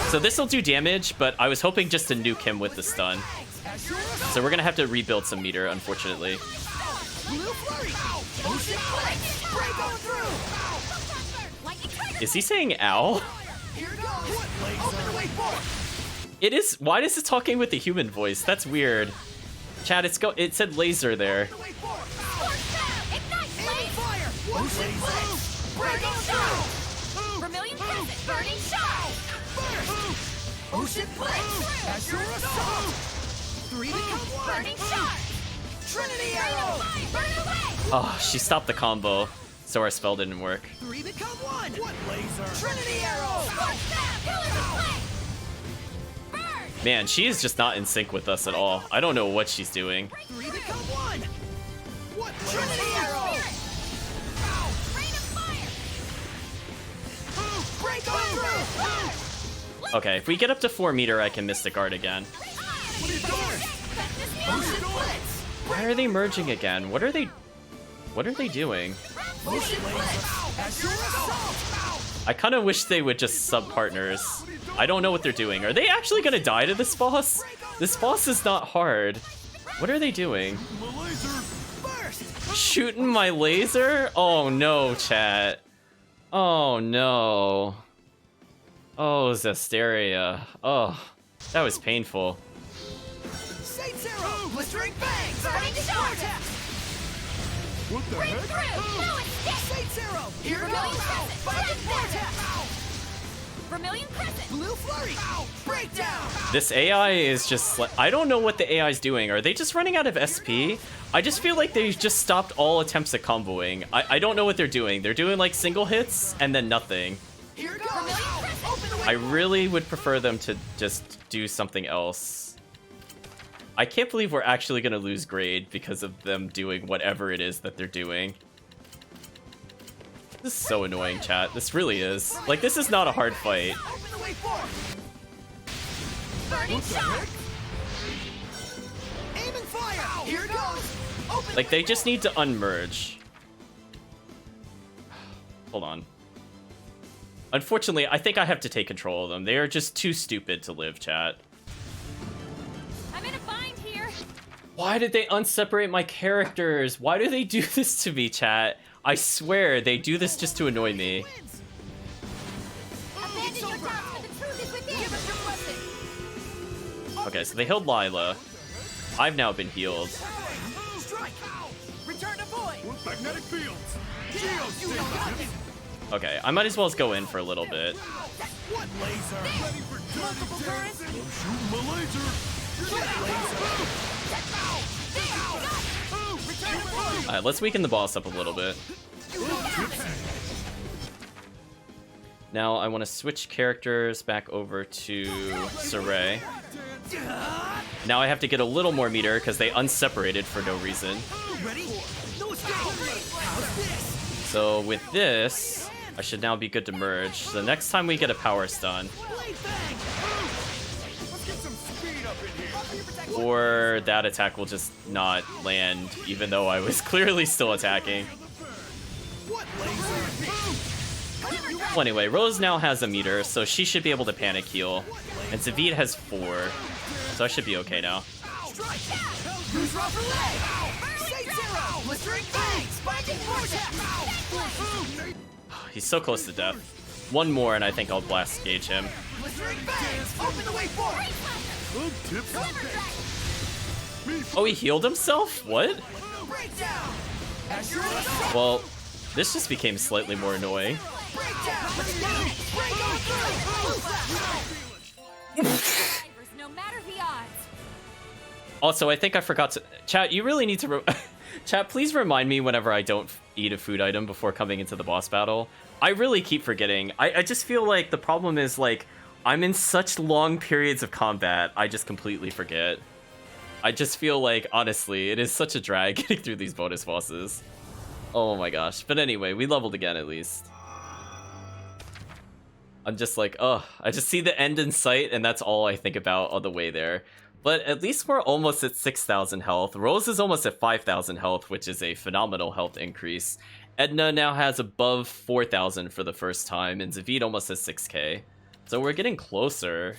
So this will do damage, but I was hoping just to nuke him with the stun. So we're gonna have to rebuild some meter, unfortunately. Is he saying ow? It is. Why is it talking with the human voice? That's weird. Chat, it said laser there. Vermilion Crescent, burning shot! Ocean Blitz! As your assault! 3 become 1! Burning shot! Trinity Arrow! Burn away! Oh, she stopped the combo, so our spell didn't work. 3 become 1! What laser? Trinity Arrow! Scorch Snap! Pillars of Flame! Burn! Man, she is just not in sync with us at all. I don't know what she's doing. 3 become 1! What Trinity Arrow! Rain of Fire! Break on through! Okay, if we get up to 4 meter, I can Mystic Guard again. Ocean Blitz! Why are they merging again? What are they doing? Ocean Blitz! As your assault! I kind of wish they would just sub-partners. I don't know what they're doing. Are they actually gonna die to this boss? This boss is not hard. What are they doing? Shooting my laser? Oh no, chat. Oh no. Oh, Zestiria. Oh, that was painful. Saints Arrow! Blistering Fangs! Burning Shot! What the Break heck? through! No escape! Saints Arrow! Here Vermilion goes! Crescent! Fighting Flame Vortex! Vermilion Crescent! Blue Flurry! Breakdown! This AI is just like, I don't know what the AI is doing. Are they just running out of SP? I just feel like they just stopped all attempts at comboing. I don't know what they're doing. They're doing like single hits and then nothing. Here goes! Open the way! I really would prefer them to just do something else. I can't believe we're actually going to lose grade because of them doing whatever it is that they're doing. This is so annoying, chat. This really is. Like, this is not a hard fight. Open the way forward! Burning Shot! Aim and fire! Here goes! Open Like, they just need to unmerge. Hold on. Unfortunately, I think I have to take control of them. They are just too stupid to live, chat. I'm in a bind here! Why did they unseparate my characters? Why do they do this to me, chat? I swear, they do this just to annoy me. Abandon your doubts, for the truth is within! Give us your blessing! Okay, so they healed Lila. I've now been healed. Strike! Return to void! Magnetic fields! You know nothing! Okay, I might as well go in for a little bit. What laser? Ready for multiple currents? Shoot my laser! Return to void! Alright, let's weaken the boss up a little bit. Now I want to switch characters back over to Saray. Now I have to get a little more meter because they unseparated for no reason. Ready? No escape! How's this? So with this, I should now be good to merge. So next time we get a power stun, Blade Bang! Let's get some speed up in here! or that attack will just not land, even though I was clearly still attacking. What laser? Well, anyway, Rose now has a meter, so she should be able to panic heal. And Zavid has 4, so I should be okay now. Strike! Use rubber leg! Saints Arrow! Blistering Fangs! Binding Vortex! He's so close to death. One more and I think I'll blast gauge him. Blistering Fangs! Open the way forward! Oh, he healed himself? What? Breakdown! As your assault! Well, this just became slightly more annoying. Breakdown! Break on through! Divers, no matter the odds! Also, I think I forgot to... Chat, you really need to... Chat, please remind me whenever I don't eat a food item before coming into the boss battle. I really keep forgetting. I just feel like the problem is, like, I'm in such long periods of combat, I just completely forget. I just feel like, honestly, it is such a drag getting through these bonus bosses. Oh my gosh. But anyway, we leveled again at least. I'm just like, oh, I just see the end in sight, and that's all I think about on the way there. But at least we're almost at 6,000 health. Rose is almost at 5,000 health, which is a phenomenal health increase. Edna now has above 4,000 for the first time, and Zavid almost has 6k. So we're getting closer.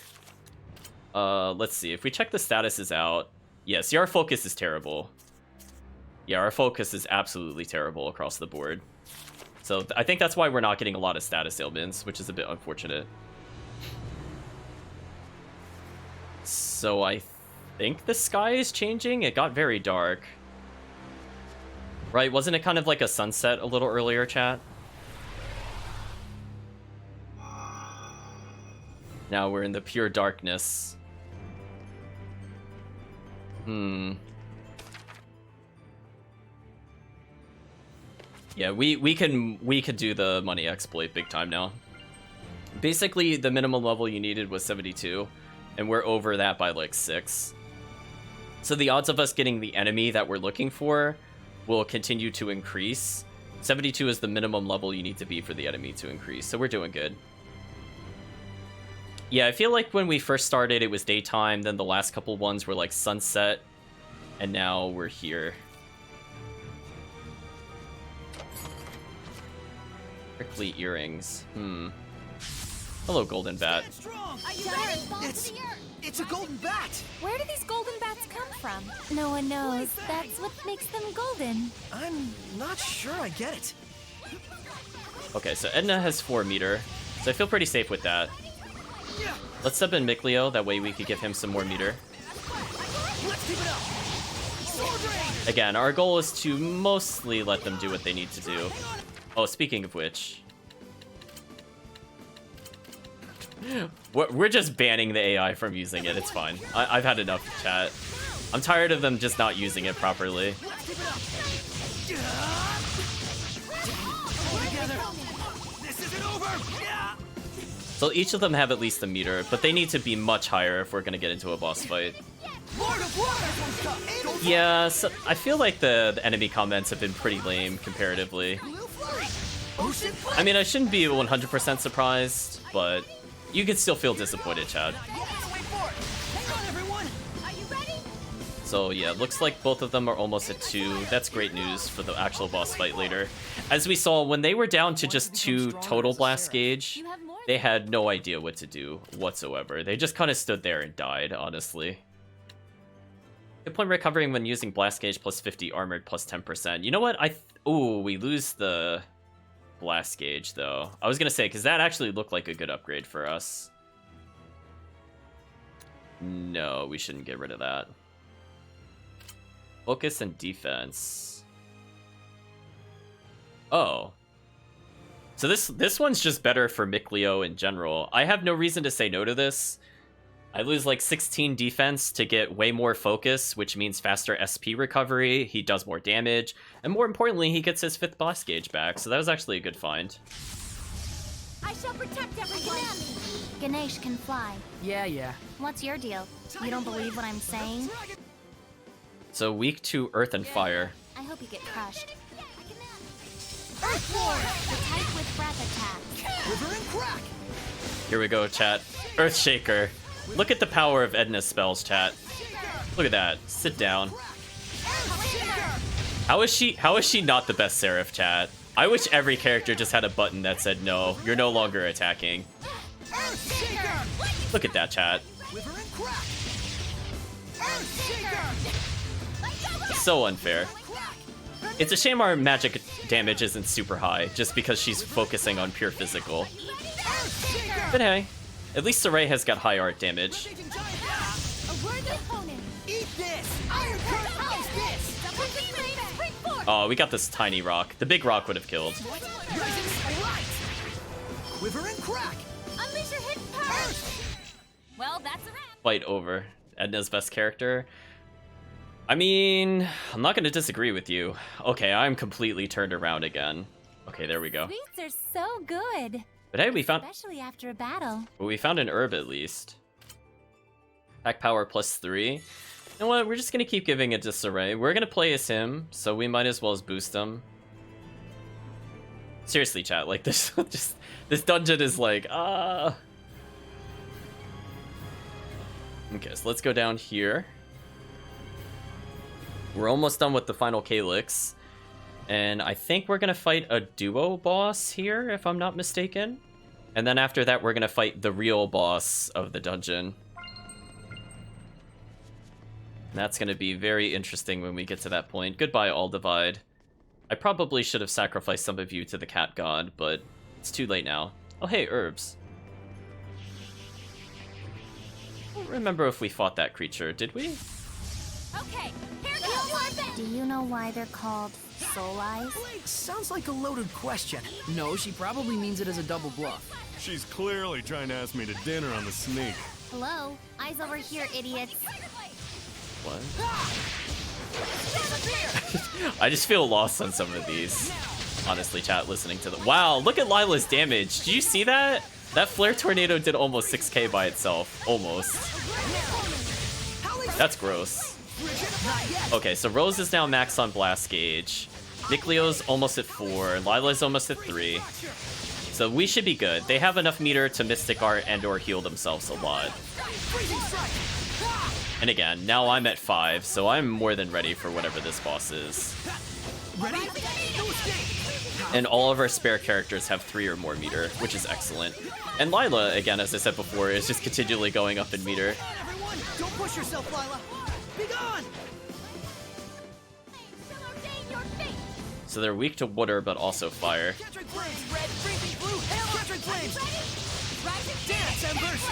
Let's see. If we check the statuses out... Yeah, see, our focus is terrible. Yeah, our focus is absolutely terrible across the board. So I think that's why we're not getting a lot of status ailments, which is a bit unfortunate. So I think the sky is changing. It got very dark. Right, wasn't it kind of like a sunset a little earlier, chat? Now we're in the pure darkness. Yeah, we could do the money exploit big time now. Basically, the minimum level you needed was 72, and we're over that by like 6. So the odds of us getting the enemy that we're looking for will continue to increase. 72 is the minimum level you need to be for the enemy to increase, so we're doing good. Yeah, I feel like when we first started, it was daytime, then the last couple ones were like sunset, and now we're here. Prickly earrings. Hello, Golden Bat. It's a golden bat! Where do these golden bats come from? No one knows. That's what makes them golden. I'm not sure I get it. Okay, so Edna has 4 meter, so I feel pretty safe with that. Let's sub in Mikleo, that way we could give him some more meter. Again, our goal is to mostly let them do what they need to do. Oh, speaking of which... We're just banning the AI from using it, it's fine. I've had enough, chat. I'm tired of them just not using it properly. So each of them have at least a meter, but they need to be much higher if we're gonna get into a boss fight. Yeah, so I feel like the enemy comments have been pretty lame comparatively. I mean, I shouldn't be 100% surprised, but you can still feel disappointed, Chad. So yeah, looks like both of them are almost at 2. That's great news for the actual boss fight later. As we saw, when they were down to just 2 total blast gauge, they had no idea what to do whatsoever. They just kind of stood there and died, honestly. Hit point recovering when using blast gauge plus 50, armored plus 10%. You know what? Ooh, we lose the blast gauge though. I was gonna say, because that actually looked like a good upgrade for us. No, we shouldn't get rid of that. Focus and defense. Oh. So this one's just better for Mikleo in general. I have no reason to say no to this. I lose like 16 defense to get way more focus, which means faster SP recovery. He does more damage, and more importantly, he gets his 5th blast gauge back. So that was actually a good find. I shall protect everyone. Ganesh can fly. Yeah. What's your deal? You don't believe what I'm saying? So weak to earth and fire. I hope you get crushed. Earthborn! The type with breath attack. River and crack! Here we go, chat. Earthshaker. Look at the power of Edna's spells, chat. Look at that. Sit down. How is she not the best Seraph, chat? I wish every character just had a button that said no, you're no longer attacking. Look at that, chat. So unfair. It's a shame our magic damage isn't super high, just because she's focusing on pure physical. But hey, at least Saray has got high art damage. Oh, we got this tiny rock. The big rock would have killed. Well, that's a wrap. Fight over. Edna's best character. I mean, I'm not going to disagree with you. Okay, I'm completely turned around again. Okay, there we go. Sweets are so good. But hey, we found Especially after a battle. an herb at least. Attack power plus 3. You know what? We're just gonna keep giving it to Saray. We're gonna play as him, so we might as well boost him. Seriously, chat. Like this, this dungeon is like Okay, so let's go down here. We're almost done with the final Calyx. And I think we're gonna fight a duo boss here, if I'm not mistaken. And then after that, we're gonna fight the real boss of the dungeon. And that's gonna be very interesting when we get to that point. Goodbye, All Divide. I probably should have sacrificed some of you to the cat god, but it's too late now. Oh hey, herbs. I don't remember if we fought that creature, did we? Okay, here goes. Do you know why they're called soul eyes? Sounds like a loaded question. No, she probably means it as a double bluff. She's clearly trying to ask me to dinner on the sneak. Hello? Eyes over here, idiots. What? I just feel lost on some of these. Honestly, chat, listening to them. Wow, look at Lila's damage. Did you see that? That flare tornado did almost 6k by itself. Almost. That's gross. Okay, so Rose is now max on blast gauge. Nicleo's almost at 4. Lila's almost at 3. So we should be good. They have enough meter to Mystic Art and or heal themselves a lot. And again, now I'm at 5, so I'm more than ready for whatever this boss is. And all of our spare characters have 3 or more meter, which is excellent. And Lila, again, as I said before, is just continually going up in meter. Everyone, don't push yourself, Lila. Be gone. So they're weak to water, but also fire. Catching flames, red, freezing blue, hail, catching flames. Dance, embers.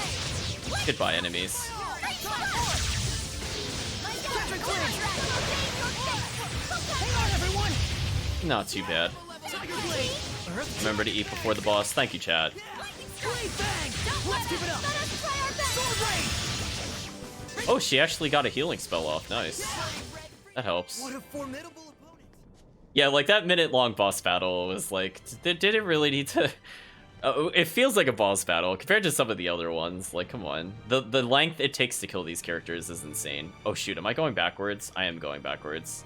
Goodbye, enemies. Catching flames. Hang on, everyone. Not too bad. Tiger blade. Remember to eat before the boss. Thank you, Chad. Blade bang. Let's keep it up. Sword rain. Oh, she actually got a healing spell off. Nice. That helps. What a formidable opponent. Yeah, like that minute-long boss battle was like, did it really need to? It feels like a boss battle compared to some of the other ones. Like, come on, the length it takes to kill these characters is insane. Oh shoot, am I going backwards? I am going backwards.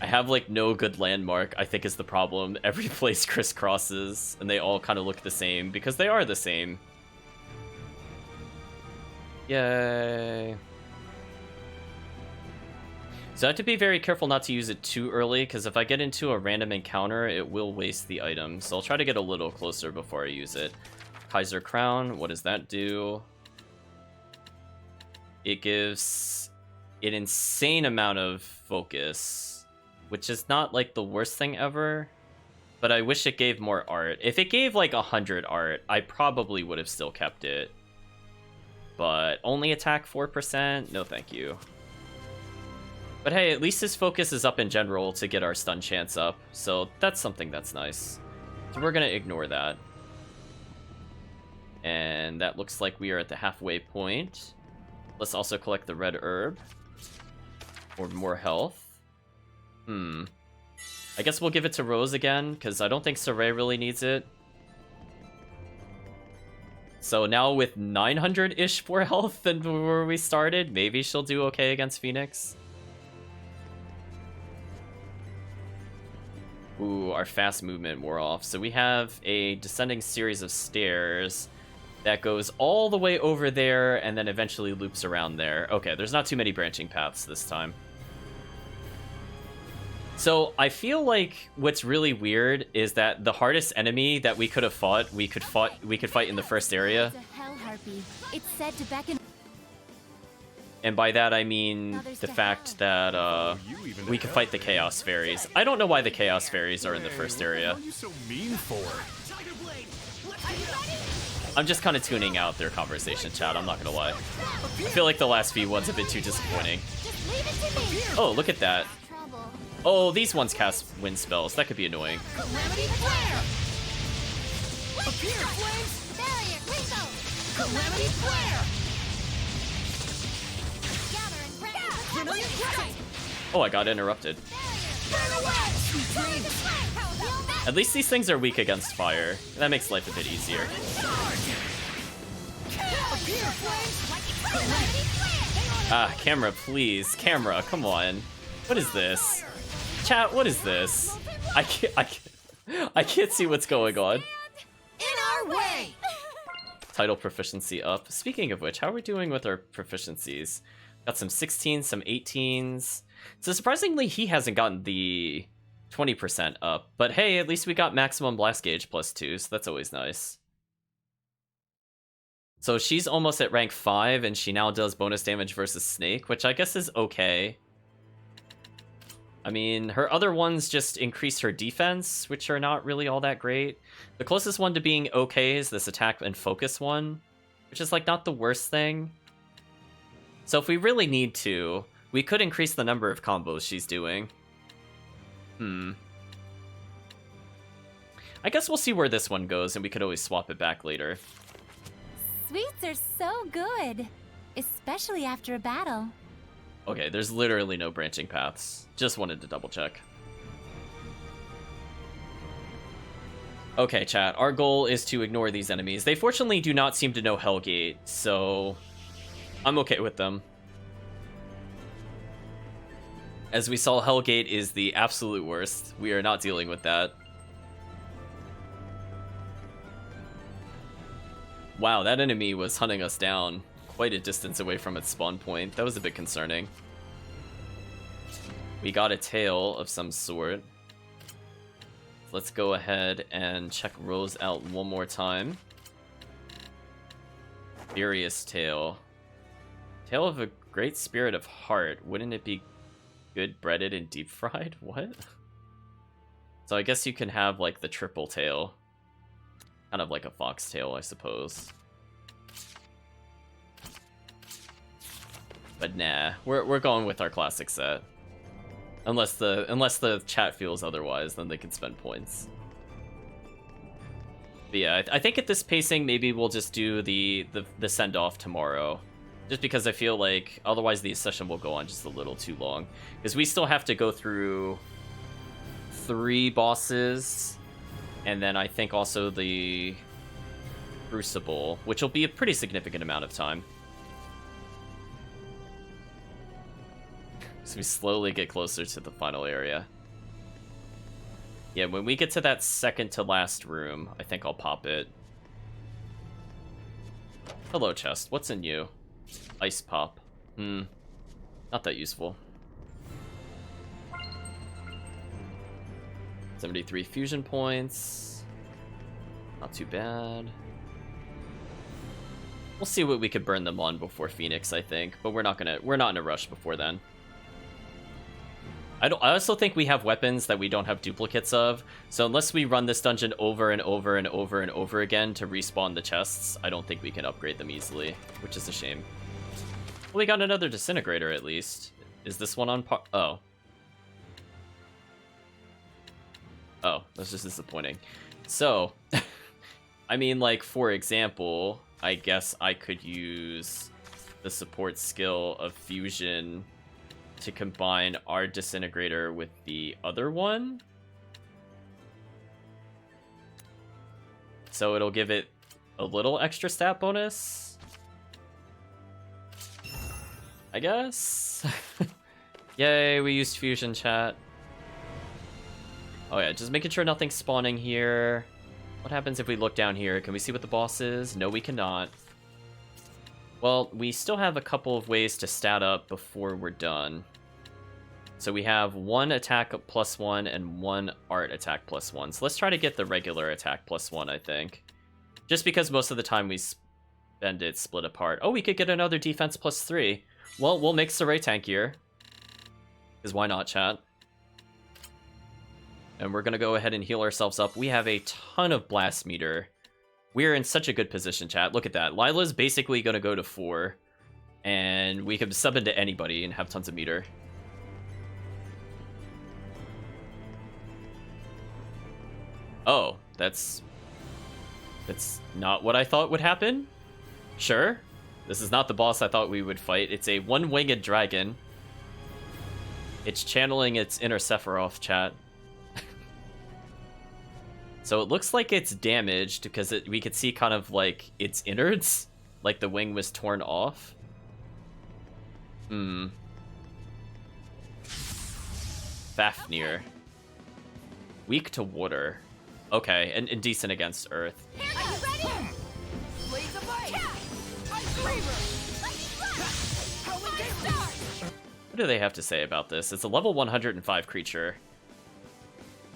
I have like no good landmark, I think is the problem. Every place crisscrosses and they all kind of look the same because they are the same. Yay. So I have to be very careful not to use it too early, because if I get into a random encounter, it will waste the item. So I'll try to get a little closer before I use it. Kaiser Crown, what does that do? It gives an insane amount of focus, which is not like the worst thing ever, but I wish it gave more art. If it gave like 100 art, I probably would have still kept it. But only attack 4%? No thank you. But hey, at least his focus is up in general to get our stun chance up, so that's something that's nice. So we're gonna ignore that. And that looks like we are at the halfway point. Let's also collect the red herb. For more health. I guess we'll give it to Rose again, because I don't think Saray really needs it. So now with 900-ish more health than where we started, maybe she'll do okay against Phoenix. Ooh, our fast movement wore off. So we have a descending series of stairs that goes all the way over there and then eventually loops around there. Okay, there's not too many branching paths this time. So I feel like what's really weird is that the hardest enemy that we could have fought, we could fight in the first area. It's a hell harpy. It's said to beckon. And by that I mean the fact that we could fight the Chaos Fairies. I don't know why the Chaos Fairies are in the first area. What are you so mean for? I'm just kind of tuning out their conversation, chat, I'm not gonna lie. I feel like the last few ones have been too disappointing. Oh, look at that. Oh, these ones cast wind spells. That could be annoying. Calamity flare. Appear, flames. Barrier, Ringo! Calamity flare. Gather and press. Oh, I got interrupted. Burn away. Sweet dreams. At least these things are weak against fire. That makes life a bit easier. Appear, flames. Calamity flare. Ah, camera, please. Camera, come on. What is this? Chat, what is this? I can't see what's going on. In our way. Title proficiency up. Speaking of which, how are we doing with our proficiencies? Got some 16s, some 18s. So surprisingly, he hasn't gotten the 20% up. But hey, at least we got maximum blast gauge +2, so that's always nice. So she's almost at rank 5, and she now does bonus damage versus Snake, which I guess is okay. I mean, her other ones just increase her defense, which are not really all that great. The closest one to being okay is this attack and focus one, which is like not the worst thing. So if we really need to, we could increase the number of combos she's doing. I guess we'll see where this one goes, and we could always swap it back later. Sweets are so good, especially after a battle. Okay, there's literally no branching paths. Just wanted to double check. Okay, chat. Our goal is to ignore these enemies. They fortunately do not seem to know Hellgate, so I'm okay with them. As we saw, Hellgate is the absolute worst. We are not dealing with that. Wow, that enemy was hunting us down quite a distance away from its spawn point. That was a bit concerning. We got a tail of some sort. Let's go ahead and check Rose out one more time. Furious Tail. Tail of a Great Spirit of Heart. Wouldn't it be good breaded and deep fried? What? So I guess you can have like the triple tail. Kind of like a foxtail, I suppose. But nah, we're going with our classic set. Unless the chat feels otherwise, then they can spend points. But yeah, I think at this pacing, maybe we'll just do the send-off tomorrow. Just because I feel like otherwise the session will go on just a little too long. Because we still have to go through 3 bosses. And then I think also the Crucible, which will be a pretty significant amount of time. So we slowly get closer to the final area. Yeah, when we get to that second to last room, I think I'll pop it. Hello, chest. What's in you? Ice pop. Not that useful. 73 fusion points. Not too bad. We'll see what we could burn them on before Phoenix, I think, but we're not in a rush before then. I also think we have weapons that we don't have duplicates of, so unless we run this dungeon over and over and over and over again to respawn the chests, I don't think we can upgrade them easily, which is a shame. Well, we got another disintegrator at least. Is this one on par? Oh. Oh, that's just disappointing. So, I mean, like, for example, I guess I could use the support skill of fusion to combine our disintegrator with the other one. So it'll give it a little extra stat bonus, I guess. Yay, we used fusion, chat. Oh yeah, just making sure nothing's spawning here. What happens if we look down here? Can we see what the boss is? No, we cannot. Well, we still have a couple of ways to stat up before we're done. So we have 1 attack +1 and 1 art attack +1. So let's try to get the regular attack +1, I think. Just because most of the time we spend it split apart. Oh, we could get another defense +3. Well, we'll make Saray tankier. Because why not, chat? And we're going to go ahead and heal ourselves up. We have a ton of blast meter. We're in such a good position, chat. Look at that. Lila's basically going to go to 4. And we can sub into anybody and have tons of meter. Oh, that's not what I thought would happen. Sure. This is not the boss I thought we would fight. It's a one-winged dragon. It's channeling its inner Sephiroth, chat. So it looks like it's damaged because we could see kind of like its innards, like the wing was torn off. Fafnir. Weak to water. Okay, and decent against earth. Are you ready? Blaze of What do they have to say about this? It's a level 105 creature.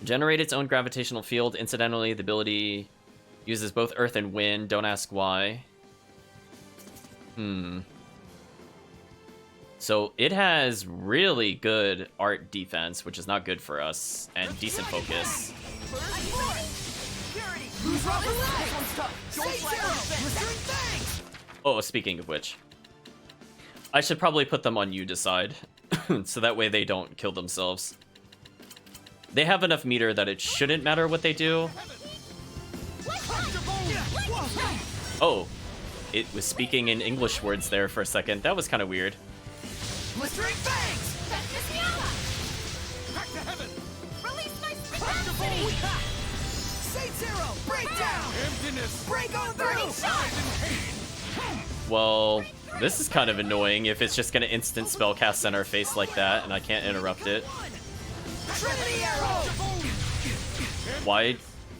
Generate its own gravitational field. Incidentally, the ability uses both earth and wind. Don't ask why. So it has really good art defense, which is not good for us, and decent focus. Oh, speaking of which, I should probably put them on you decide, so that way they don't kill themselves. They have enough meter that it shouldn't matter what they do. Oh, it was speaking in English words there for a second. That was kind of weird. Blistering fangs! Back to heaven! Release my spaghetti! Saint Zero, break down! Emptiness! Break on through! Well, this is kind of annoying if it's just gonna instant spellcast in our face like that and I can't interrupt it. Trinity Arrow!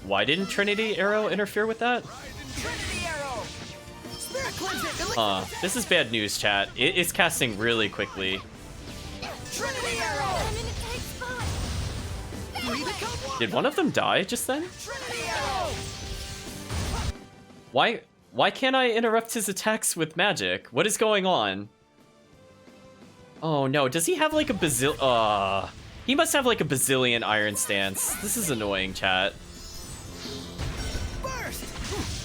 Why didn't Trinity Arrow interfere with that? Trinity Arrow! Spirit Cleanse it! This is bad news, chat. It is casting really quickly. Trinity Arrow! Did one of them die just then? Trinity Arrow! Why can't I interrupt his attacks with magic? What is going on? Oh no, does he have like a he must have like a bazillion iron stance. This is annoying, chat.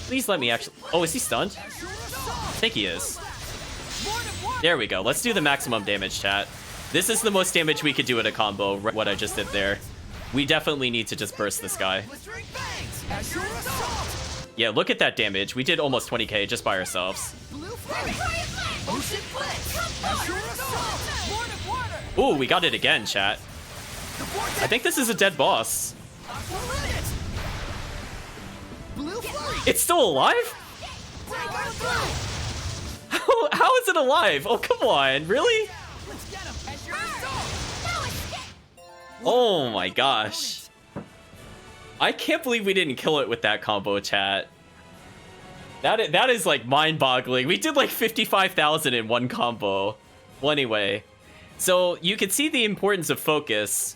Please let me actually... Oh, is he stunned? I think he is. There we go. Let's do the maximum damage, chat. This is the most damage we could do in a combo, what I just did there. We definitely need to just burst this guy. Yeah, look at that damage. We did almost 20k just by ourselves. Ooh, we got it again, chat. I think this is a dead boss. It's still alive? How is it alive? Oh, come on. Really? Oh my gosh. I can't believe we didn't kill it with that combo, chat. That is like mind-boggling. We did like 55,000 in one combo. Well, anyway. So you can see the importance of focus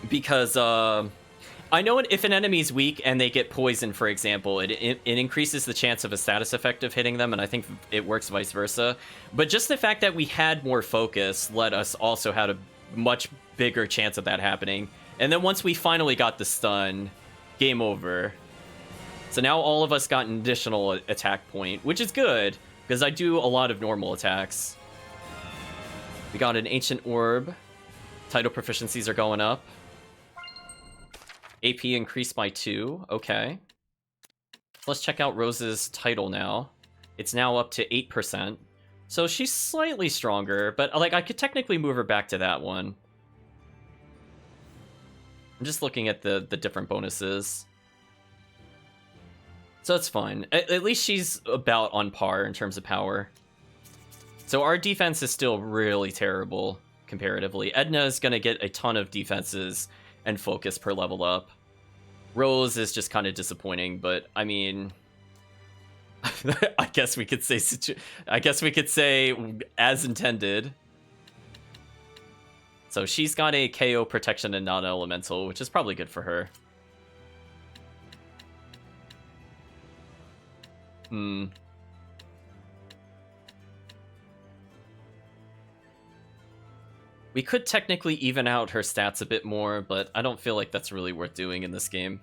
because I know if an enemy's weak and they get poisoned, for example, it increases the chance of a status effect of hitting them, and I think it works vice versa. But just the fact that we had more focus let us also have a much bigger chance of that happening. And then once we finally got the stun, game over. So now all of us got an additional attack point, which is good, because I do a lot of normal attacks. We got an Ancient Orb. Title proficiencies are going up. AP increased by 2. Okay. Let's check out Rose's title now. It's now up to 8%. So she's slightly stronger, but like I could technically move her back to that one. I'm just looking at the different bonuses. So it's fine. At least she's about on par in terms of power. So our defense is still really terrible comparatively. Edna is going to get a ton of defenses and focus per level up. Rose is just kind of disappointing, but I mean, I guess we could say as intended. So she's got a KO protection and non-elemental, which is probably good for her. We could technically even out her stats a bit more, but I don't feel like that's really worth doing in this game.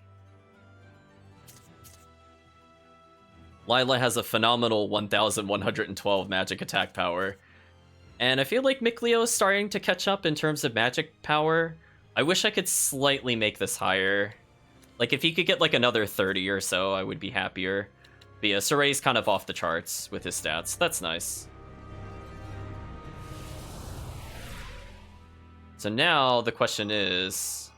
Lila has a phenomenal 1,112 magic attack power. And I feel like Mikleo is starting to catch up in terms of magic power. I wish I could slightly make this higher. Like, if he could get like another 30 or so, I would be happier. But yeah, Soray's kind of off the charts with his stats. That's nice. So now the question is...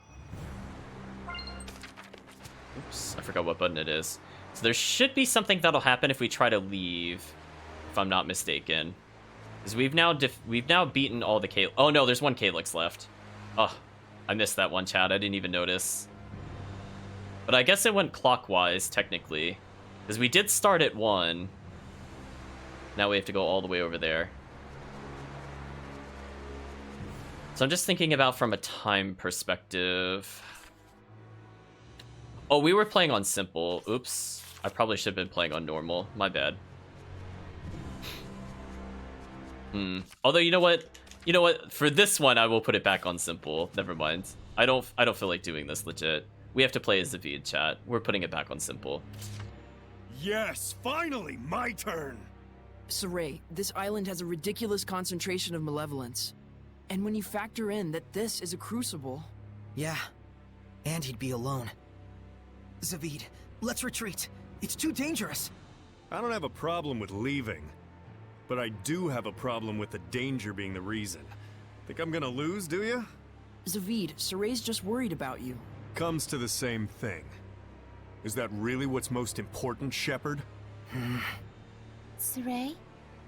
Oops, I forgot what button it is. So there should be something that'll happen if we try to leave, if I'm not mistaken. Because we've now beaten all the K... Oh no, there's one Calyx left. Oh, I missed that one, chat. I didn't even notice. But I guess it went clockwise, technically. Because we did start at 1. Now we have to go all the way over there. So I'm just thinking about from a time perspective. Oh, we were playing on simple. Oops. I probably should have been playing on normal. My bad. Although, you know what? You know what? For this one, I will put it back on simple. Never mind. I don't feel like doing this legit. We have to play as Zavid, chat. We're putting it back on simple. Yes, finally, my turn. Saray, this island has a ridiculous concentration of malevolence. And when you factor in that this is a crucible... Yeah, and he'd be alone. Zavid, let's retreat. It's too dangerous. I don't have a problem with leaving. But I do have a problem with the danger being the reason. Think I'm gonna lose, do you? Zavid, Saray's just worried about you. Comes to the same thing. Is that really what's most important, Shepard? Saray,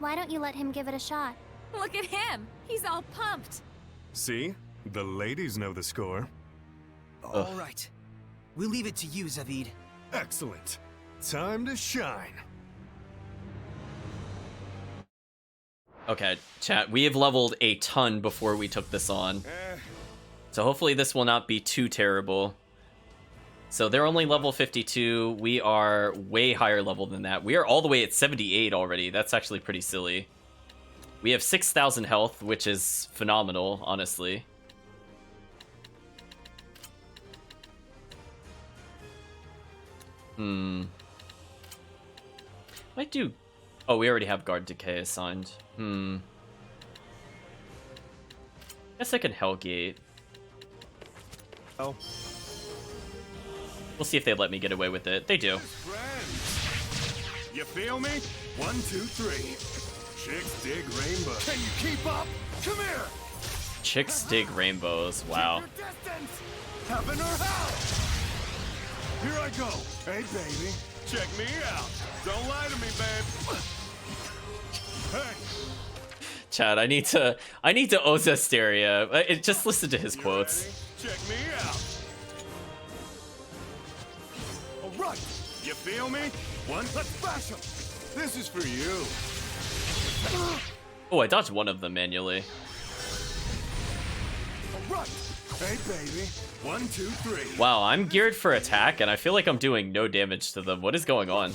why don't you let him give it a shot? Look at him! He's all pumped! See? The ladies know the score. All right. We'll leave it to you, Zavid. Excellent. Time to shine. Okay, chat, we have leveled a ton before we took this on. So hopefully this will not be too terrible. So they're only level 52. We are way higher level than that. We are all the way at 78 already. That's actually pretty silly. We have 6,000 health, which is phenomenal, honestly. Might do... Oh, we already have Guard Decay assigned. Guess I can Hellgate. Oh. We'll see if they let me get away with it. They do. You feel me? 1, 2, 3. Chicks dig rainbow. Can you keep up? Come here. Chicks dig rainbows. Wow. Heaven or hell? Here I go. Hey, baby. Check me out. Don't lie to me, babe. Hey. Chad, I need to owe Zestiria. Just listen to his quotes. Check me out. All right. You feel me? Let's bash him. This is for you. Oh, I dodged one of them manually. All right. Hey, baby. 1, 2, 3. Wow, I'm geared for attack, and I feel like I'm doing no damage to them. What is going on?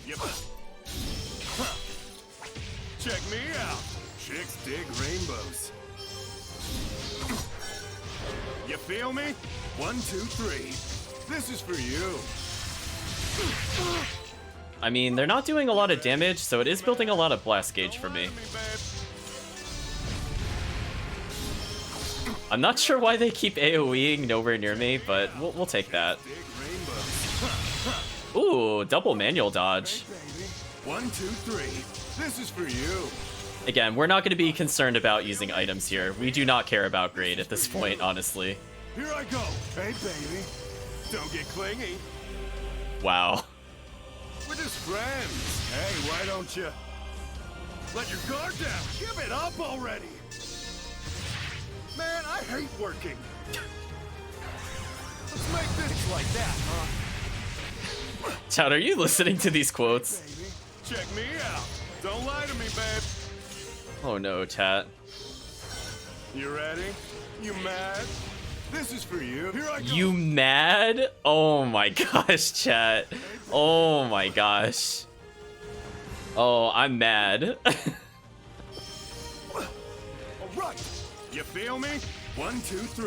Yep. Check me out. Chicks dig rainbows. You feel me? 1, 2, 3. This is for you. I mean, they're not doing a lot of damage, so it is building a lot of blast gauge for me. I'm not sure why they keep AoEing nowhere near me, but we'll take that. Ooh, double manual dodge. 1, 2, 3. This is for you. Again, we're not going to be concerned about using items here. We do not care about grade at this point, honestly. Here I go. Hey, baby. Don't get clingy. Wow. We're just friends. Hey, why don't you let your guard down? Give it up already. Man, I hate working. Let's make this like that, huh? Chad, are you listening to these quotes? Baby, check me out. Don't lie to me, babe. Oh no, chat. You ready? You mad? This is for you. Here I go. You mad? Oh my gosh, chat. Oh my gosh. Oh, I'm mad. All right. You feel me? 1, 2, 3.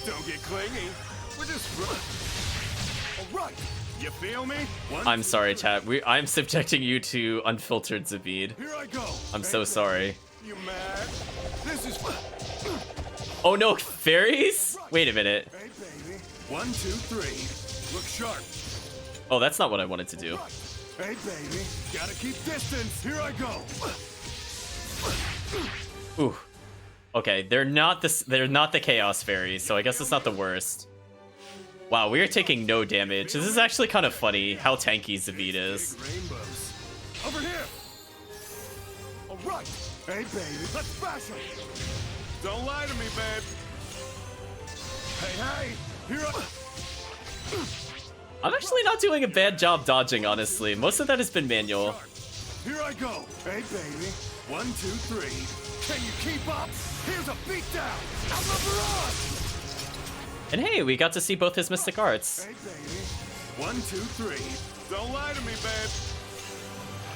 Don't get clingy. We're just... All right. You feel me? I'm sorry, chat. I'm subjecting you to unfiltered Zavid. Here I go. I'm so sorry. You mad? This is... Oh no, fairies? Wait a minute. Hey, baby. 1, 2, 3. Look sharp. Oh, that's not what I wanted to do. Hey, baby. Gotta keep distance. Here I go. Ooh. Okay, they're not the Chaos Fairies, so I guess it's not the worst. Wow, we are taking no damage. This is actually kind of funny how tanky Zavid is. Rainbows. Over here. All right. Hey, baby. Let's bash him. Don't lie to me, babe. Hey, hey. Here I... I'm actually not doing a bad job dodging, honestly. Most of that has been manual. Here I go. Hey, baby. 1, 2, 3. Can you keep up? Here's a beatdown. I'm a barrage. And hey, we got to see both his mystic arts. Hey, baby. 1, 2, 3. Don't lie to me, babe.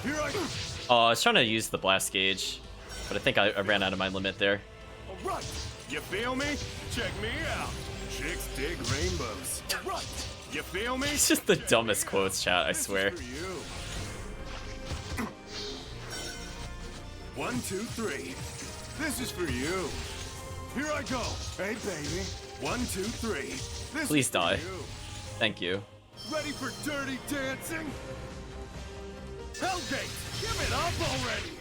Here I go. Oh, I was trying to use the blast gauge, but I think I ran out of my limit there. All right. You feel me? Check me out. Chicks dig rainbows. All right. You feel me? It's just the dumbest quotes, chat, I This is swear. for you. 1, 2, 3. This is for you. Here I go. Hey, baby. 1, 2, 3. This Please is for die. you. Thank you. Ready for dirty dancing? Hellgate, give it up already.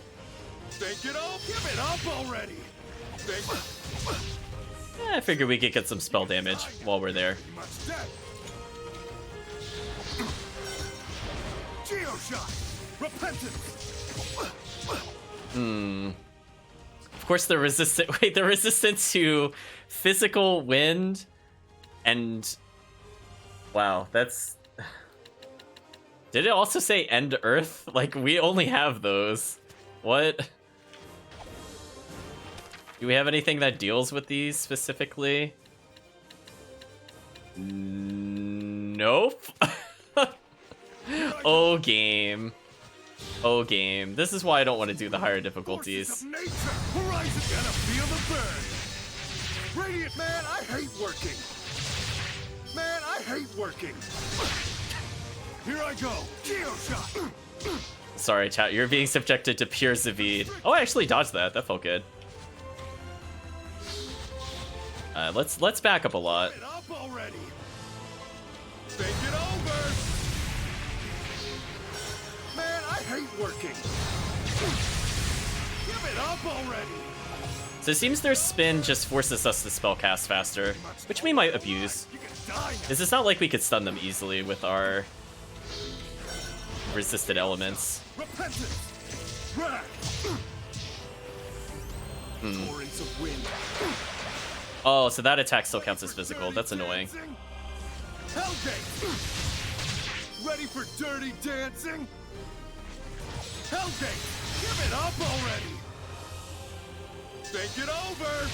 Think it up, give it up already. Think I figured we could get some spell damage while we're there. much dead. Geoshot, repentance. Of course, the resistant. Wait, the resistance to physical wind, and wow, that's. Did it also say end earth? Like we only have those. What? Do we have anything that deals with these specifically? Nope. Oh game. Oh game. This is why I don't want to do the higher difficulties. Forces of nature, horizon gonna feel the burn. Radiant man, I hate working. Man, I hate working. Here I go. Geoshot. Sorry, chat. You're being subjected to pure Zavid. Oh, I actually dodged that. That felt good. Let's back up a lot. Give it up already. Think it over. Man, I hate working. Give it up already. So it seems their spin just forces us to spellcast faster, which we might abuse. You can die now. Because it's not like we could stun them easily with our resisted elements. Repentance. Rack. Torrents of wind. Oh, so that attack still counts as physical. That's annoying. Hellgate. Ready for dirty dancing? Hellgate, give it up already. Think it over.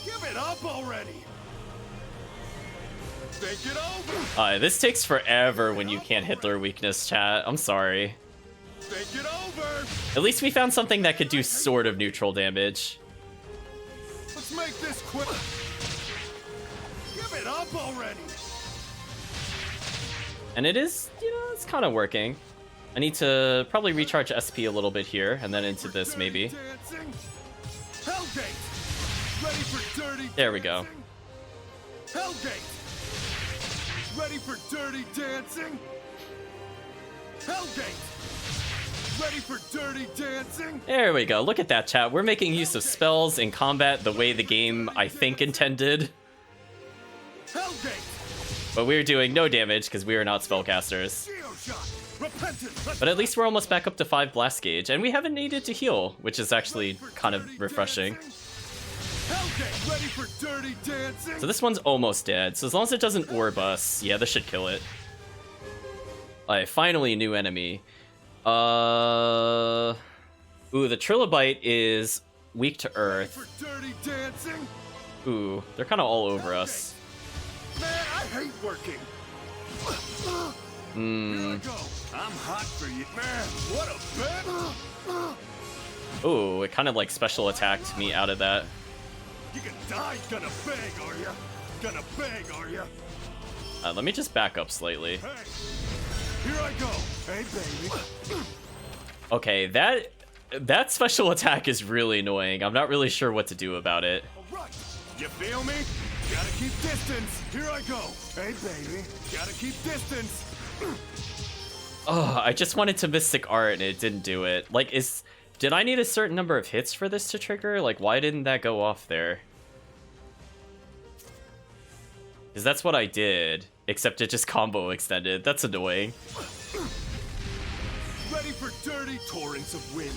Give it up already. Think it over. This takes forever when you can't hit their weakness, chat. I'm sorry. Think it over. At least we found something that could do sort of neutral damage. Let's make this quick. Give it up already. And it is, it's kind of working. I need to probably recharge SP a little bit here, and then into this maybe. Dancing. Hellgate. Ready for dirty There we go. dancing? Hellgate. Ready for dirty dancing? Hellgate. Ready for dirty dancing? There we go. Look at that, chat. We're making use of spells in combat the way the game, I think, intended. Hellgate. But we're doing no damage because we are not spellcasters. Geoshot. Repentance. But at least we're almost back up to 5 blast gauge, and we haven't needed to heal, which is actually kind of refreshing. Hellgate. Ready for dirty dancing? So this one's almost dead, so as long as it doesn't orb us, yeah, this should kill it. Alright, finally a new enemy. Ooh, the Trilobite is weak to Earth. For dirty dancing? Ooh, they're kind of all over us. Man, I hate working. Here I go. I'm hot for you. Man, what a bet. Ooh, it kind of like special attacked me out of that. You can die. Gonna beg, are ya? Gonna beg, are ya? Let me just back up slightly. Hey, here I go. Hey, baby. Okay, that special attack is really annoying. I'm not really sure what to do about it. All right. You feel me? Gotta keep distance. Here I go. Hey, baby. Gotta keep distance. Oh, I just wanted to Mystic Art and it didn't do it. Like, did I need a certain number of hits for this to trigger? Like, why didn't that go off there? Because that's what I did, except it just combo extended. That's annoying. Ready for dirty torrents of wind.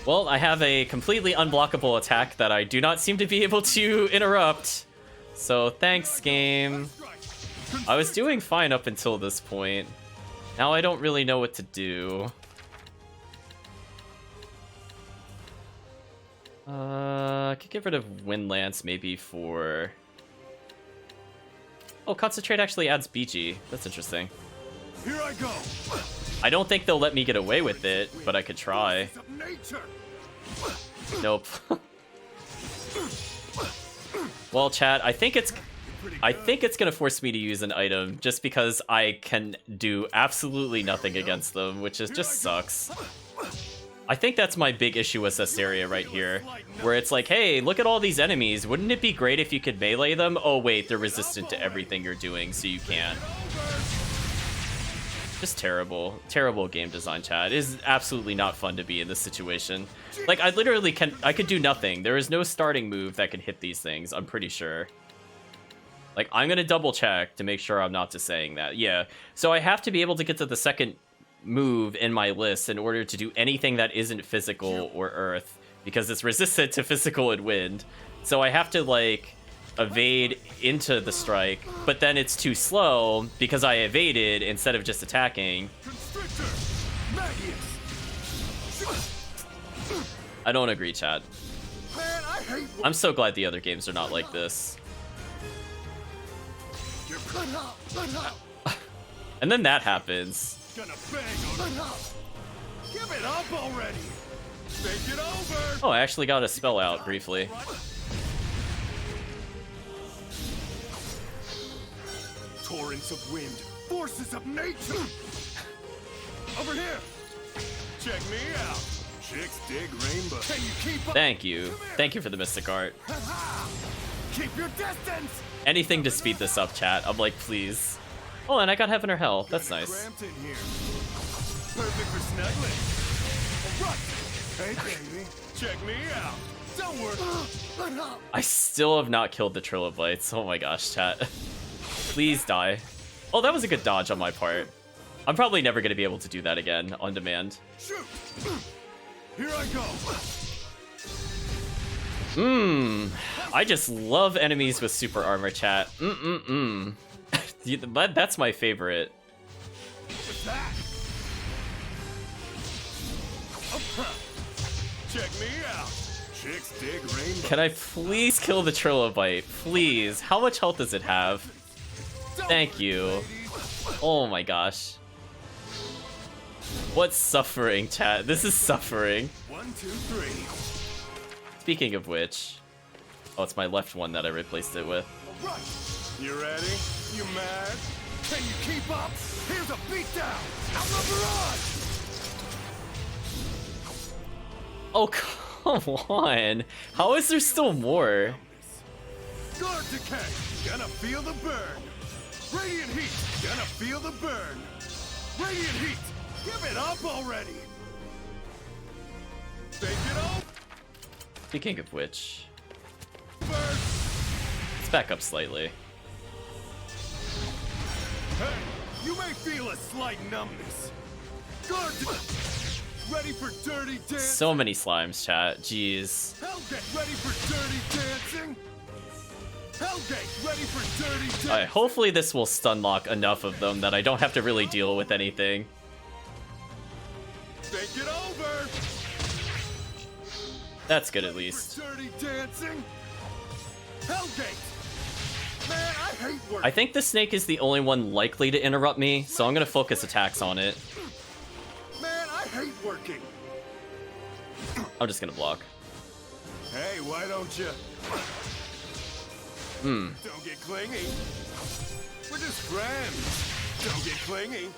Well, I have a completely unblockable attack that I do not seem to be able to interrupt. So thanks, game. I was doing fine up until this point. Now I don't really know what to do. I could get rid of Wind Lance maybe for... Oh, Concentrate actually adds BG. That's interesting. Here I go. I don't think they'll let me get away with it, but I could try. Forces of nature. Nope. Well, chat, I think it's gonna force me to use an item just because I can do absolutely nothing against them, which is just sucks. I think that's my big issue with Zestiria right here, where it's like, hey, look at all these enemies. Wouldn't it be great if you could melee them? Oh wait, they're resistant to everything you're doing, so you can't. Just terrible. Terrible game design, chat. It is absolutely not fun to be in this situation. Like, I literally I could do nothing. There is no starting move that can hit these things, I'm pretty sure. Like, I'm gonna double check to make sure I'm not just saying that. Yeah, so I have to be able to get to the second move in my list in order to do anything that isn't physical or earth, because it's resistant to physical and wind. So I have to, like, evade into the strike, but then it's too slow because I evaded instead of just attacking. I don't agree, Chad. I'm so glad the other games are not like this. And then that happens. Give it up already. Take it over. Oh, I actually got a spell out briefly. Torrents of wind, forces of nature. Over here. Check me out. Chicks dig rainbow. Can you keep up? Thank you. Thank you for the Mystic Art. Keep your distance. Anything to speed this up, chat. I'm like, please. Oh, and I got Heaven or Hell. That's nice. Cramped in here. Perfect for snuggling. All right. Hey, baby. Check me out. Don't worry. I still have not killed the Trilobites. Oh my gosh, chat. Please die. Oh, that was a good dodge on my part. I'm probably never going to be able to do that again on demand. Shoot. Here I go. I just love enemies with super armor, chat. That's my favorite. Attack. Check me out. Chicks dig rainbow. Can I please kill the Trilobite? Please. How much health does it have? Thank you. Oh my gosh. What suffering, chat? This is suffering. 1, 2, 3. Speaking of which... Oh, it's my left one that I replaced it with. Right. You ready? You mad? Can you keep up? Here's a beatdown. Out Oh, come on. How is there still more? Guard decay. Gonna feel the burn. Radiant heat. Gonna feel the burn. Radiant heat. Give it up already. Take it up. Speaking of which... Burn. Let's back up slightly. Hey, you may feel a slight numbness. Guard ready for dirty dancing. So many slimes, chat. Jeez. Hellgate ready for dirty dancing. Hellgate ready for dirty dancing. Alright, hopefully this will stun lock enough of them that I don't have to really deal with anything. Take it over. That's good at least. Dirty dancing. Hellgate. Man, I hate work. I think the snake is the only one likely to interrupt me, so I'm gonna focus attacks on it. Man, I hate working. I'm just gonna block. Hey, why don't you? Don't get clingy. We're just friends. Don't get clingy.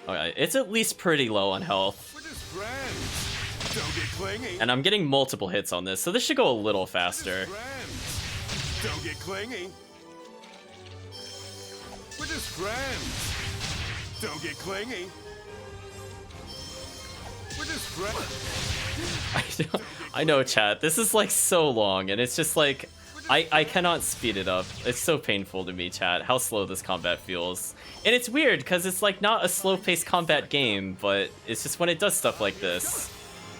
Alright, it's at least pretty low on health. We're just friends. Don't get clingy. And I'm getting multiple hits on this, so this should go a little faster. Friends. Don't get clingy. We're just friends. Don't get clingy. We're just friends. I know, chat. This is like so long, and it's just like I cannot speed it up. It's so painful to me, chat, how slow this combat feels. And it's weird because it's like not a slow-paced combat game, but it's just when it does stuff like this,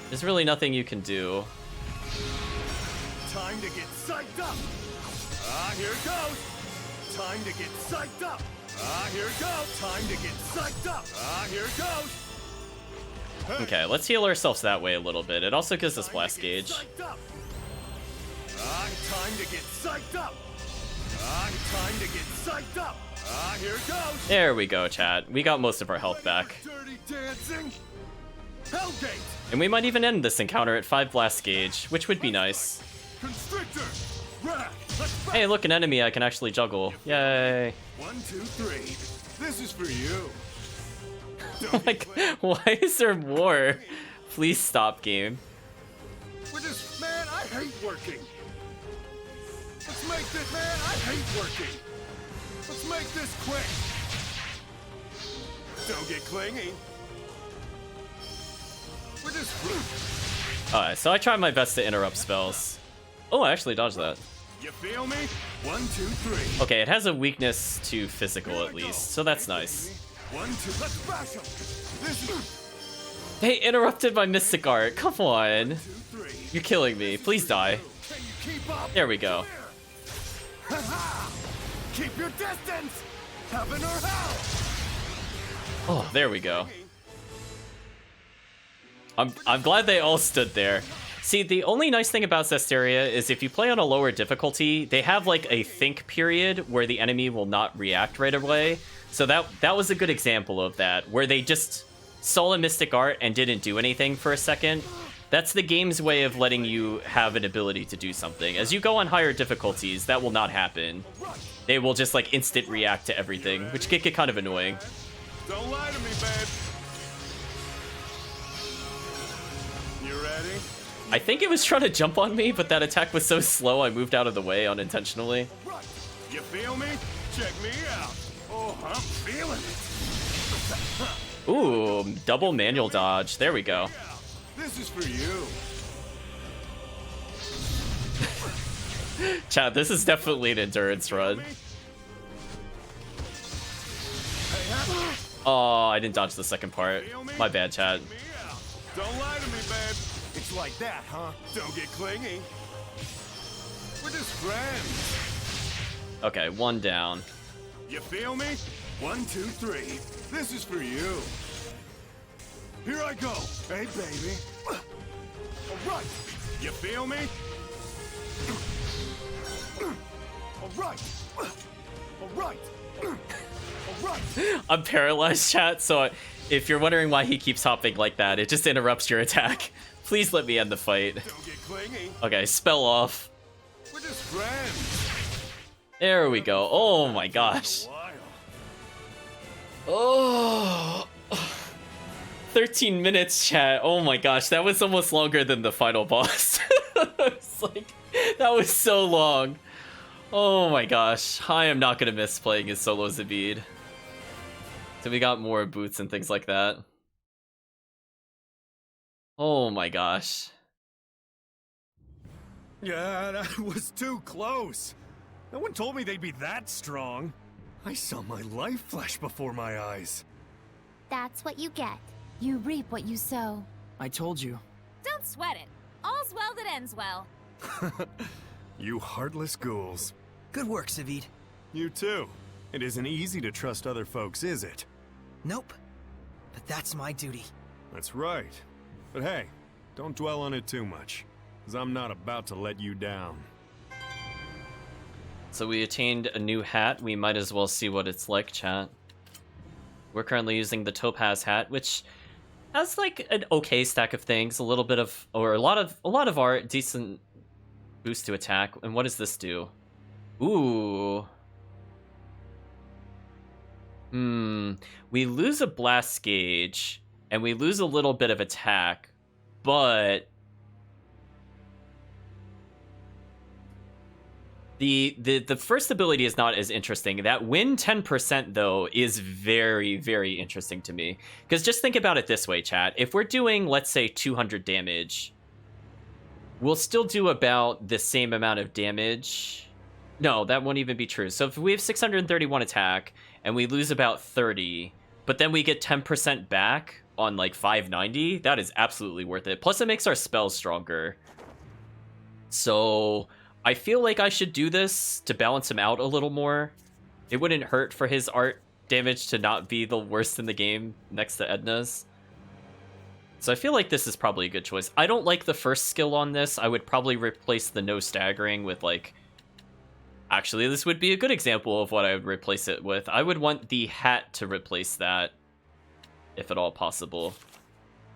there's really nothing you can do. Time to get psyched up. Ah, here it goes. Time to get psyched up. Ah, here it goes. Time to get psyched up. Ah, here it goes. Hey, Okay, let's heal ourselves that way a little bit. It also gives us blast gauge. psyched up. Ah, time to get psyched up. Ah, time to get psyched up. Ah, here it goes. There we go, chat. We got most of our health back. Dirty dancing. Hellgate. And we might even end this encounter at 5 blast gauge, which would be nice. Constrictor. Rack. Let's back. Hey, look, an enemy I can actually juggle. Yay. 1, 2, 3. This is for you. Like, why is there more? Please stop, game. With this, man, I hate working. Let's make this, man, I hate working. Let's make this quick. Don't get clingy. With this, Alright, so I tried my best to interrupt spells. Oh, I actually dodged that. you feel me? 1, 2, 3. Okay, it has a weakness to physical at least, so that's nice. 1, 2, let's bash him. This is They interrupted my Mystic Art, come on. 2, 3. You're killing me, please die. Can you keep up? There we go. Ha-ha! Keep your distance. Heaven or hell. Oh, there we go. I'm glad they all stood there. See, the only nice thing about Zestiria is if you play on a lower difficulty, they have like a think period where the enemy will not react right away. So that was a good example of that, where they just saw a Mystic Art and didn't do anything for a second. That's the game's way of letting you have an ability to do something. As you go on higher difficulties, that will not happen. They will just like instant react to everything, which can get kind of annoying. Don't lie to me, babe. You ready? I think it was trying to jump on me, but that attack was so slow I moved out of the way unintentionally. Right. You feel me? Check me out. Oh, I'm feeling it. Ooh, double manual dodge. There we go. Yeah, this is for you. Chad, this is definitely an endurance run. Oh, I didn't dodge the second part. My bad, Chad. Me out. Don't lie to me, babe. It's like that, huh? Don't get clingy. We're just friends. Okay, one down. You feel me? 1, 2, 3. This is for you. Here I go. Hey, baby. All right. You feel me? All right. All right. All right. I'm paralyzed, chat, so if you're wondering why he keeps hopping like that, it just interrupts your attack. Please let me end the fight. Don't get clingy. Okay, spell off. We're just friends. There we go. Oh my gosh. A while. Oh. 13 minutes, chat. Oh my gosh, that was almost longer than the final boss. It's like, that was so long. Oh my gosh, I am not gonna miss playing as solo Zabid. So we got more boots and things like that. Oh my gosh. Yeah, that was too close. No one told me they'd be that strong. I saw my life flash before my eyes. That's what you get. You reap what you sow. I told you. Don't sweat it. All's well that ends well. You heartless ghouls. Good work, Savid. You too. It isn't easy to trust other folks, is it? Nope. But that's my duty. That's right. But hey, don't dwell on it too much, because I'm not about to let you down. So we attained a new hat. We might as well see what it's like, chat. We're currently using the Topaz hat, which has like an okay stack of things, a little bit of, or a lot of art, decent boost to attack. And what does this do? Ooh. We lose a blast gauge, and we lose a little bit of attack, but the first ability is not as interesting. That win 10% though is very, very interesting to me. Because just think about it this way, chat. If we're doing, let's say, 200 damage, we'll still do about the same amount of damage. No, that won't even be true. So if we have 631 attack and we lose about 30, but then we get 10% back on like 590, that is absolutely worth it. Plus it makes our spells stronger. So I feel like I should do this to balance him out a little more. It wouldn't hurt for his art damage to not be the worst in the game next to Edna's. So I feel like this is probably a good choice. I don't like the first skill on this. I would probably replace the no staggering with like... Actually, this would be a good example of what I would replace it with. I would want the hat to replace that, if at all possible.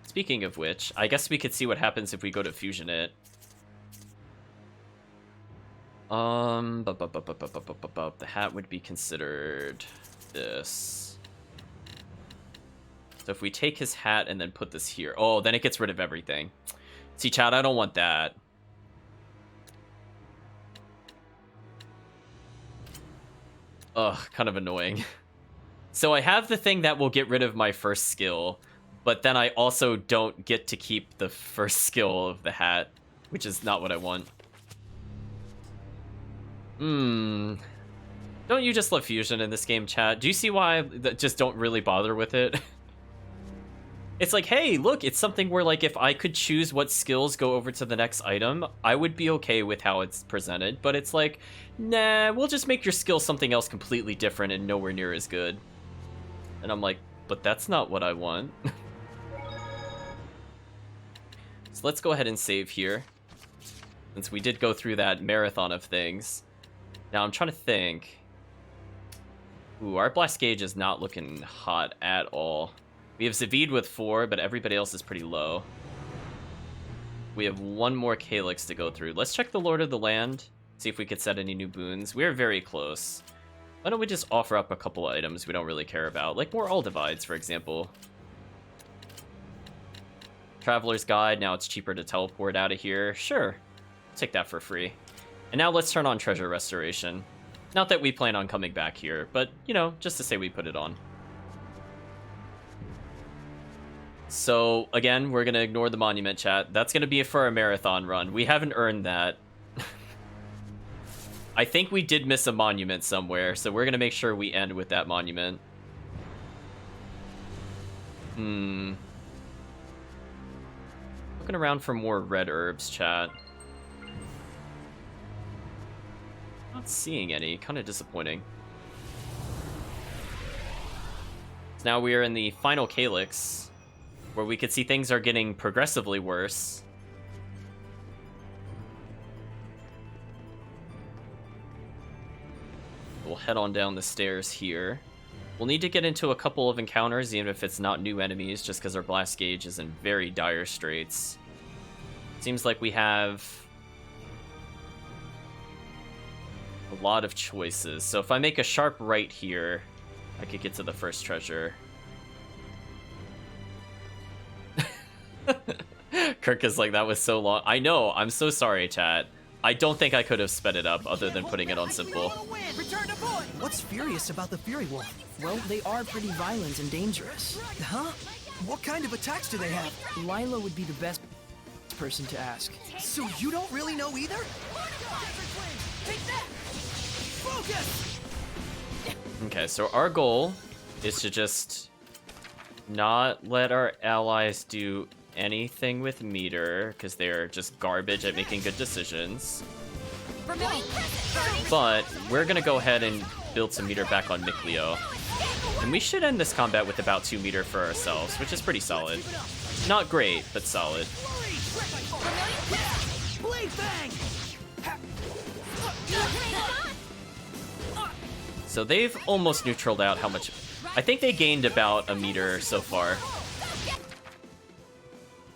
Speaking of which, I guess we could see what happens if we go to fusion it. The hat would be considered this. So if we take his hat and then put this here, oh, then it gets rid of everything. See, Chad, I don't want that. Ugh, kind of annoying. So I have the thing that will get rid of my first skill, but then I also don't get to keep the first skill of the hat, which is not what I want. Don't you just love fusion in this game, chat? Do you see why I just don't really bother with it? It's like, hey, look, it's something where, like, if I could choose what skills go over to the next item, I would be okay with how it's presented. But it's like, nah, we'll just make your skill something else completely different and nowhere near as good. And I'm like, but that's not what I want. So let's go ahead and save here, since we did go through that marathon of things. Now I'm trying to think. Ooh, our blast gauge is not looking hot at all. We have Zavid with 4, but everybody else is pretty low. We have one more Calyx to go through. Let's check the Lord of the Land, see if we could set any new boons. We're very close. Why don't we just offer up a couple of items we don't really care about, like more All Divides, for example. Traveler's Guide, now it's cheaper to teleport out of here. Sure, take that for free. And now let's turn on Treasure Restoration. Not that we plan on coming back here, but, you know, just to say we put it on. So, again, we're going to ignore the monument, chat. That's going to be for a marathon run. We haven't earned that. I think we did miss a monument somewhere, so we're going to make sure we end with that monument. Looking around for more red herbs, chat. Not seeing any. Kind of disappointing. So now we are in the final Calyx, where we could see things are getting progressively worse. We'll head on down the stairs here. We'll need to get into a couple of encounters, even if it's not new enemies, just because our blast gauge is in very dire straits. Seems like we have a lot of choices. So if I make a sharp right here, I could get to the first treasure. Kirk is like, that was so long. I know, I'm so sorry, chat. I don't think I could have sped it up other than putting it on simple. What's furious about the Fury Wolf? Well, they are pretty violent and dangerous. Huh? What kind of attacks do they have? Lila would be the best person to ask. So you don't really know either? Okay, so our goal is to just not let our allies do anything with meter, because they're just garbage at making good decisions. But we're gonna go ahead and build some meter back on Mikleo. And we should end this combat with about 2 meter for ourselves, which is pretty solid. Not great, but solid. So they've almost neutraled out how much... I think they gained about a meter so far.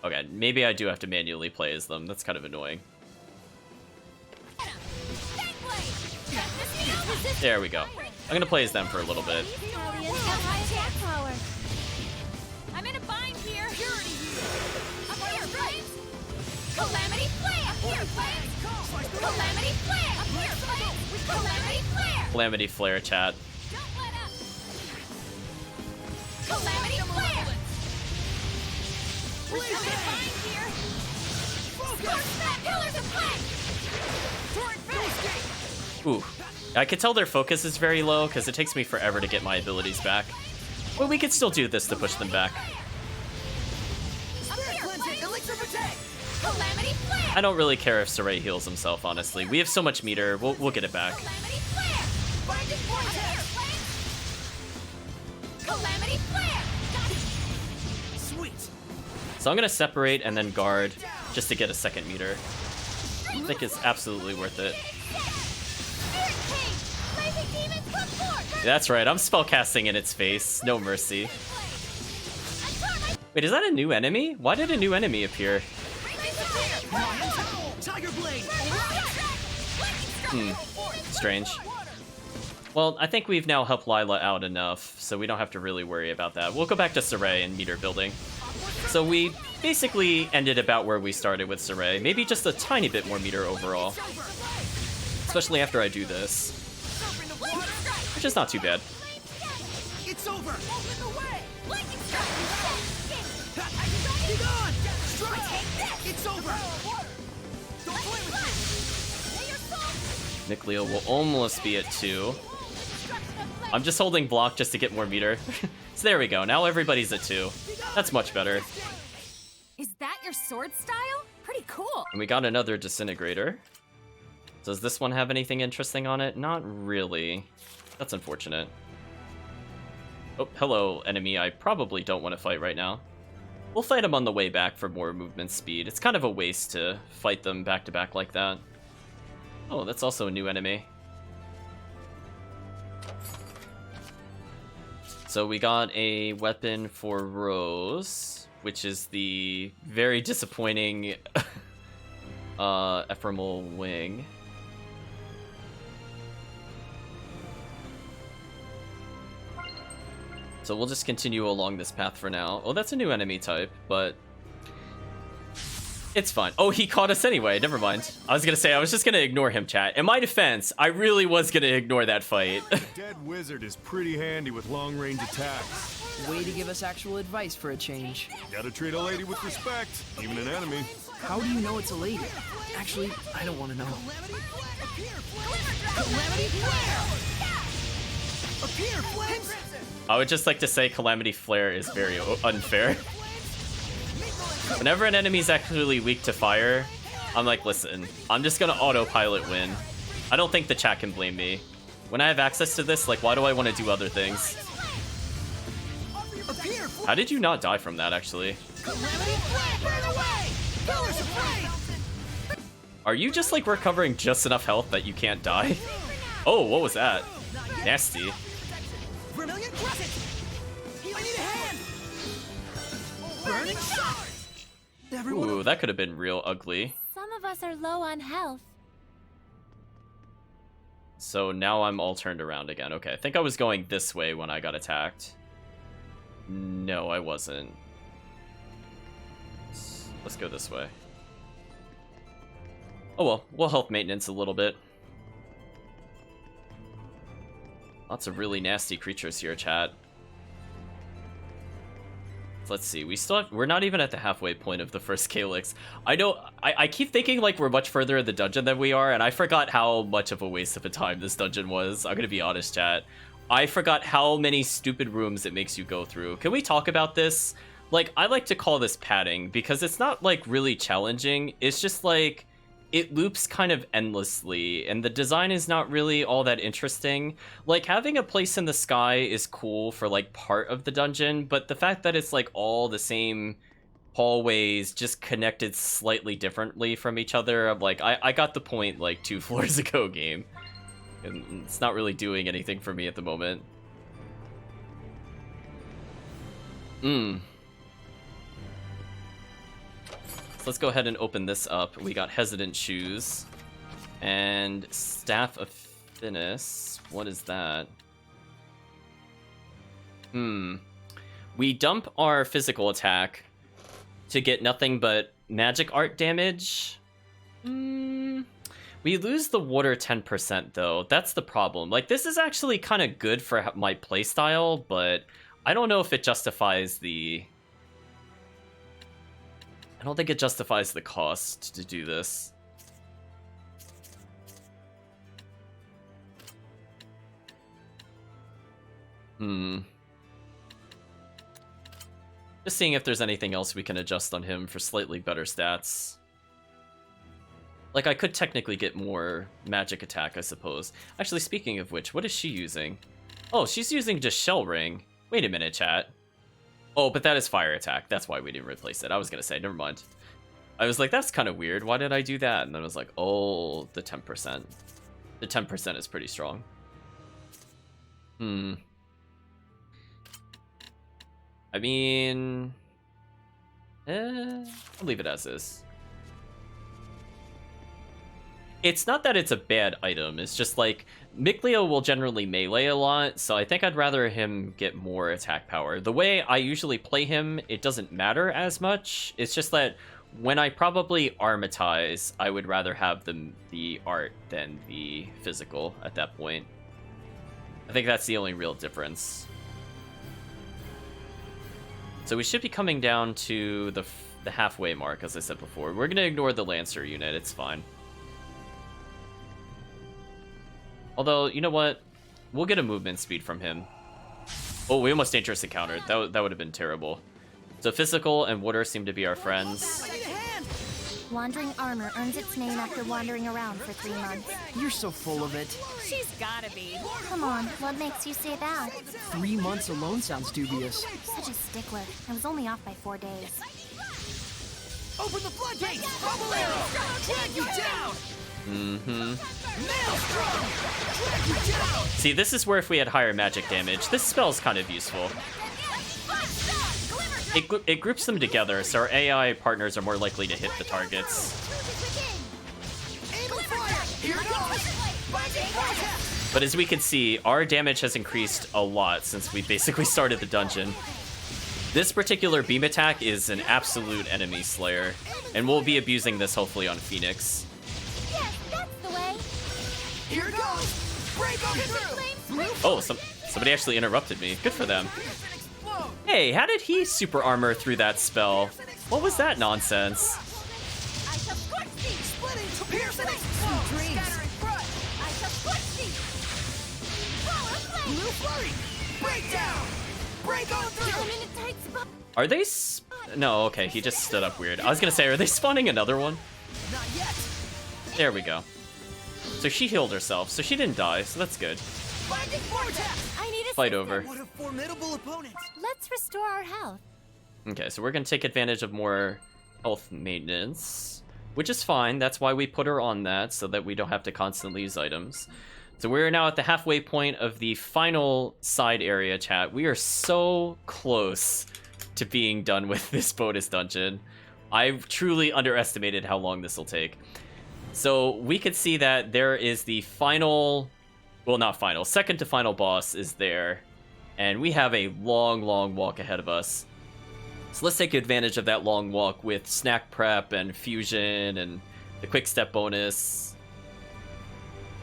Okay, maybe I do have to manually play as them. That's kind of annoying. There we go. I'm gonna play as them for a little bit. I'm in a bind here. Up here, Flames. Calamity Flare. Up here, Flames. Calamity Flare. Up here, Flames. Calamity Flare. Calamity Flare, chat. Don't let up. Calamity Flare. I'm in a bind here. Scorch that. Pillars of Flame. Ooh. I could tell their focus is very low, because it takes me forever to get my abilities back. But we could still do this to push them back. I don't really care if Saray heals himself, honestly. We have so much meter, we'll get it back. Calamity Flare! Got it! Sweet. So I'm gonna separate and then guard just to get a second meter. I think it's absolutely worth it. Spirit King! Blazing demons come forth! That's right, I'm spellcasting in its face. No mercy. Wait, is that a new enemy? Why did a new enemy appear? Tiger Blade. Strange. Well, I think we've now helped Lila out enough, so we don't have to really worry about that. We'll go back to Saray and meter building. So we basically ended about where we started with Saray. Maybe just a tiny bit more meter overall. Especially after I do this. Which is not too bad. It's over. Open the way! Lightning strike! Be gone. Strike. It's over. Don't play with me. Nick Leo will almost be at 2. I'm just holding block just to get more meter. So there we go. Now everybody's at 2. That's much better. Is that your sword style? Pretty cool. And we got another disintegrator. Does this one have anything interesting on it? Not really. That's unfortunate. Oh, hello, enemy. I probably don't want to fight right now. We'll fight them on the way back for more movement speed. It's kind of a waste to fight them back to back like that. Oh, that's also a new enemy. So we got a weapon for Rose, which is the very disappointing ephemeral wing. So we'll just continue along this path for now. Oh, that's a new enemy type, but it's fine. Oh, he caught us anyway. Never mind. I was gonna say, I was just gonna ignore him, chat. In my defense, I really was gonna ignore that fight. Dead Wizard is pretty handy with long-range attacks. Way to give us actual advice for a change. Gotta treat a lady with respect, even an enemy. How do you know it's a lady? Actually, I don't want to know. Calamity Flare! Appear, Flames! I would just like to say Calamity Flare is very unfair. Whenever an enemy's actually weak to fire, I'm like, listen, I'm just gonna autopilot win. I don't think the chat can blame me. When I have access to this, like, why do I want to do other things? How did you not die from that, actually? Are you just, like, recovering just enough health that you can't die? Oh, what was that? Nasty. Vermilion Crescent! I need a hand! Burning Shot! Ooh, that could have been real ugly. Some of us are low on health. So now I'm all turned around again. Okay, I think I was going this way when I got attacked. No, I wasn't. Let's go this way. Oh well, we'll help maintenance a little bit. Lots of really nasty creatures here, chat. Let's see, we're not even at the halfway point of the first Calyx. I keep thinking like we're much further in the dungeon than we are, and I forgot how much of a waste of a time this dungeon was. I'm gonna be honest, chat. I forgot how many stupid rooms it makes you go through. Can we talk about this? Like, I like to call this padding, because it's not like really challenging. It's just like, it loops kind of endlessly, and the design is not really all that interesting. Like, having a place in the sky is cool for, like, part of the dungeon, but the fact that it's, like, all the same hallways just connected slightly differently from each other, I'm like, I got the point, like, 2 floors ago, game. And it's not really doing anything for me at the moment. Let's go ahead and open this up. We got Hesitant Shoes. And Staff of Finis. What is that? We dump our physical attack to get nothing but magic art damage. We lose the water 10% though. That's the problem. Like, this is actually kind of good for my playstyle, but I don't know if it justifies the... I don't think it justifies the cost to do this. Just seeing if there's anything else we can adjust on him for slightly better stats. Like, I could technically get more magic attack, I suppose. Actually, speaking of which, what is she using? Oh, she's using just Shell Ring. Wait a minute, chat. Oh, but that is fire attack. That's why we didn't replace it. I was gonna say, never mind. I was like, that's kind of weird. Why did I do that? And then I was like, oh, the 10%. The 10% is pretty strong. I mean... I'll leave it as is. It's not that it's a bad item, it's just like, Mikleo will generally melee a lot, so I think I'd rather him get more attack power. The way I usually play him, it doesn't matter as much. It's just that when I probably armatize, I would rather have the art than the physical at that point. I think that's the only real difference. So we should be coming down to the halfway mark, as I said before. We're going to ignore the Lancer unit, it's fine. Although, you know what? We'll get a movement speed from him. Oh, we almost dangerous encountered. That would have been terrible. So physical and water seem to be our friends. Wandering armor earns its name after wandering around for 3 months. You're so full of it. She's gotta be. Come on, what makes you say that? 3 months alone sounds dubious. Such a stickler. I was only off by 4 days. Open the floodgates! Bubble arrow! Drag you down! Maelstrom! Drag you down! See, this is where if we had higher magic damage, this spell's kind of useful. It groups them together, so our AI partners are more likely to hit the targets. Angle fire! Here goes! Binding vortex! But as we can see, our damage has increased a lot since we basically started the dungeon. This particular beam attack is an absolute enemy slayer, and we'll be abusing this hopefully on Phoenix. Yes, that's the way. Here goes! Break on through! Oh, somebody actually interrupted me. Good for them. Hey, how did he super armor through that spell? What was that nonsense? I shall scorch thee! Splitting to pierce and explode! Scattering front! I shall scorch thee! Power flame! Blue flurry! Breakdown! Break on through! I'm in a tight spot. Are they no, okay, he just stood up weird. I was gonna say, are they spawning another one? Not yet! There we go. So she healed herself, so she didn't die, so that's good. Binding vortex! I need a Fight over. What a formidable opponent! Let's restore our health. Okay, so we're gonna take advantage of more health maintenance, which is fine. That's why we put her on that, so that we don't have to constantly use items. So we're now at the halfway point of the final side area, chat. We are so close to being done with this bonus dungeon. I've truly underestimated how long this will take. So we could see that there is the final, well, not final, second to final boss is there. And we have a long, long walk ahead of us. So let's take advantage of that long walk with snack prep and fusion and the quick step bonus.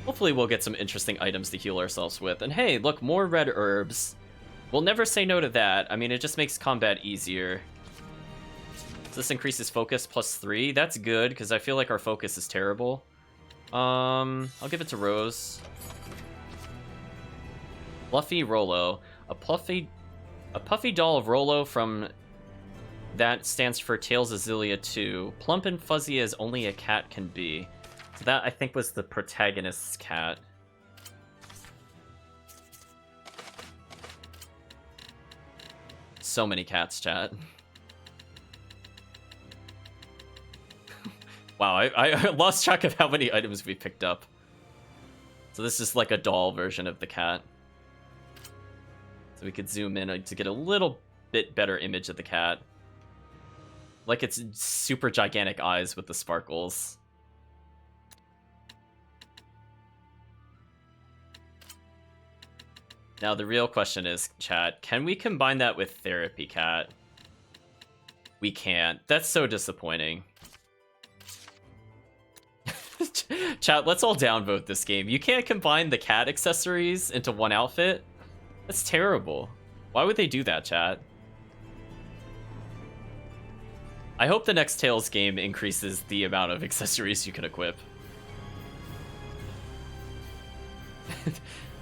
Hopefully we'll get some interesting items to heal ourselves with. And hey, look, more red herbs. We'll never say no to that. I mean, it just makes combat easier. So this increases focus +3. That's good, because I feel like our focus is terrible. I'll give it to Rose. Fluffy Rolo. A puffy doll of Rolo from... That stands for Tales of Zestiria 2. Plump and fuzzy as only a cat can be. So that, I think, was the protagonist's cat. So many cats, chat. Wow, I lost track of how many items we picked up. So this is like a doll version of the cat. So we could zoom in to get a little bit better image of the cat. Like its super gigantic eyes with the sparkles. Now the real question is, chat, can we combine that with Therapy Cat? We can't. That's so disappointing. Chat, let's all downvote this game. You can't combine the cat accessories into one outfit? That's terrible. Why would they do that, chat? I hope the next Tales game increases the amount of accessories you can equip.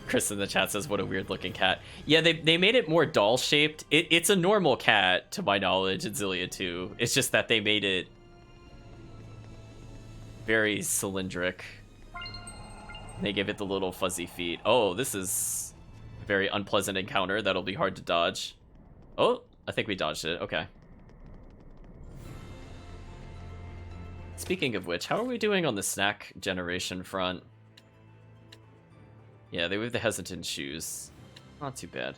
Chris in the chat says, what a weird looking cat. Yeah, they made it more doll shaped. It's a normal cat, to my knowledge, in Zestiria 2. It's just that they made it very cylindric. They give it the little fuzzy feet. Oh, this is very unpleasant encounter that'll be hard to dodge. Oh, I think we dodged it. Okay. Speaking of which, how are we doing on the snack generation front? Yeah, they have the hesitant shoes. Not too bad.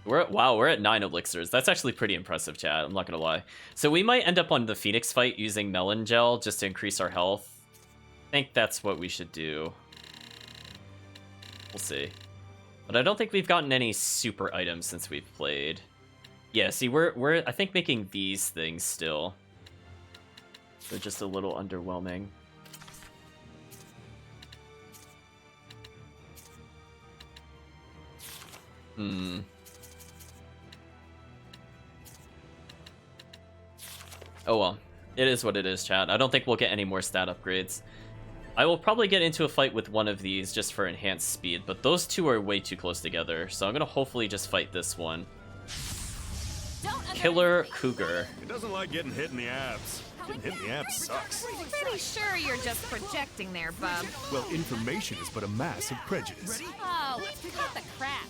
We're at 9 elixirs. That's actually pretty impressive, chat. I'm not gonna lie. So we might end up on the Phoenix fight using melon gel just to increase our health. I think that's what we should do. We'll see. But I don't think we've gotten any super items since we've played. Yeah, see, we're I think making these things still. They're just a little underwhelming. Oh well, it is what it is, chat. I don't think we'll get any more stat upgrades. I will probably get into a fight with one of these just for enhanced speed, but those two are way too close together, so I'm gonna hopefully just fight this one. Killer Cougar. It doesn't like getting hit in the abs. Getting hit in the abs sucks. Pretty sure you're just projecting there, bub. Well, information is but a mass of prejudice. Oh, cut the crap.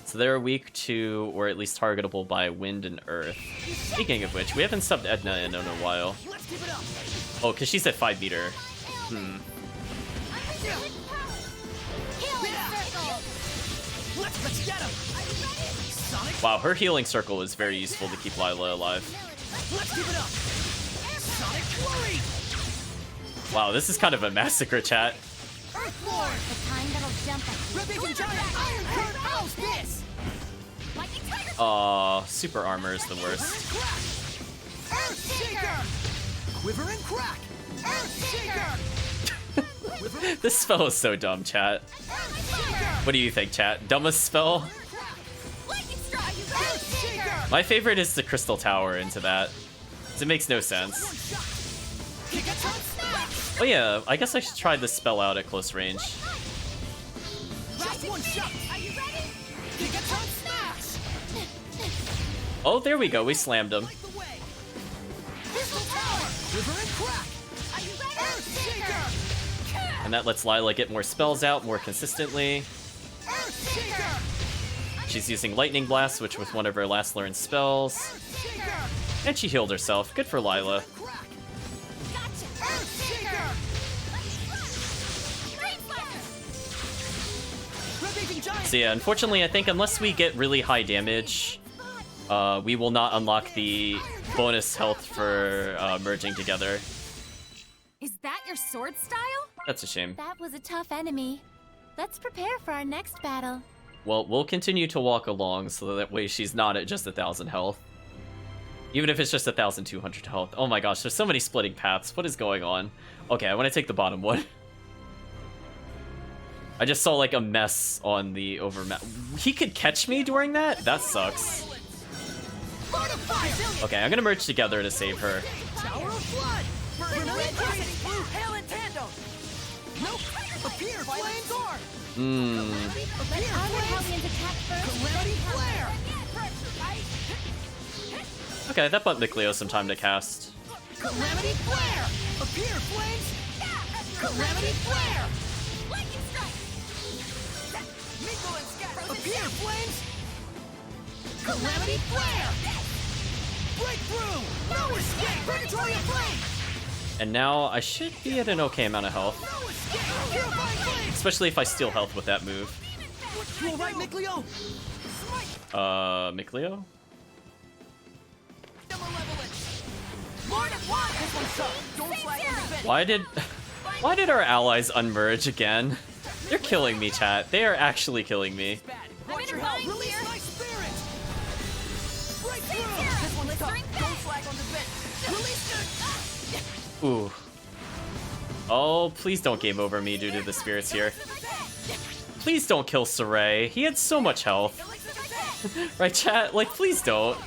So they're weak to, or at least targetable by wind and earth. Speaking of which, we haven't subbed Edna in a while. Oh, because she's at 5 meter. Let's get him. Wow, her healing circle is very useful to keep Lila alive. Let's give it up. Sonic Flurry. Wow, this is kind of a massacre, chat. Earthborn. The kind that'll jump at you. Ripping giant iron current. How's this? Aw, super armor is the worst. Earthshaker. Quiver and crack. Earthshaker. This spell is so dumb, chat. What do you think, chat? Dumbest spell? My favorite is the Crystal Tower into that. It makes no sense. Oh yeah, I guess I should try this spell out at close range. Oh, there we go. We slammed him. And that lets Lila get more spells out more consistently. She's using Lightning Blast, which was one of her last learned spells. And she healed herself. Good for Lila. So yeah, unfortunately, I think unless we get really high damage, we will not unlock the bonus health for merging together. Is that your sword style? That's a shame. That was a tough enemy. Let's prepare for our next battle. Well, we'll continue to walk along so that way she's not at just 1,000 health. Even if it's just 1,200 health. Oh my gosh, there's so many splitting paths. What is going on? Okay, I want to take the bottom one. I just saw like a mess on the overmap. He could catch me during that? That sucks. Okay, I'm gonna merge together to save her. Tower of Blood. Hail and Tando. Nope. Appear Flame Door. Appear Flames. Calamity Flare. Okay, that bought Mikleo some time to cast. Calamity Flare. Appear Flames. Calamity Flare. Appear Flames. Calamity Flare. Breakthrough. No escape. Purgatory of Flame. And now I should be at an okay amount of health. No escape. Purifying Flame. Especially if I steal health with that move. You all right, Mikleo? Mikleo? Lord of Water. This one's up. Don't flag on the bench. Why did our allies unmerge again? They're killing me, chat. They are actually killing me. Watch your health. Release my spirit. Breakthrough. This one's up. Don't flag on the bench. Release the... Ooh. Oh, please don't game over me due to the spirits here. Please don't kill Saray. He had so much health. Right, chat? Like, please don't.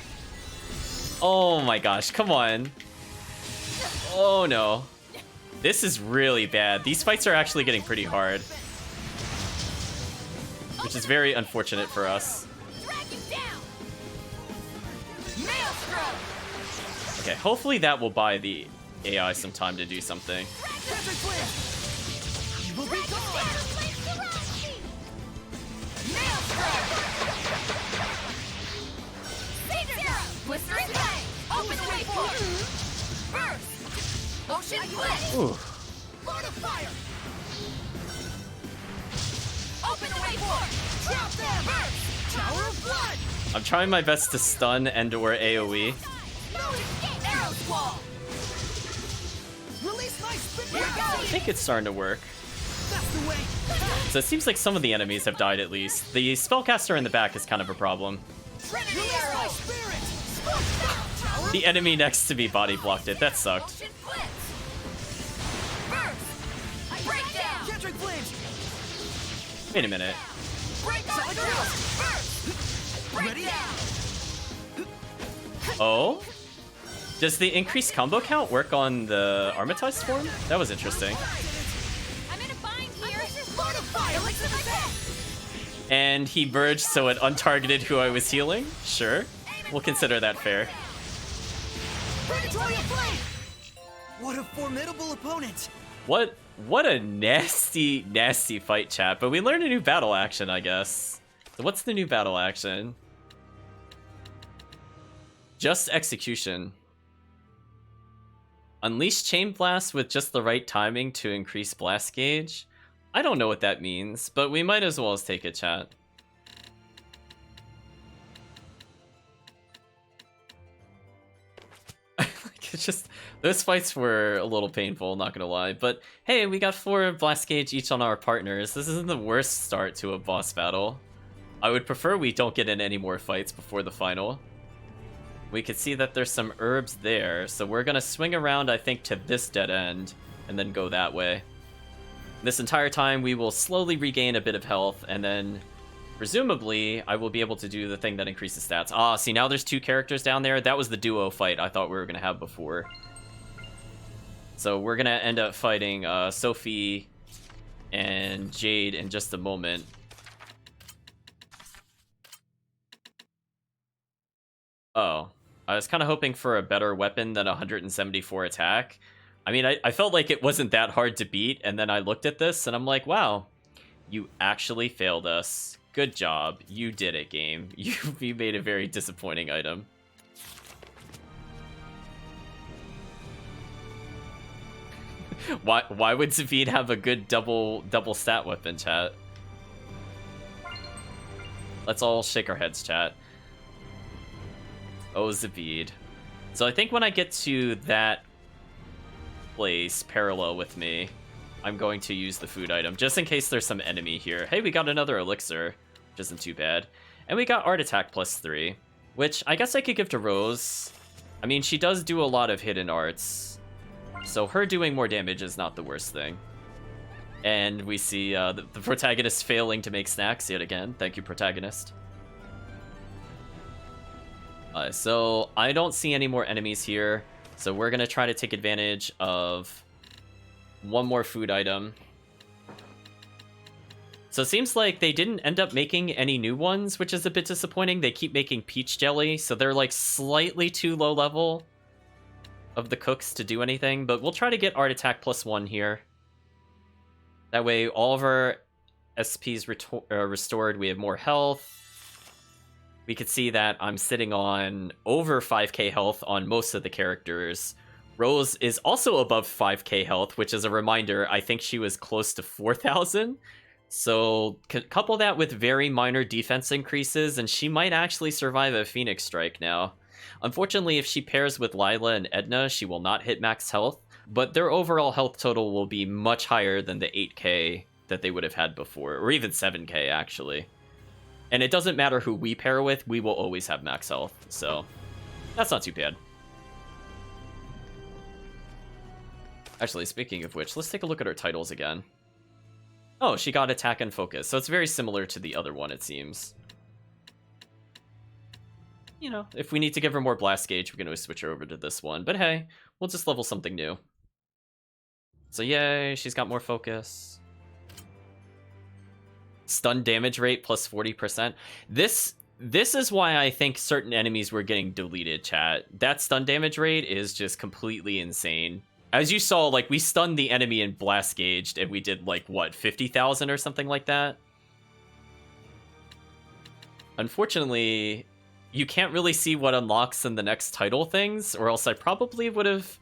Oh my gosh, come on. Oh no. This is really bad. These fights are actually getting pretty hard. Which is very unfortunate for us. Okay, hopefully that will buy the AI some time to do something. Ooh. Lord of Fire! Open the way forward! Drop them! Burst! Tower of Blood! I'm trying my best to stun and or AoE. No escape! Arrow Squall! Release my spin! I think it's starting to work. That's the way! So it seems like some of the enemies have died at least. The spellcaster in the back is kind of a problem. Trinity Arrow! Spirit! The enemy next to me body blocked it. That sucked. Motion blitz. Burst. I break down. Kendrick Flames! Wait a minute. Break on through. Burst. Break Ready? down. Oh? Does the increased combo count work on the Armatized form? That was interesting. I'm in a bind here. Lord of Fire! Like the dead! And he merged so it untargeted who I was healing? Sure. We'll consider that fair. Predatory Flame! What a formidable opponent! What a nasty, nasty fight, chat. But we learned a new battle action, I guess. So what's the new battle action? Just execution. Unleash Chain Blast with just the right timing to increase blast gauge. I don't know what that means, but we might as well as take it, chat. It's just, those fights were a little painful, not gonna lie. But hey, we got 4 blast gauge each on our partners. This isn't the worst start to a boss battle. I would prefer we don't get in any more fights before the final. We could see that there's some herbs there, so we're gonna swing around, I think, to this dead end, and then go that way. This entire time, we will slowly regain a bit of health, and then, presumably, I will be able to do the thing that increases stats. Ah, see, now there's 2 characters down there. That was the duo fight I thought we were gonna have before. So we're gonna end up fighting Sophie and Jade in just a moment. Oh. I was kind of hoping for a better weapon than 174 attack. I mean, I felt like it wasn't that hard to beat, and then I looked at this, and I'm like, wow, you actually failed us. Good job. You did it, game. You made a very disappointing item. Why would Zavid have a good double stat weapon, chat? Let's all shake our heads, chat. Oh, Zavid. So I think when I get to that place parallel with me, I'm going to use the food item, just in case there's some enemy here. Hey, we got another elixir, which isn't too bad. And we got Art Attack +3, which I guess I could give to Rose. I mean, she does do a lot of hidden arts, so her doing more damage is not the worst thing. And we see the protagonist failing to make snacks yet again. Thank you, protagonist. So I don't see any more enemies here, so we're gonna try to take advantage of one more food item. So it seems like they didn't end up making any new ones, which is a bit disappointing. They keep making peach jelly, so they're like slightly too low level of the cooks to do anything, but we'll try to get Art Attack +1 here. That way all of our SPs restored, we have more health. We could see that I'm sitting on over 5k health on most of the characters. Rose is also above 5k health, which is a reminder, I think she was close to 4,000. So couple that with very minor defense increases, and she might actually survive a Phoenix Strike now. Unfortunately, if she pairs with Lila and Edna, she will not hit max health, but their overall health total will be much higher than the 8k that they would have had before, or even 7k actually. And it doesn't matter who we pair with, we will always have max health, so that's not too bad. Actually, speaking of which, let's take a look at her titles again. Oh, she got Attack and Focus, so it's very similar to the other one, it seems. You know, if we need to give her more blast gauge, we can always switch her over to this one, but hey, we'll just level something new. So yay, she's got more focus. Stun damage rate plus 40%. This is why I think certain enemies were getting deleted, chat. That stun damage rate is just completely insane. As you saw, like, we stunned the enemy and blast gauged, and we did, like, what, 50,000 or something like that? Unfortunately, you can't really see what unlocks in the next title things, or else I probably would have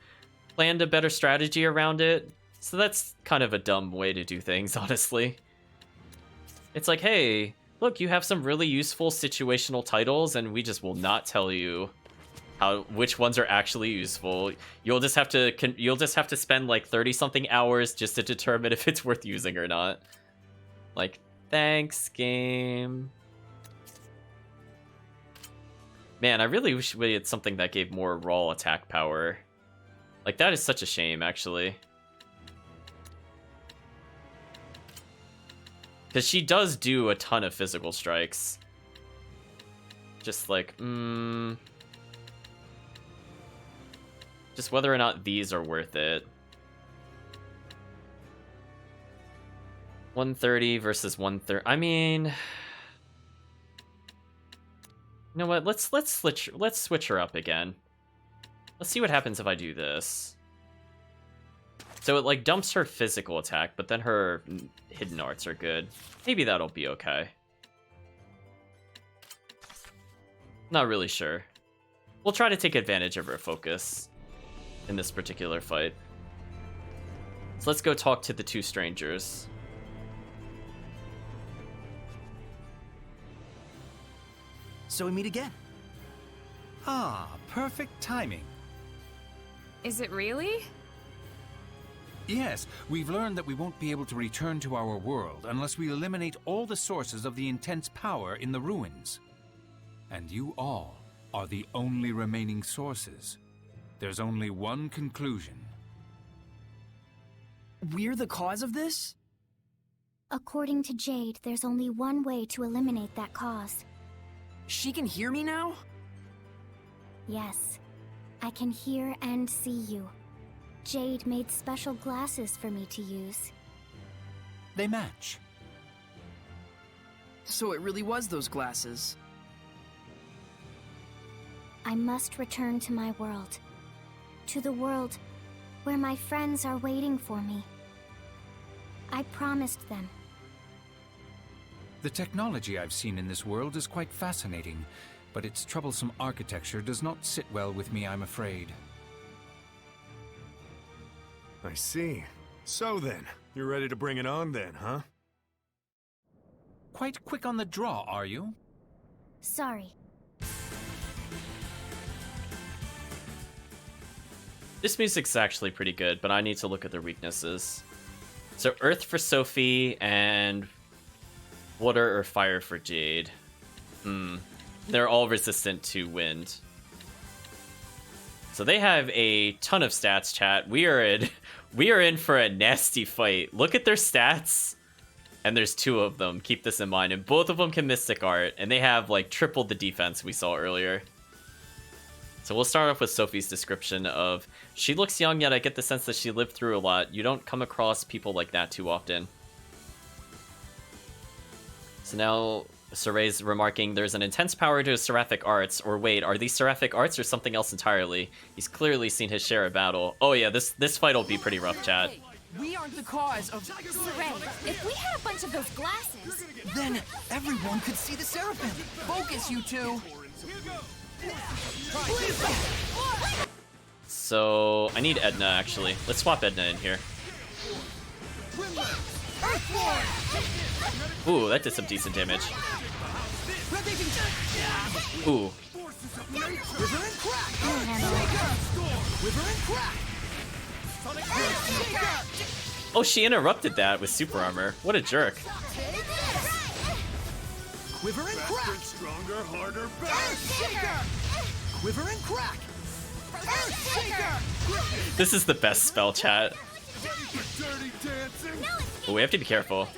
planned a better strategy around it. So that's kind of a dumb way to do things, honestly. It's like, hey, look, you have some really useful situational titles, and we just will not tell you which ones are actually useful. You'll just have to spend like 30-something hours just to determine if it's worth using or not. Like, thanks, game. Man, I really wish we had something that gave more raw attack power. Like, that is such a shame, actually. Because she does do a ton of physical strikes. Just like, just whether or not these are worth it. 130 versus 130. I mean, you know what? Let's switch her up again. Let's see what happens if I do this. So it like dumps her physical attack, but then her hidden arts are good. Maybe that'll be okay. Not really sure. We'll try to take advantage of her focus in this particular fight. So let's go talk to the two strangers. So we meet again. Ah, perfect timing. Is it really? Yes, we've learned that we won't be able to return to our world unless we eliminate all the sources of the intense power in the ruins. And you all are the only remaining sources. There's only one conclusion. We're the cause of this? According to Jade, there's only one way to eliminate that cause. She can hear me now? Yes, I can hear and see you. Jade made special glasses for me to use. They match. So it really was those glasses. I must return to my world. To the world where my friends are waiting for me. I promised them. The technology I've seen in this world is quite fascinating, but its troublesome architecture does not sit well with me, I'm afraid. I see. So then, you're ready to bring it on then, huh? Quite quick on the draw, are you? Sorry. This music's actually pretty good, but I need to look at their weaknesses. So Earth for Sophie and Water or Fire for Jade. They're all resistant to wind. So they have a ton of stats, chat. We are in for a nasty fight. Look at their stats. And there's two of them. Keep this in mind. And both of them can Mystic Art. And they have like triple the defense we saw earlier. So we'll start off with Sophie's description of, she looks young, yet I get the sense that she lived through a lot. You don't come across people like that too often. So now Soray's remarking, there's an intense power to his seraphic arts. Or wait, are these seraphic arts or something else entirely? He's clearly seen his share of battle. Oh yeah, this fight will be pretty rough, chat. We aren't the cause of... Saray, if we had a bunch of those glasses... Then everyone could see the Seraphim. Focus, you two! So I need Edna, actually. Let's swap Edna in here. Ooh, that did some decent damage. Ooh. Oh, she interrupted that with super armor. What a jerk. Quiver and crack! Stronger, harder, better! Quiver and crack! This is the best spell, chat. Dirty dancing! But we have to be careful.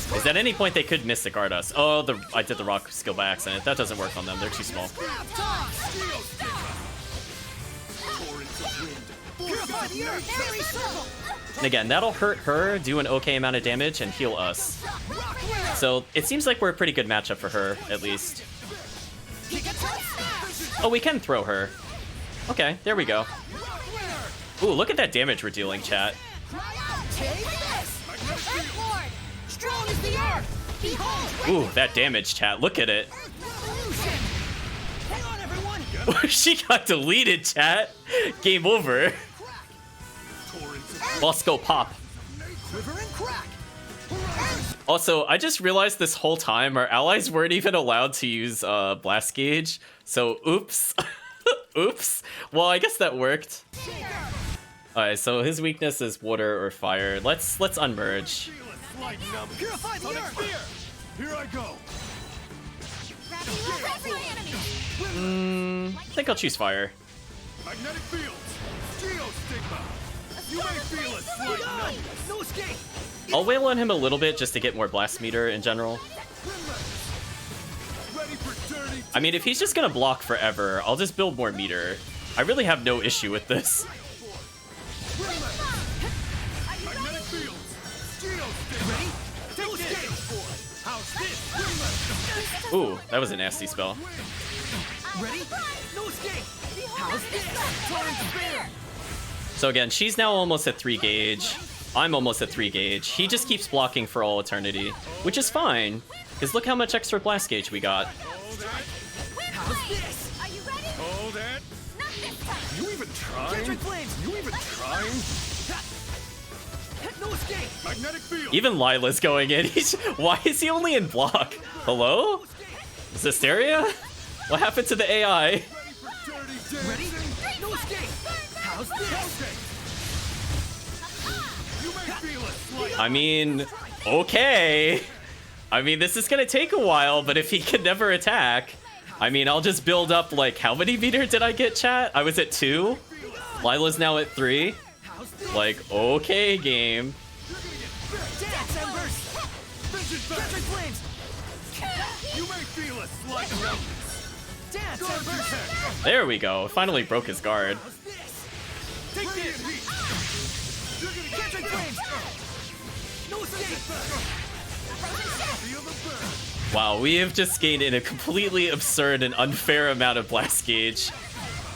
Because at any point they could Mystic Art us. Oh, I did the rock skill by accident. That doesn't work on them. They're too small. And again, that'll hurt her, do an okay amount of damage, and heal us. So it seems like we're a pretty good matchup for her, at least. Oh, we can throw her. Okay, there we go. Ooh, look at that damage we're dealing, chat. Ooh, that damage, chat. Look at it. She got deleted, chat. Game over. Bosco pop. Quiver and crack. Also, I just realized this whole time our allies weren't even allowed to use blast gauge. So oops. Oops. Well, I guess that worked. Alright, so his weakness is water or fire. Let's unmerge. Purify the earth. Here I go. I think I'll choose fire. Magnetic fields. Geostigma. You may feel a slight numbness. No escape. I'll wail on him a little bit just to get more blast meter in general. Ready for dirty. I mean, if he's just gonna block forever, I'll just build more meter. I really have no issue with this. Magnetic fields. Geostigma. Ready? No escape. How's this? Ooh, that was a nasty spell. Ready? No escape. How's this? Torrent spear. So again, she's now almost at 3 gauge. I'm almost at 3 gauge. He just keeps blocking for all eternity, which is fine, because look how much extra blast gauge we got. Hold it. How's this? Are you ready? Hold it. Not this time. You even trying? Electric flames. You even trying? No escape. Magnetic field. Even Lila's going in. Why is he only in block? Hello? Zestiria? What happened to the AI? Ready for dirty dancing? Ready? No escape. How's this? You may feel a slight. I mean, okay. I mean, this is gonna take a while, but if he can never attack, I mean, I'll just build up, like, how many meter did I get, chat? I was at 2. Lila's now at 3. Like, okay, game. Dance embers. Electric flames. You may feel a slight numbness. Dance Guard embers. protect. There we go. Finally broke his guard. How's this? Take this. Heat. You're gonna get Electric flames. No escape. feel the burn. Wow, we have just gained in a completely absurd and unfair amount of blast gauge.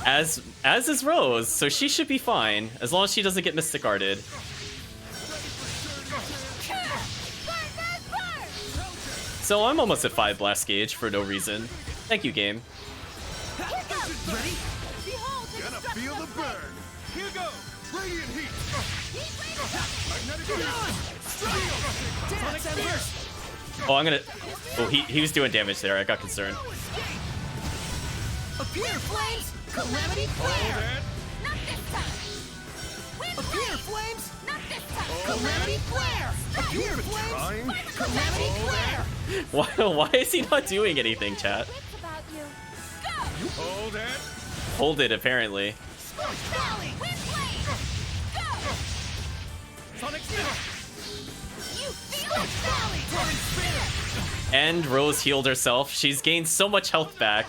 As is Rose, so she should be fine, as long as she doesn't get Mystic Guarded. So I'm almost at 5 blast gauge for no reason. Thank you, game. Ready? Behold the Gonna destruction feel the of burn. Here goes. Radiant heat. Magnetic field. Dance embers. Oh, I'm gonna... Oh, he was doing damage there. I got concerned. Appear flames. Calamity Hold flare. it. Not this time. Wind Appear blade. flames. Not this time. Calamity flare. Appear Trying. flames. Calamity flare. Why is he not doing anything, chat? Wits about you. Go. Hold it. Hold it, apparently. Scorch Valley. Wind blade. Go. Sonic spin. You feel Scorch it. Valley. Torrent spear. And Rose healed herself. She's gained so much health back.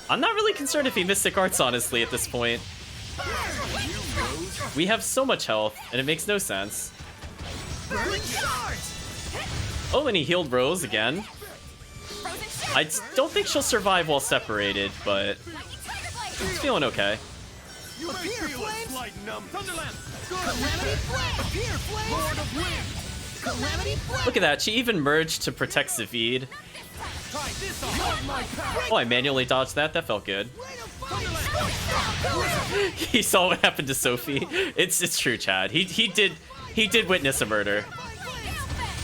I'm not really concerned if he Mystic Arts, honestly, at this point. We have so much health, and it makes no sense. Burning shards. Oh, and he healed Rose again. Frozen I don't think she'll survive while separated, but Tiger blade. she's feeling okay. You may Appear feel a flames. slight numbness. Thunderland. Calamity flare. Appear flames. Lord of wind. Calamity flare. Look at that, she even merged to protect Zavid. Try this on. My power. Oh, I manually dodged that. That felt good. He saw what happened to Sophie. It's true, Chad. He did witness a murder.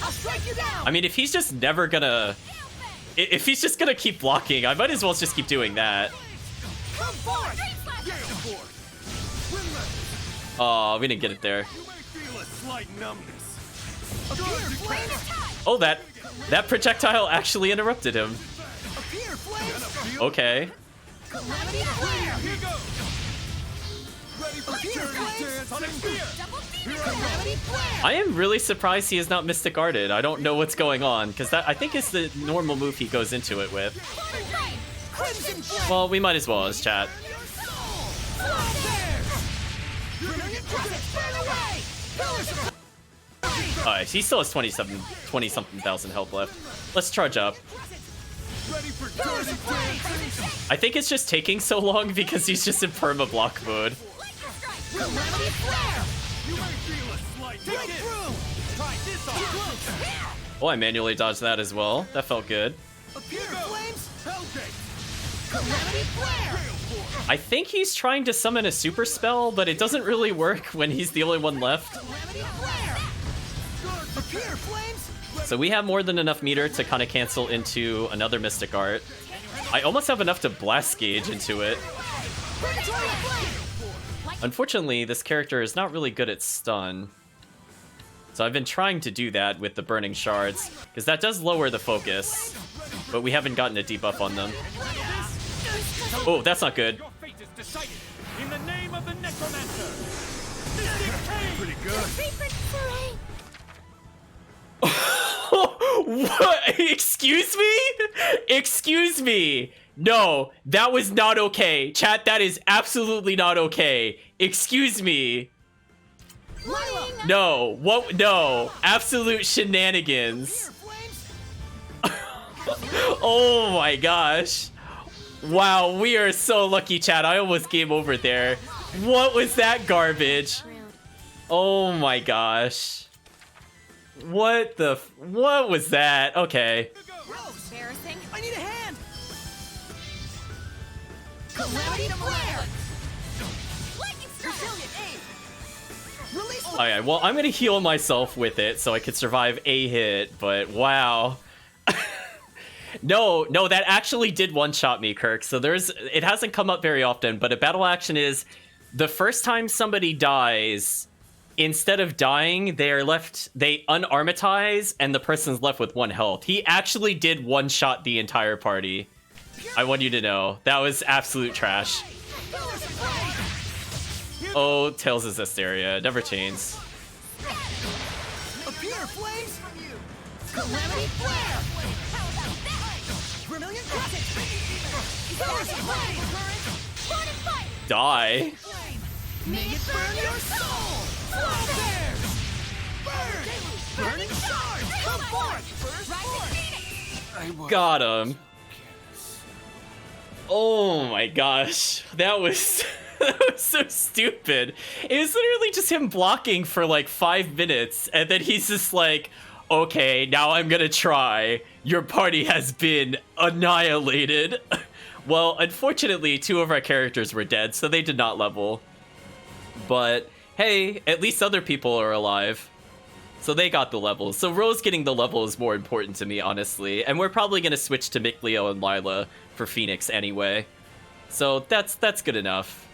I'll strike you down. I mean, if he's just never gonna... If he's just gonna keep blocking, I might as well just keep doing that. Come forth. Gale force. Windlass. Oh, we didn't get it there. You may feel a slight numbness. Appear flames. Oh, that projectile actually interrupted him. Appear flames. Okay. Calamity flare. Here goes. Ready for Appear dirty flames. dance. Sonic spear. Double demon. Calamity flare. I am really surprised he is not Mystic Guarded. I don't know what's going on, because that I think is the normal move he goes into it with. Water blade. Crimson flame. Well, we might as well as chat. Alright, he still has 20-something thousand health left. Let's charge up. Ready for dirty dancing. I think it's just taking so long because he's just in perma block mode. Calamity flare. You may feel a slight Break numbness. through. Try this on. Oh, I manually dodged that as well. That felt good. Appear flames. Hellgate. Calamity Flare! I think he's trying to summon a super spell, but it doesn't really work when he's the only one left. Calamity Flare! Appear, flames! So we have more than enough meter to kind of cancel into another Mystic Art. I almost have enough to Blast Gauge into it. Purgatory Flame! Unfortunately, this character is not really good at stun. So I've been trying to do that with the Burning Shards, because that does lower the focus, but we haven't gotten a debuff on them. Oh, that's not good. Your fate is decided in the name of the Necromancer. Pretty good. What? Excuse me? Excuse me. No, that was not okay. Chat, that is absolutely not okay. Excuse me. Lila! No, what? No, absolute shenanigans. Flames! Oh my gosh. Wow, we are so lucky, chat. I almost game over there. What was that garbage? Oh my gosh. What was that? Okay. Embarrassing. I need a hand! Calamity Flare! Lightning strike. Resilient aim! Release Okay, well, I'm gonna heal myself with it so I could survive a hit, but wow. No, that actually did one-shot me, Kirk. So it hasn't come up very often, but a battle action is the first time somebody dies, instead of dying, they unarmatize and the person's left with 1 health. He actually did one-shot the entire party. I want you to know. That was absolute trash. Oh, Tales of Zestiria. Never changes. Appear, flames! Calamity Flare! How about that? Vermilion Crescent! Force Flame! Sword and fire. Die. May it burn your soul! Flow bears! Burn! Burning shards! Come forth! Burst forth! Phoenix. Got him. Oh my gosh. That was that was so stupid. It was literally just him blocking for like 5 minutes, and then he's just like, okay, now I'm gonna try. Your party has been annihilated. Well, unfortunately, 2 of our characters were dead, so they did not level. But hey, at least other people are alive. So they got the levels. So Rose getting the level is more important to me, honestly. And we're probably going to switch to Mikleo and Lila for Phoenix anyway. So that's good enough.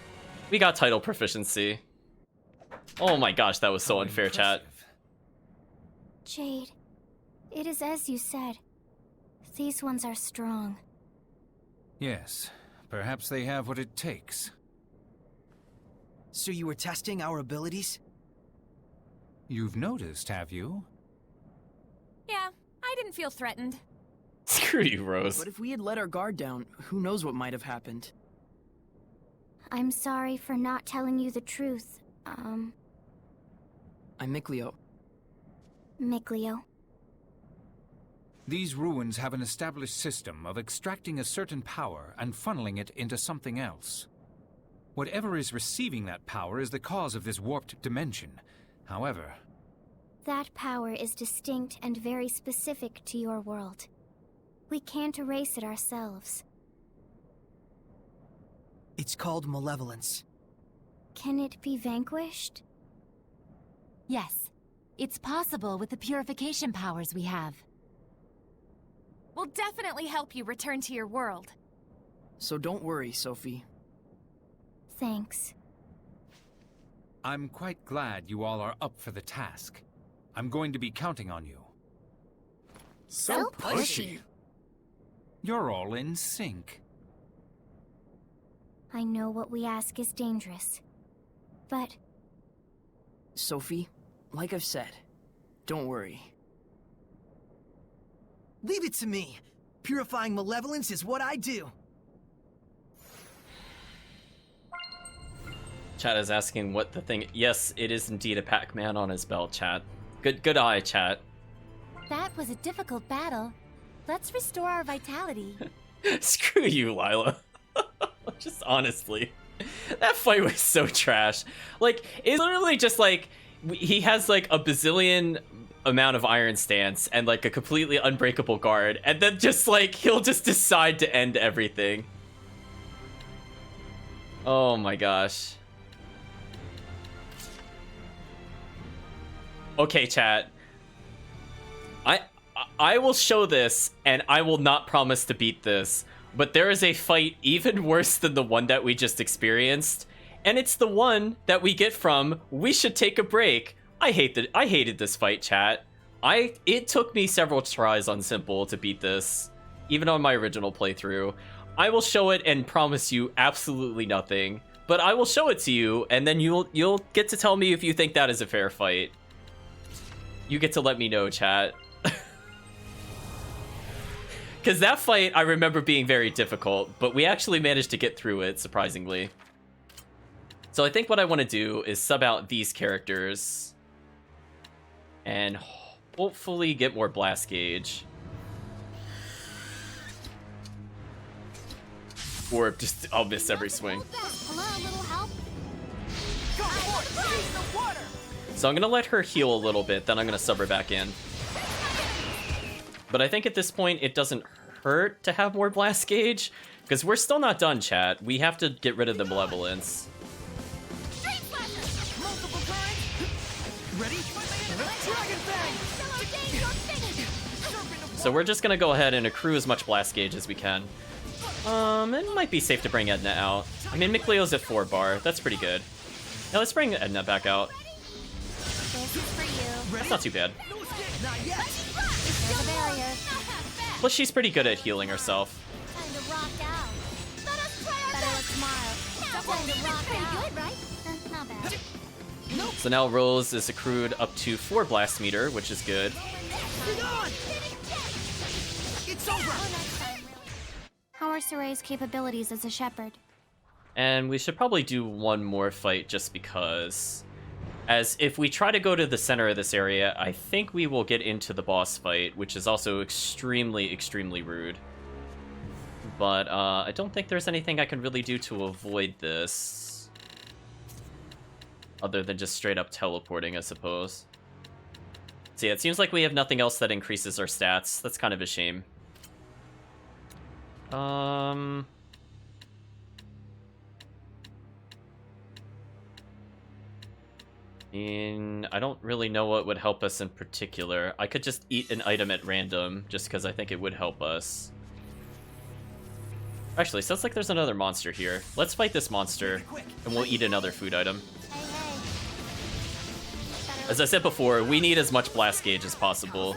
We got title proficiency. Oh my gosh, that was so unfair, chat. Jade, it is as you said. These ones are strong. Yes, perhaps they have what it takes. So you were testing our abilities? You've noticed, have you? Yeah, I didn't feel threatened. Screw you, Rose. But if we had let our guard down, who knows what might have happened. I'm sorry for not telling you the truth, I'm Mikleo. Mikleo. These ruins have an established system of extracting a certain power and funneling it into something else. Whatever is receiving that power is the cause of this warped dimension. However, That power is distinct and very specific to your world. We can't erase it ourselves. It's called malevolence. Can it be vanquished? Yes, it's possible with the purification powers we have. We'll definitely help you return to your world. So don't worry, Sophie. Thanks. I'm quite glad you all are up for the task. I'm going to be counting on you. So pushy. You're all in sync. I know what we ask is dangerous. But Sophie, like I've said, don't worry. Leave it to me. Purifying malevolence is what I do. Chat is asking what the thing... Yes, it is indeed a Pac-Man on his belt, chat. Good eye, chat. That was a difficult battle. Let's restore our vitality. Screw you, Lila. Just honestly. That fight was so trash. Like, it's literally just like... He has like a bazillion amount of iron stance and like a completely unbreakable guard. And then just like, he'll just decide to end everything. Oh my gosh. Okay, chat. I will show this, and I will not promise to beat this, but there is a fight even worse than the one that we just experienced, and it's the one that we get from "We should take a break." I hated this fight, chat. It took me several tries on simple to beat this, even on my original playthrough. I will show it and promise you absolutely nothing, but I will show it to you, and then you'll get to tell me if you think that is a fair fight. You get to let me know, chat. Because that fight, I remember being very difficult, but we actually managed to get through it, surprisingly. So I think what I want to do is sub out these characters and hopefully get more blast gauge. Or just, I'll miss every swing. Hello, little help? Go for it! Use the water! So I'm going to let her heal a little bit, then I'm going to sub her back in. But I think at this point, it doesn't hurt to have more blast gauge, because we're still not done, chat. We have to get rid of the malevolence. Multiple currents! Ready? Dragon Fang! So we're just going to go ahead and accrue as much blast gauge as we can. It might be safe to bring Edna out. I mean, McLeo's at 4 bar. That's pretty good. Now let's bring Edna back out. This is for you. That's not too bad. Not yet! There's a barrier. Plus, she's pretty good at healing herself. Time to rock out. Let us try our Better look smile. Time to rock out. Good, right? Not bad. So now Rose is accrued up to 4 blast meter, which is good. Get on! It's over! How are Soray's capabilities as a shepherd? And we should probably do one more fight just because. As if we try to go to the center of this area, I think we will get into the boss fight, which is also extremely, extremely rude. But I don't think there's anything I can really do to avoid this. Other than just straight up teleporting, I suppose. So yeah, it seems like we have nothing else that increases our stats. That's kind of a shame. I don't really know what would help us in particular. I could just eat an item at random, just because I think it would help us. Actually, sounds like there's another monster here. Let's fight this monster, and we'll eat another food item. Hey, hey. As I said before, we need as much blast gauge as possible.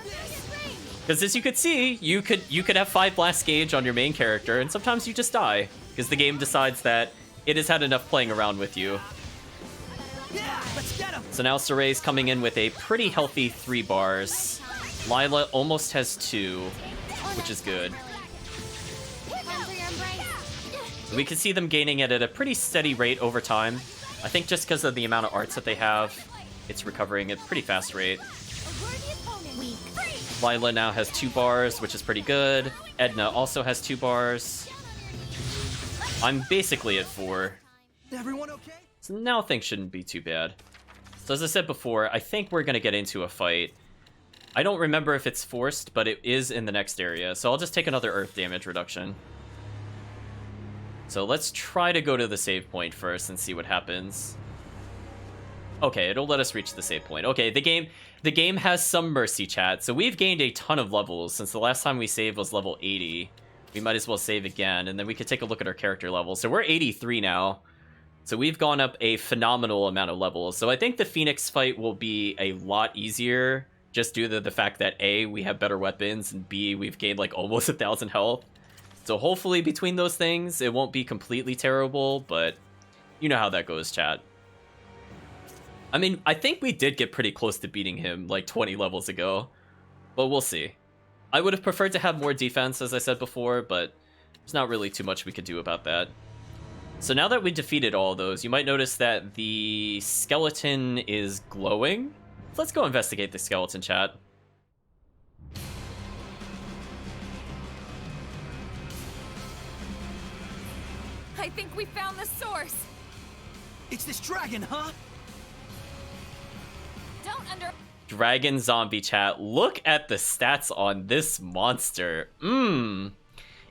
Because as you could see, you could have 5 blast gauge on your main character, and sometimes you just die. Because the game decides that it has had enough playing around with you. Yeah, let's get him! So now Soray's coming in with a pretty healthy 3 bars. Lila almost has 2, which is good. We can see them gaining it at a pretty steady rate over time. I think just because of the amount of arts that they have, it's recovering at a pretty fast rate. Lila now has 2 bars, which is pretty good. Edna also has 2 bars. I'm basically at 4. Everyone okay? So now things shouldn't be too bad. So as I said before, I think we're going to get into a fight. I don't remember if it's forced, but it is in the next area. So I'll just take another earth damage reduction. So let's try to go to the save point first and see what happens. Okay, it'll let us reach the save point. Okay, the game has some mercy, chat. So we've gained a ton of levels since the last time we saved was level 80. We might as well save again, and then we could take a look at our character level. So we're 83 now. So we've gone up a phenomenal amount of levels. So I think the Phoenix fight will be a lot easier, just due to the fact that A, we have better weapons, and B, we've gained like almost 1,000 health. So hopefully between those things, it won't be completely terrible, but you know how that goes, chat. I mean, I think we did get pretty close to beating him like 20 levels ago, but we'll see. I would have preferred to have more defense, as I said before, but there's not really too much we could do about that. So now that we defeated all of those, you might notice that the skeleton is glowing. Let's go investigate the skeleton, chat. I think we found the source. It's this dragon, huh? Don't under... Dragon zombie, chat. Look at the stats on this monster.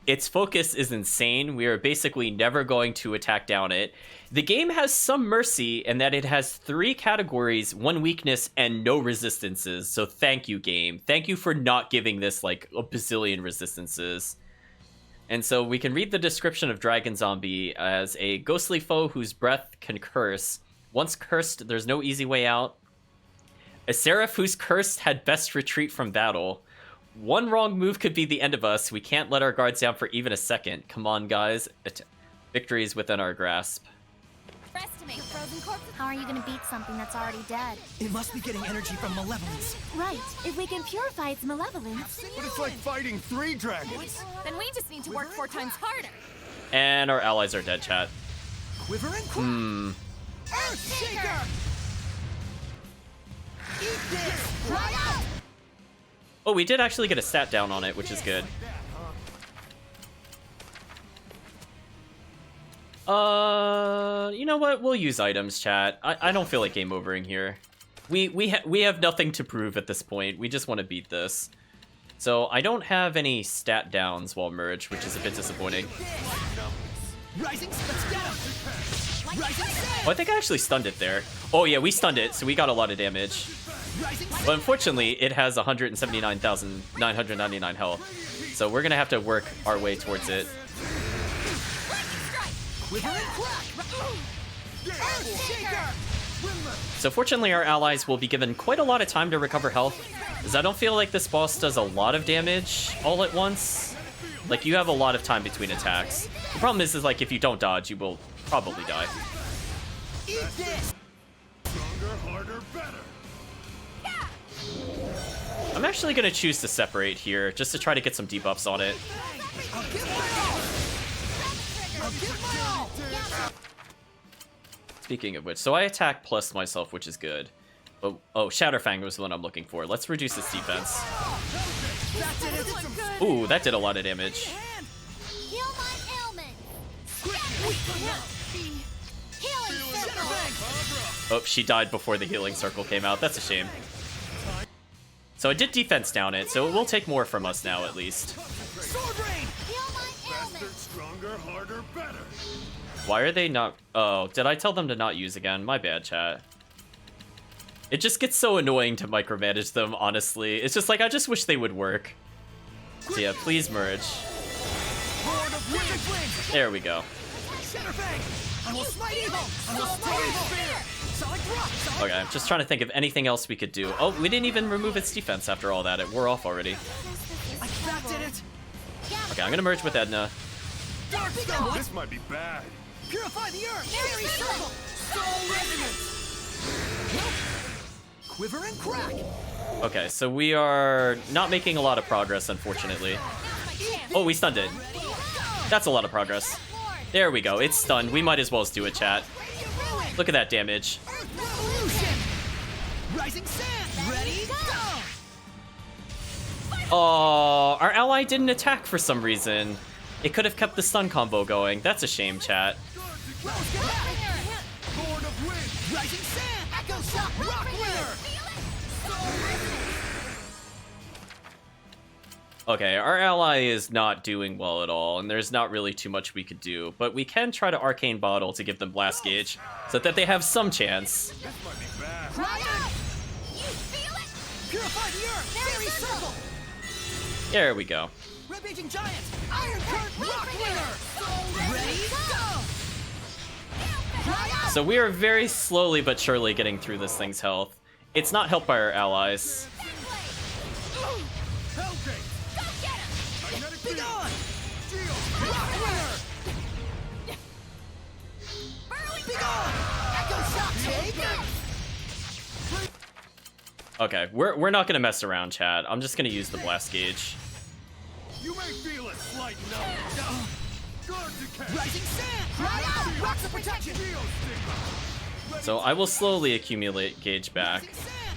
its focus is insane. We are basically never going to attack down it. The game has some mercy in that it has 3 categories, 1 weakness, and no resistances. So thank you, game. Thank you for not giving this like a bazillion resistances. And so we can read the description of Dragon Zombie as a ghostly foe whose breath can curse. Once cursed, there's no easy way out. A seraph who's cursed had best retreat from battle. One wrong move could be the end of us. We can't let our guards down for even a second. Come on, guys. Victory is within our grasp. How are you gonna beat something that's already dead? It must be getting energy from malevolence. Right. If we can purify its malevolence. But it's like fighting 3 dragons. Then we just need to work 4 times harder. And our allies are dead, chat. Quiver and crack. Earthshaker! Eat this! Dry out! Oh, we did actually get a stat down on it, which is good. You know what? We'll use items, chat. I don't feel like game overing here. We have nothing to prove at this point. We just want to beat this. So I don't have any stat downs while merge, which is a bit disappointing. Rising, let's get him! Rising Oh, I think I actually stunned it there. Oh yeah, we stunned it, so we got a lot of damage. But unfortunately, it has 179,999 health. So we're gonna have to work our way towards it. So fortunately, our allies will be given quite a lot of time to recover health, because I don't feel like this boss does a lot of damage all at once. Like, you have a lot of time between attacks. The problem is like, if you don't dodge, you will probably die. Stronger, harder, better. I'm actually going to choose to separate here, just to try to get some debuffs on it. Speaking of which, so I attack plus myself, which is good. But, oh, Shatterfang was the one I'm looking for. Let's reduce its defense. Ooh, that did a lot of damage. Heal my ailment! Oh, she died before the healing circle came out. That's a shame. So I did defense down it, so it will take more from us now, at least. Faster, stronger, harder, better. Why are they not... Oh, did I tell them to not use again? My bad, chat. It just gets so annoying to micromanage them, honestly. It's just like, I just wish they would work. So yeah, please merge. There we go. Okay, I'm just trying to think of anything else we could do. Oh, we didn't even remove its defense after all that. It wore off already. Okay, I'm gonna merge with Edna. This might be bad. Purify the earth! Fairy circle! Soul resonance! Quiver and crack! Okay, so we are not making a lot of progress, unfortunately. Oh, we stunned it. That's a lot of progress. There we go. It's stunned. We might as well do it, chat. Look at that damage. Rising sand! Ready, go! Oh, our ally didn't attack for some reason. It could have kept the stun combo going. That's a shame, chat. Rising sand! Echo shock! Rock winner! Okay, our ally is not doing well at all, and there's not really too much we could do. But we can try to Arcane Bottle to give them Blast Gauge, so that they have some chance. This might be bad. Purify the earth! Fairy circle! There we go. Rampaging giant! Iron current! Rock winner! Ready, go! So we are very slowly but surely getting through this thing's health. It's not helped by our allies. Be gone! Rock winner! Be gone! Echo shock! Take it! Okay, we're not gonna mess around, chat. I'm just gonna use the Blast Gauge. You may feel a slight numbness. Guard decay. Rising sand! Dry out! Rocks of protection! So I will slowly accumulate gauge back.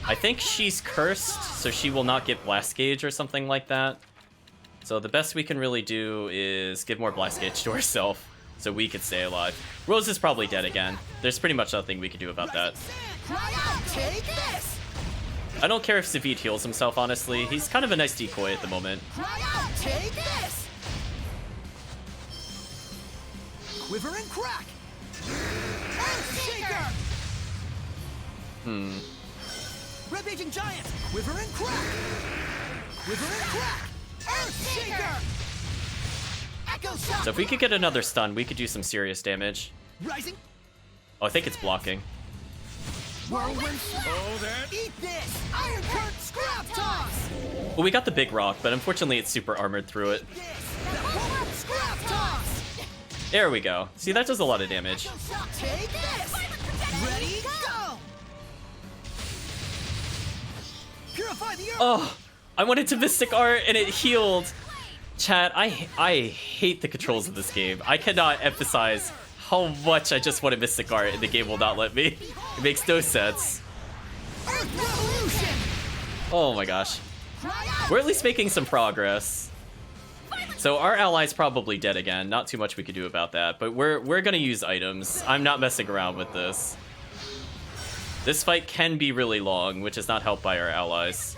I think she's cursed, so she will not get Blast Gauge or something like that. So the best we can really do is give more Blast Gauge to ourselves, so we can stay alive. Rose is probably dead again. There's pretty much nothing we can do about that. Take this! I don't care if Savid heals himself, honestly. He's kind of a nice decoy at the moment. Take this! Quiver and crack! Earthshaker! Rampaging giant! Quiver and crack! Quiver and crack! Earthshaker! Echo shock! So if we could get another stun, we could do some serious damage. Rising Oh, I think it's blocking. whirlwind! Oh, that. Eat this! Iron current scrap toss! Well, we got the big rock, but unfortunately it's super armored through it. This! The polar scrap toss! There we go. See, that does a lot of damage. Take this! Ready, go! Purify the earth! Oh, I went into Mystic Art and it healed. Chat, I hate the controls of this game. I cannot emphasize how much I just wanted Mystic Art and the game will not let me. It makes no sense. Earth revolution! Oh my gosh. Cry out! We're at least making some progress. So our ally's probably dead again. Not too much we could do about that, but we're gonna use items. I'm not messing around with this. This fight can be really long, which is not helped by our allies,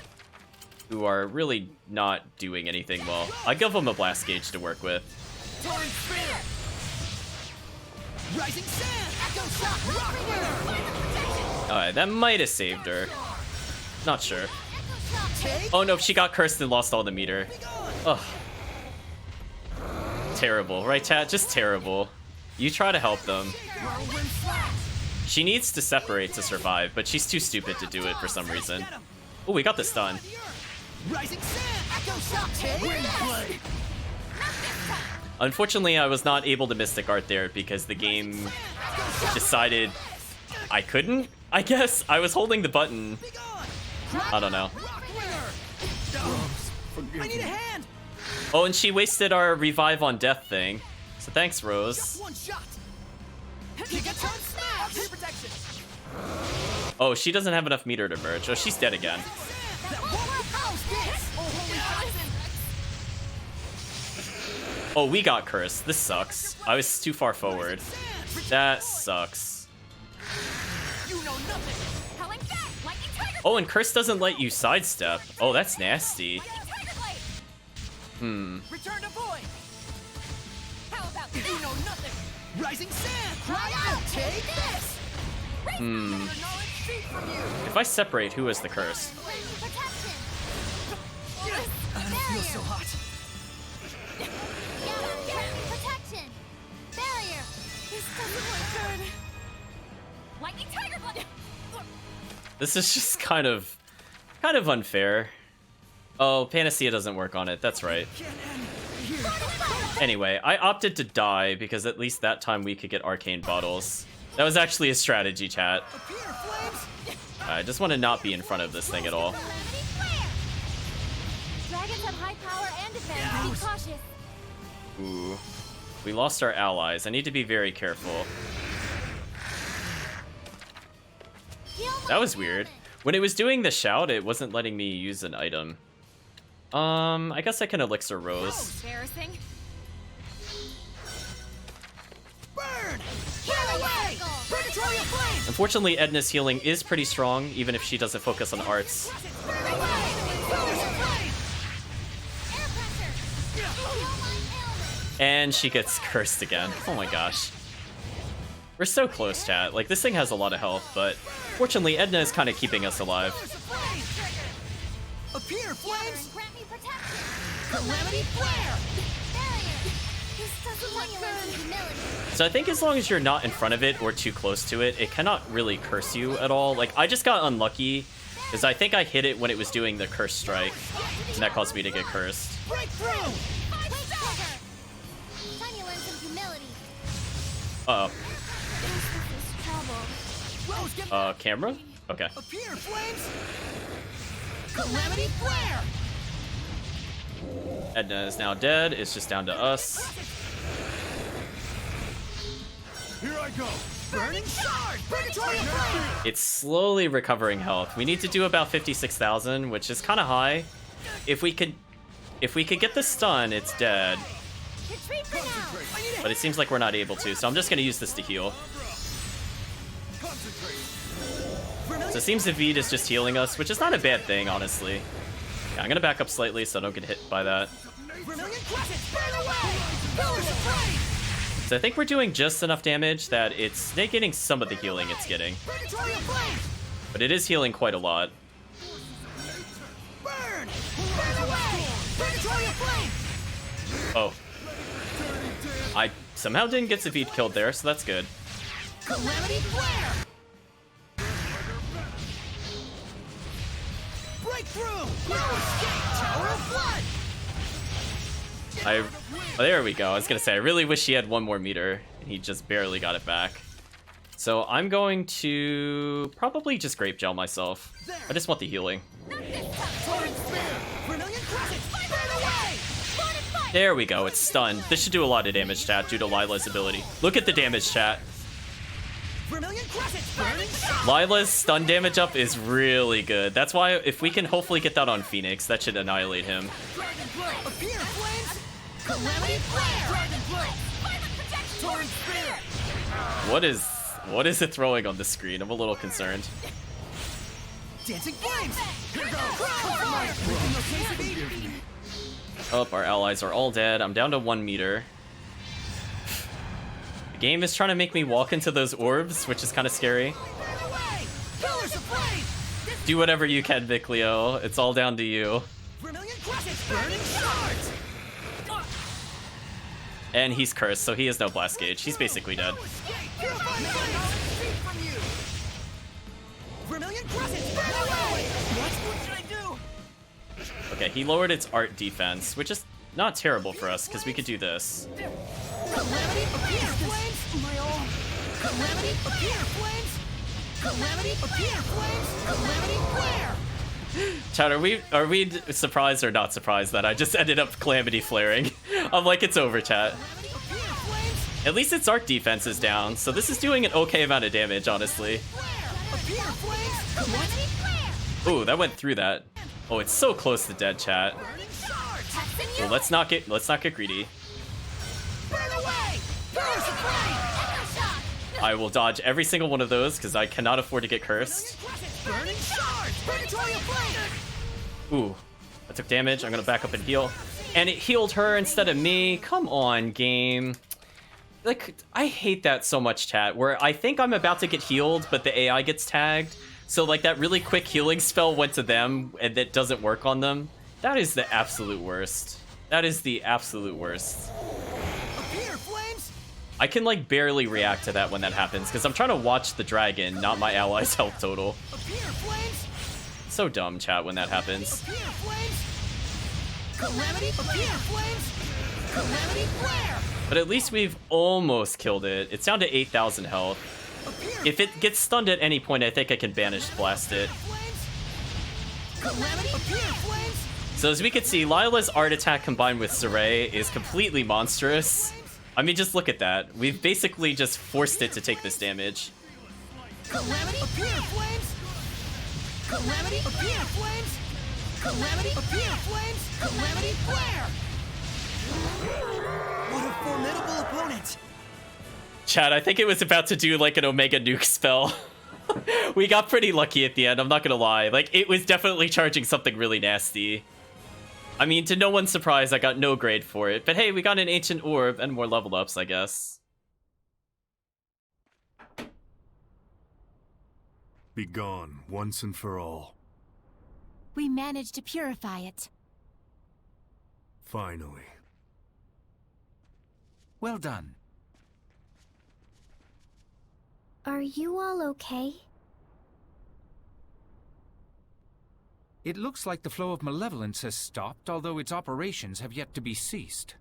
who are really not doing anything well. I give them a blast gauge to work with. Torrent spear! Rising sand! Echo shock! Rock winner! Alright, that might have saved her. Not sure. Take Oh no, she got cursed and lost all the meter. Ugh. Terrible, right, chat? Just terrible. You try to help them. whirlwind slash! She needs to separate to survive, but she's too stupid to do it for some reason. Oh, we got the stun. Rising sand! Echo shock! Take this! Unfortunately, I was not able to Mystic Art there because the game decided I couldn't, I guess. I was holding the button. Be gone! I don't know. Rock winner! I need a hand! Oh, and she wasted our revive on death thing. So thanks, Rose. One shot! Gigaton smash! Here protection! Oh, she doesn't have enough meter to merge. Oh, she's dead again. That won't house this! Oh, holy Tyson! Oh, we got cursed. This sucks. I was too far forward. That sucks. You know nothing! Howling back! Lightning tiger! Oh, and curse doesn't let you sidestep. Oh, that's nasty. Lightning tiger blade! Return to void! How about You this? know nothing! Rising sand! Cry out! Take this! Hmm. Knowledge feet from you! If I separate, who is the curse? Protection! I don't feel so hot. Protection! Barrier! This doesn't look good. Lightning tiger blade! This is just kind of unfair. Oh, Panacea doesn't work on it. That's right. Can't end here. Anyway, I opted to die because at least that time we could get arcane bottles. That was actually a strategy, chat. Appear, flames! I just want to not be in front of this thing at all. Calamity flare! Dragons have high power and defense. Be cautious. Ooh. We lost our allies. I need to be very careful. That was weird. When it was doing the shout, it wasn't letting me use an item. I guess I can elixir Rose. Embarrassing. Burn! Heal away! Purgatory of flame! Unfortunately, Edna's healing is pretty strong, even if she doesn't focus on arts. Burn away! Pillars of flame! Air pressure! Heal my ailment! And she gets cursed again. Oh my gosh. We're so close, chat. Like, this thing has a lot of health, but fortunately, Edna is kind of keeping us alive. Pillars of flame! Appear, flames! Grant me protection! Calamity flare! Barrier! This doesn't look good. Humility. So I think as long as you're not in front of it or too close to it, it cannot really curse you at all. Like, I just got unlucky, because I think I hit it when it was doing the curse strike, and that caused me to get cursed. Breakthrough! Quick trigger! Time you learn some humility. Uh-oh. This is trouble. Rose, get Camera? Okay. Appear, flames! Calamity flare! Edna is now dead. It's just down to us. Here I go. Burning shard! Purgatory of flame! It's slowly recovering health. We need to do about 56,000, which is kind of high. If we could get the stun, it's dead. Retreat for now! But it seems like we're not able to, so I'm just going to use this to heal. Concentrate. So it seems David is just healing us, which is not a bad thing, honestly. Yeah, I'm going to back up slightly so I don't get hit by that. Vermilion crescent! Burn away! Pillars of flame! So I think we're doing just enough damage that it's negating some of the healing it's getting. But it is healing quite a lot. Burn! Burn away! Purgatory of flame! Oh. I somehow didn't get Zafid killed there, so that's good. Calamity flare! Breakthrough! No escape! Tower of blood! Oh, there we go. I was gonna say, I really wish he had one more meter. He just barely got it back. So I'm going to probably just grape gel myself. I just want the healing. There we go, it's stunned. This should do a lot of damage, chat, due to Lila's ability. Look at the damage, chat. Lila's stun damage up is really good. That's why if we can hopefully get that on Phoenix, that should annihilate him. What is it throwing on the screen? I'm a little concerned. Dancing flames! Here goes! Oh, our allies are all dead. I'm down to 1 meter. The game is trying to make me walk into those orbs, which is kind of scary. Do whatever you can, Vicleo. It's all down to you. And he's cursed, so he has no blast gauge. He's basically dead. Okay, he lowered its art defense, which is not terrible for us, because we could do this. Calamity appear flames! My own! Calamity appear flames! Calamity appear flames! Calamity flare! Chat, are we surprised or not surprised that I just ended up calamity flaring? I'm like, it's over, chat. At least its art defense is down, so this is doing an okay amount of damage, honestly. Ooh, that went through that. Oh, it's so close to dead, chat. Well, let's not get greedy. I will dodge every single one of those because I cannot afford to get cursed. Ooh, I took damage. I'm gonna back up and heal. And it healed her instead of me. Come on, game. Like, I hate that so much, chat, where I think I'm about to get healed, but the AI gets tagged. So, like, that really quick healing spell went to them, and it doesn't work on them. That is the absolute worst. That is the absolute worst. I can, like, barely react to that when that happens, because I'm trying to watch the dragon, not my ally's health total. So dumb, chat, when that happens. But at least we've almost killed it. It's down to 8,000 health. If it gets stunned at any point, I think I can Banish Blast it. So as we can see, Lila's art attack combined with Saray is completely monstrous. I mean, just look at that. We've basically just forced it to take this damage. Calamity appear flames! Calamity appear flames! Calamity appear flames! Calamity flare! What a formidable opponent! Chad, I think it was about to do like an Omega Nuke spell. We got pretty lucky at the end, I'm not gonna lie. Like, it was definitely charging something really nasty. I mean, to no one's surprise, I got no grade for it. But hey, we got an Ancient Orb and more level ups, I guess. Be gone, once and for all. We managed to purify it. Finally. Well done. Are you all okay? It looks like the flow of malevolence has stopped, although its operations have yet to be ceased.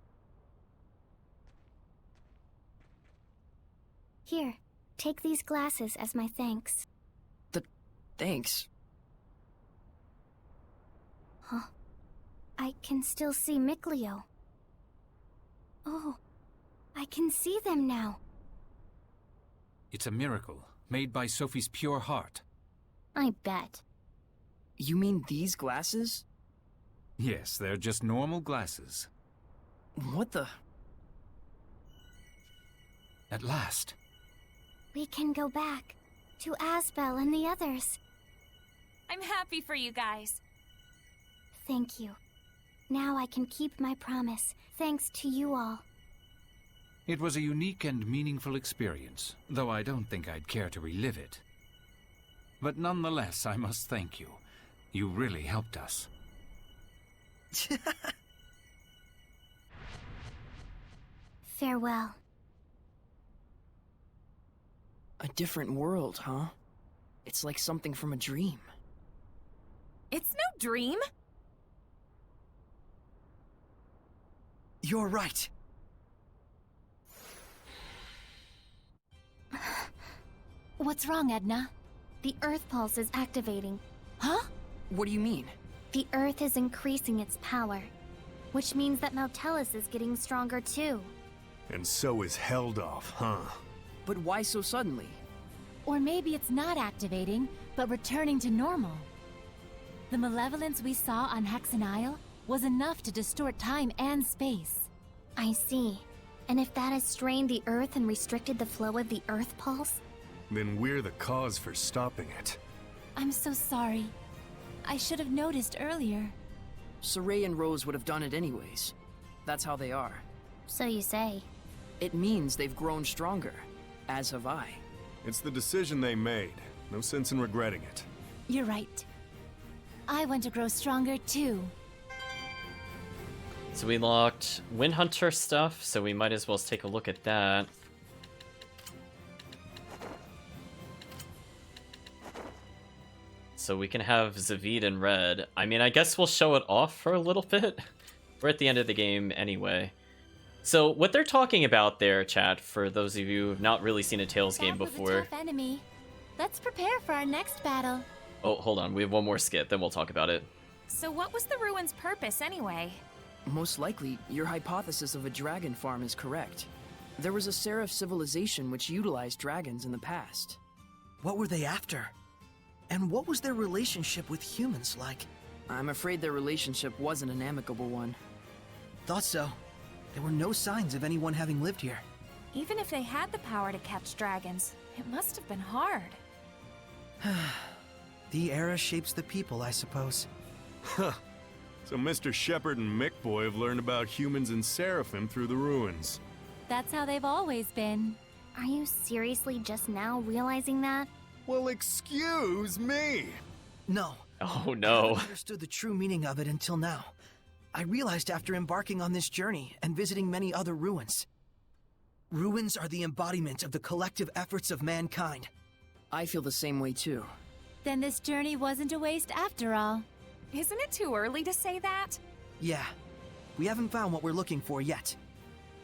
Here, take these glasses as my thanks. Thanks. Huh? I can still see Mikleo. Oh, I can see them now. It's a miracle, made by Sophie's pure heart. I bet. You mean these glasses? Yes, they're just normal glasses. What the? At last. We can go back to Asbel and the others. I'm happy for you guys. Thank you. Now I can keep my promise, thanks to you all. It was a unique and meaningful experience, though I don't think I'd care to relive it. But nonetheless, I must thank you. You really helped us. Farewell. A different world, huh? It's like something from a dream. It's no dream. You're right. What's wrong, Edna? The Earth Pulse is activating. Huh? What do you mean? The Earth is increasing its power, which means that Nautilus is getting stronger too. And so is Helldolf, huh? But why so suddenly? Or maybe it's not activating, but returning to normal. The malevolence we saw on Hexen Isle was enough to distort time and space. I see. And if that has strained the Earth and restricted the flow of the Earth Pulse? Then we're the cause for stopping it. I'm so sorry. I should have noticed earlier. Saray and Rose would have done it anyways. That's how they are. So you say. It means they've grown stronger, as have I. It's the decision they made. No sense in regretting it. You're right. I want to grow stronger too. So we locked Wind Hunter stuff, so we might as well take a look at that. So we can have Zavid in red. I mean, I guess we'll show it off for a little bit. We're at the end of the game anyway. So what they're talking about there, chat, for those of you who've not really seen a Tales game That was before. a tough enemy. Let's prepare for our next battle. Oh, hold on. We have one more skit, then we'll talk about it. So what was the ruin's purpose anyway? Most likely, your hypothesis of a dragon farm is correct. There was a Seraph civilization which utilized dragons in the past. What were they after? And what was their relationship with humans like? I'm afraid their relationship wasn't an amicable one. Thought so. There were no signs of anyone having lived here. Even if they had the power to catch dragons, it must have been hard. The era shapes the people, I suppose. Huh. So Mr. Shepard and Mick Boy have learned about humans and Seraphim through the ruins. That's how they've always been. Are you seriously just now realizing that? Well, excuse me! No. Oh I no. haven't understood the true meaning of it until now. I realized after embarking on this journey and visiting many other ruins. Ruins are the embodiment of the collective efforts of mankind. I feel the same way too. Then this journey wasn't a waste after all. Isn't it too early to say that? Yeah, we haven't found what we're looking for yet.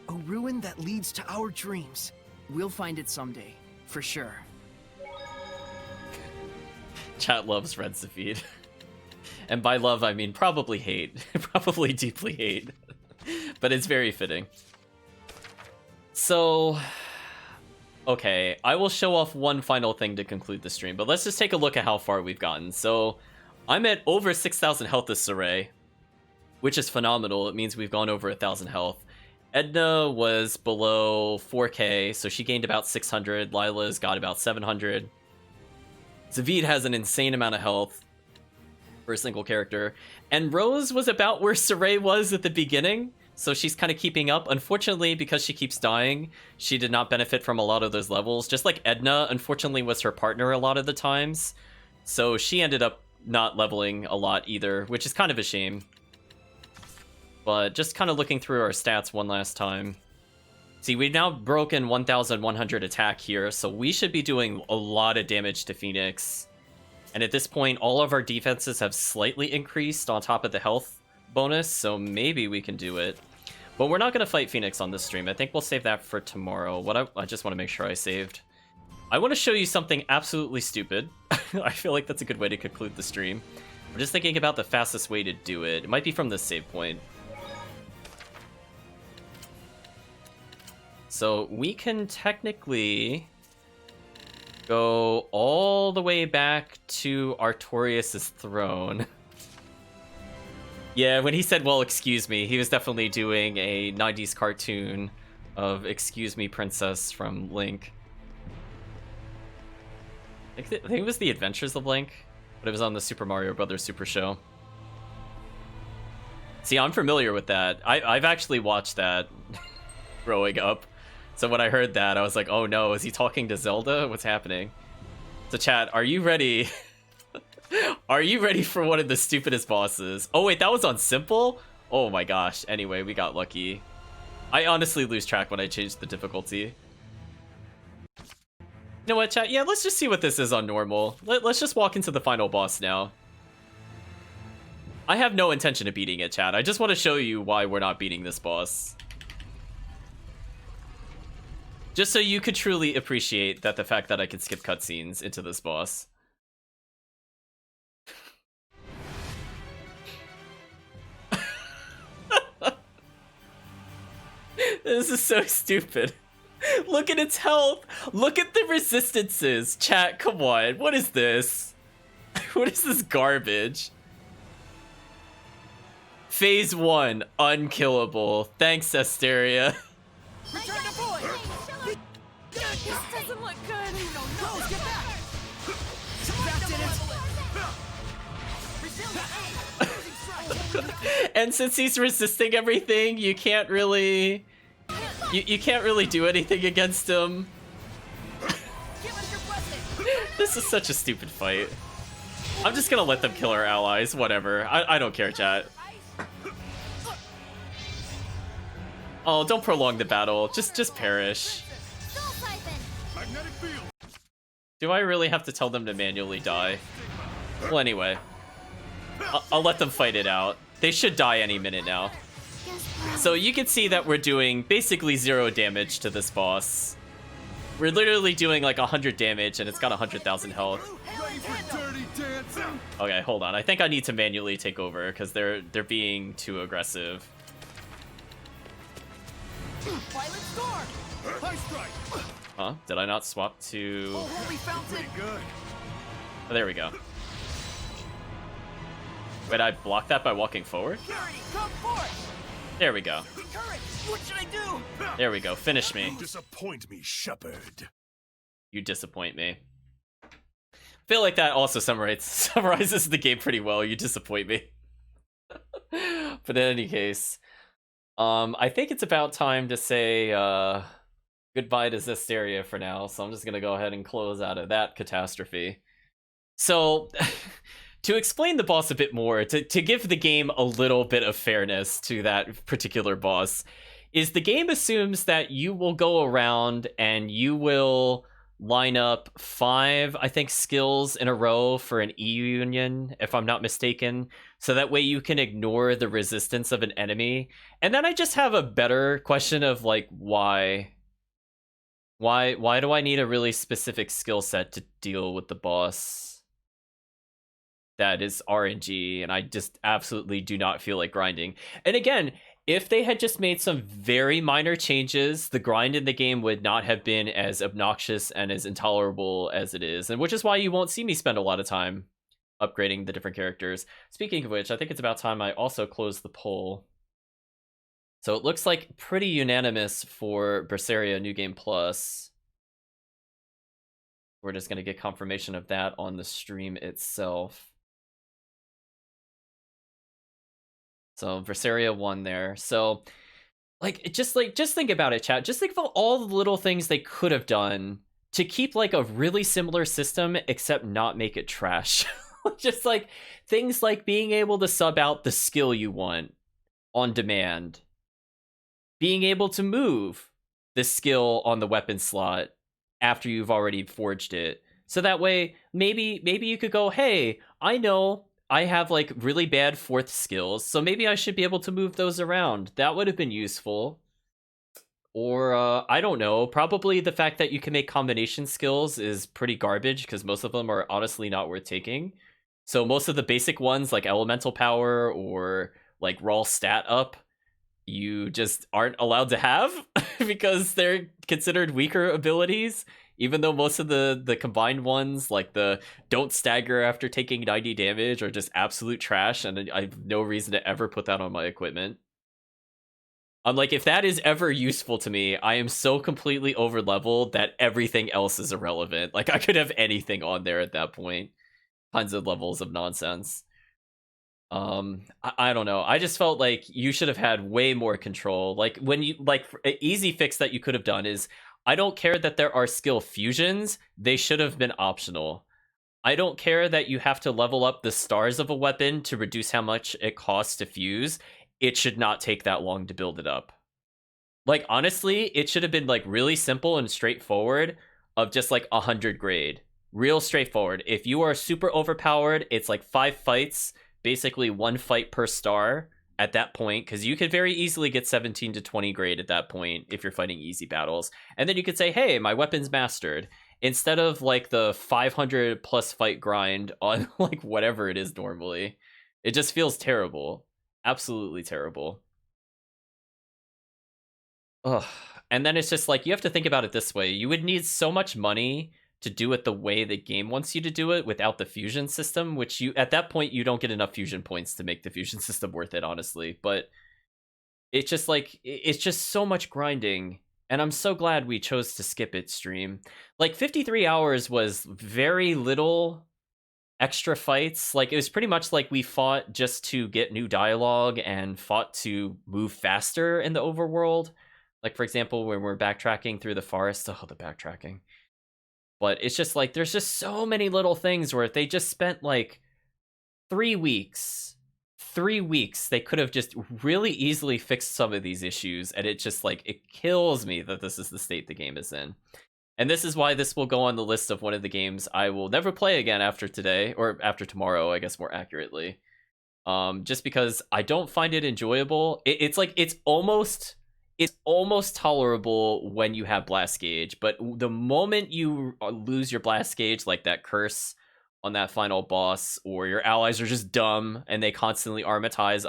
A ruin that leads to our dreams. We'll find it someday, for sure. Chat loves Red Zavid. And by love, I mean probably hate. Probably deeply hate. But it's very fitting. So, okay, I will show off one final thing to conclude the stream, but let's just take a look at how far we've gotten. So, I'm at over 6,000 health this Saray, which is phenomenal. It means we've gone over 1,000 health. Edna was below 4k, so she gained about 600. Lila's got about 700. Zavid has an insane amount of health for a single character. And Rose was about where Saray was at the beginning, so she's kind of keeping up. Unfortunately, because she keeps dying, she did not benefit from a lot of those levels. Just like Edna, unfortunately, was her partner a lot of the times. So she ended up not leveling a lot either, which is kind of a shame. But just kind of looking through our stats one last time. See, we've now broken 1,100 attack here, so we should be doing a lot of damage to Phoenix. And at this point, all of our defenses have slightly increased on top of the health bonus, so maybe we can do it. But we're not going to fight Phoenix on this stream. I think we'll save that for tomorrow. I just want to make sure I saved. I want to show you something absolutely stupid. I feel like that's a good way to conclude the stream. I'm just thinking about the fastest way to do it. It might be from this save point. So we can technically go all the way back to Artorias' throne. Yeah, when he said, well, excuse me, he was definitely doing a 90s cartoon of Excuse Me Princess from Link. I think it was The Adventures of Link, but it was on the Super Mario Bros. Super Show. See, I'm familiar with that. I've actually watched that growing up. So when I heard that, I was like, oh no, is he talking to Zelda? What's happening? So chat, are you ready? Are you ready for one of the stupidest bosses? Oh wait, that was on simple? Oh my gosh. Anyway, we got lucky. I honestly lose track when I change the difficulty. You know what, chat? Yeah, let's just see what this is on normal. Let's just walk into the final boss now. I have no intention of beating it, chat. I just want to show you why we're not beating this boss. Just so you could truly appreciate that the fact that I could skip cutscenes into this boss. This is so stupid. Look at its health. Look at the resistances. Chat, come on. What is this? What is this garbage? Phase 1, unkillable. Thanks, Zestiria. Return to void! This doesn't look good. Rose, get back! That did it! And since he's resisting everything, you can't really... You can't really do anything against him. Give us your blessing! This is such a stupid fight. I'm just gonna let them kill our allies, whatever. I don't care, chat. Oh, don't prolong the battle. Just perish. Magnetic field. Do I really have to tell them to manually die? Well, anyway. I'll let them fight it out. They should die any minute now. So you can see that we're doing basically 0 damage to this boss. We're literally doing like 100 damage and it's got 100,000 health. Ready for dirty dancing? Okay, hold on. I think I need to manually take over because they're being too aggressive. Violet Storm! High strike. Huh? Did I not swap to... Oh, holy fountain! Pretty good. Oh, there we go. Wait, I blocked that by walking forward? Purity, come forth! There we go. Courage! What should I do? There we go. Finish me. Disappoint me, shepherd. You disappoint me. Feel like that also summarizes the game pretty well. You disappoint me. But in any case, I think it's about time to say goodbye to Zestiria for now. So I'm just gonna go ahead and close out of that catastrophe. So, to explain the boss a bit more, to give the game a little bit of fairness to that particular boss, is the game assumes that you will go around and you will line up 5, I think, skills in a row for an E-Union, if I'm not mistaken, so that way you can ignore the resistance of an enemy. And then I just have a better question of, like, why? Why do I need a really specific skill set to deal with the boss that is RNG, and I just absolutely do not feel like grinding. And again, if they had just made some very minor changes, the grind in the game would not have been as obnoxious and as intolerable as it is, and which is why you won't see me spend a lot of time upgrading the different characters. Speaking of which, I think it's about time I also close the poll. So it looks like pretty unanimous for Berseria New Game Plus. We're just going to get confirmation of that on the stream itself. So Berseria won there. So just think about it, chat. Just think about all the little things they could have done to keep like a really similar system, except not make it trash. Just like things like being able to sub out the skill you want on demand, being able to move the skill on the weapon slot after you've already forged it. So that way, maybe you could go, hey, I know I have like really bad 4th skills, so maybe I should be able to move those around. That would have been useful. Or, I don't know, probably the fact that you can make combination skills is pretty garbage, because most of them are honestly not worth taking. So most of the basic ones, like elemental power or like raw stat up, you just aren't allowed to have because they're considered weaker abilities. Even though most of the combined ones, like the don't stagger after taking 90 damage, are just absolute trash, and I have no reason to ever put that on my equipment. I'm like, if that is ever useful to me, I am so completely over-leveled that everything else is irrelevant. Like, I could have anything on there at that point. Tons of levels of nonsense. I don't know. I just felt like you should have had way more control. Like when you an easy fix that you could have done is I don't care that there are skill fusions, they should have been optional. I don't care that you have to level up the stars of a weapon to reduce how much it costs to fuse. It should not take that long to build it up. Like honestly, it should have been like really simple and straightforward of just like 100 grade. Real straightforward. If you are super overpowered, it's like 5 fights, basically 1 fight per star at that point, because you could very easily get 17 to 20 grade at that point if you're fighting easy battles. And then you could say, hey, my weapon's mastered. Instead of like the 500 plus fight grind on like whatever it is normally. It just feels terrible. Absolutely terrible. Ugh. And then it's just like, you have to think about it this way. You would need so much money to do it the way the game wants you to do it without the fusion system, which you, at that point, you don't get enough fusion points to make the fusion system worth it, honestly. But it's just like, it's just so much grinding. And I'm so glad we chose to skip it, stream. Like 53 hours was very little extra fights. Like it was pretty much like we fought just to get new dialogue and fought to move faster in the overworld. Like for example, when we're backtracking through the forest, oh, the backtracking. But it's just like, there's just so many little things where if they just spent like 3 weeks, they could have just really easily fixed some of these issues. And it just like, it kills me that this is the state the game is in. And this is why this will go on the list of one of the games I will never play again after today, or after tomorrow, I guess more accurately. Just because I don't find it enjoyable. It's like, it's almost tolerable when you have blast gauge, but the moment you lose your blast gauge, like that curse on that final boss, or your allies are just dumb and they constantly armatize,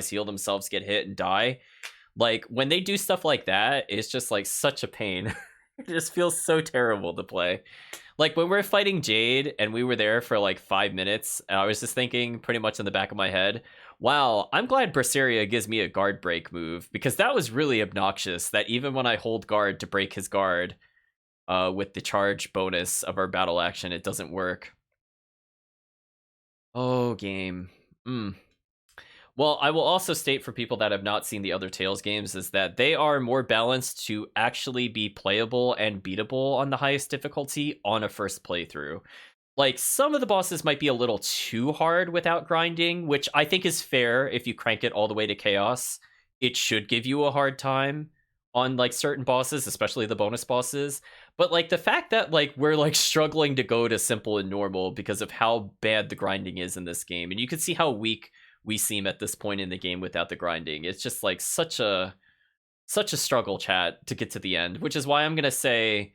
heal themselves, get hit, and die. Like, when they do stuff like that, it's just, like, such a pain. It just feels so terrible to play. Like, when we're fighting Jade, and we were there for, like, 5 minutes, I was just thinking, pretty much in the back of my head, wow, I'm glad Zestiria gives me a guard break move, because that was really obnoxious, that even when I hold guard to break his guard, with the charge bonus of our battle action, it doesn't work. Oh, game. Well, I will also state for people that have not seen the other Tales games is that they are more balanced to actually be playable and beatable on the highest difficulty on a first playthrough. Like, some of the bosses might be a little too hard without grinding, which I think is fair if you crank it all the way to Chaos. It should give you a hard time on, like, certain bosses, especially the bonus bosses. But, like, the fact that, like, we're, like, struggling to go to simple and normal because of how bad the grinding is in this game, and you can see how weak we seem at this point in the game without the grinding. It's just like such a struggle, chat, to get to the end, which is why I'm gonna say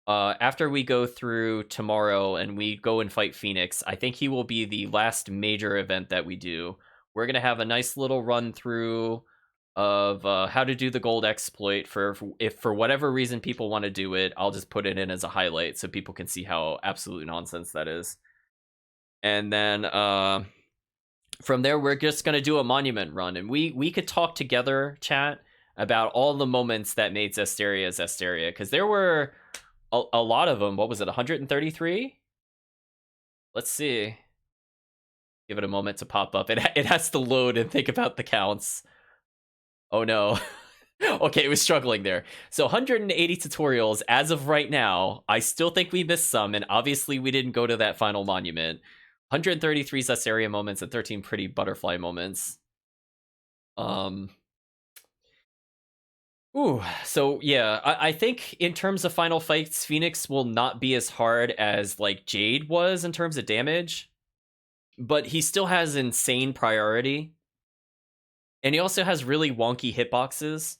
after we go through tomorrow and we go and fight Phoenix, I think he will be the last major event that we do. We're gonna have a nice little run through of how to do the gold exploit if for whatever reason people want to do it. I'll just put it in as a highlight so people can see how absolute nonsense that is. And then from there, we're just going to do a monument run, and we could talk together, chat, about all the moments that made Zestiria, because there were a lot of them. What was it, 133? Let's see. Give it a moment to pop up. It has to load and think about the counts. Oh, no. Okay, it was struggling there. So 180 tutorials as of right now. I still think we missed some, and obviously we didn't go to that final monument. 133 Zestiria moments and 13 pretty butterfly moments. So yeah, I think in terms of final fights, Phoenix will not be as hard as like Jade was in terms of damage, but he still has insane priority. And he also has really wonky hitboxes,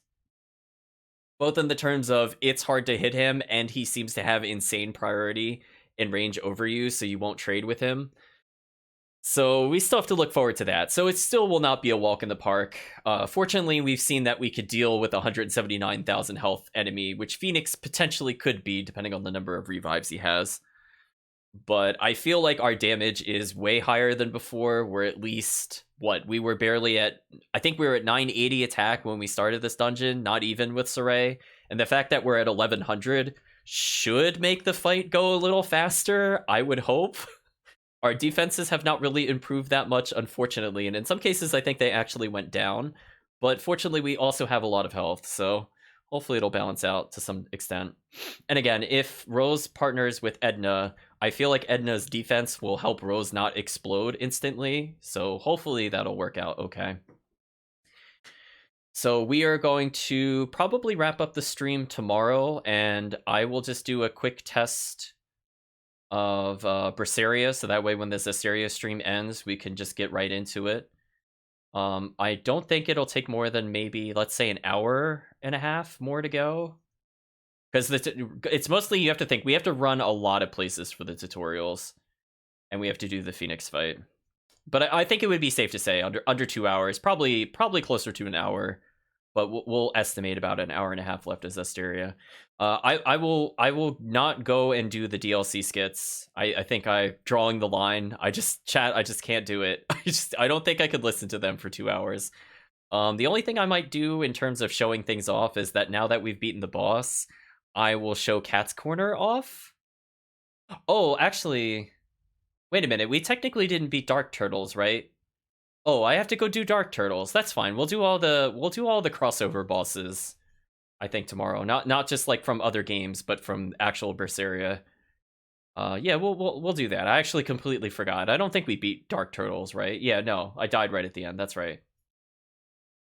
both in the terms of it's hard to hit him and he seems to have insane priority in range over you, so you won't trade with him. So we still have to look forward to that. So it still will not be a walk in the park. Fortunately, we've seen that we could deal with a 179,000 health enemy, which Phoenix potentially could be, depending on the number of revives he has. But I feel like our damage is way higher than before. We're at least, we were barely at, I think we were at 980 attack when we started this dungeon, not even with Saray. And the fact that we're at 1100 should make the fight go a little faster, I would hope. Our defenses have not really improved that much, unfortunately, and in some cases I think they actually went down. But fortunately, we also have a lot of health, so hopefully it'll balance out to some extent. And again, if Rose partners with Edna, I feel like Edna's defense will help Rose not explode instantly, so hopefully that'll work out okay. So we are going to probably wrap up the stream tomorrow, and I will just do a quick test of Berseria, so that way when the Zestiria stream ends, we can just get right into it. I don't think it'll take more than maybe, let's say, an hour and a half more to go. Because it's mostly, you have to think, we have to run a lot of places for the tutorials, and we have to do the Phoenix fight. But I think it would be safe to say under 2 hours, probably closer to an hour, but we'll estimate about an hour and a half left of Zestiria. I will not go and do the DLC skits. I think I'm drawing the line. I just can't do it. I don't think I could listen to them for 2 hours. The only thing I might do in terms of showing things off is that now that we've beaten the boss, I will show Cat's Corner off. Oh, actually, wait a minute. We technically didn't beat Dark Turtles, right? Oh, I have to go do Dark Turtles. That's fine. We'll do all the crossover bosses, I think, tomorrow. Not just like from other games, but from actual Berseria. Yeah, we'll do that. I actually completely forgot. I don't think we beat Dark Turtles, right? Yeah, no, I died right at the end. That's right.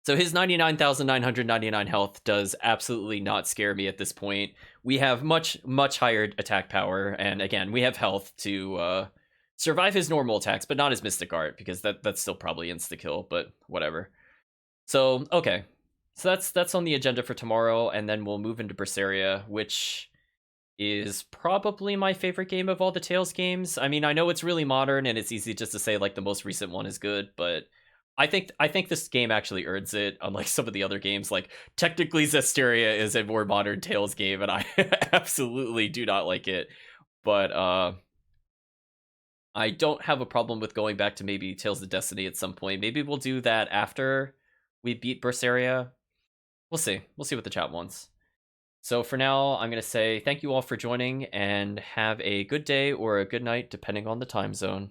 So his 99,999 health does absolutely not scare me at this point. We have much higher attack power, and again, we have health to survive his normal attacks, but not his Mystic Art, because that's still probably insta-kill, but whatever. So, okay. So that's on the agenda for tomorrow, and then we'll move into Berseria, which is probably my favorite game of all the Tales games. I mean, I know it's really modern, and it's easy just to say, like, the most recent one is good, but I think this game actually earns it, unlike some of the other games. Like, technically Zestiria is a more modern Tales game, and I absolutely do not like it. But, I don't have a problem with going back to maybe Tales of Destiny at some point. Maybe we'll do that after we beat Berseria. We'll see. We'll see what the chat wants. So for now, I'm going to say thank you all for joining, and have a good day or a good night, depending on the time zone.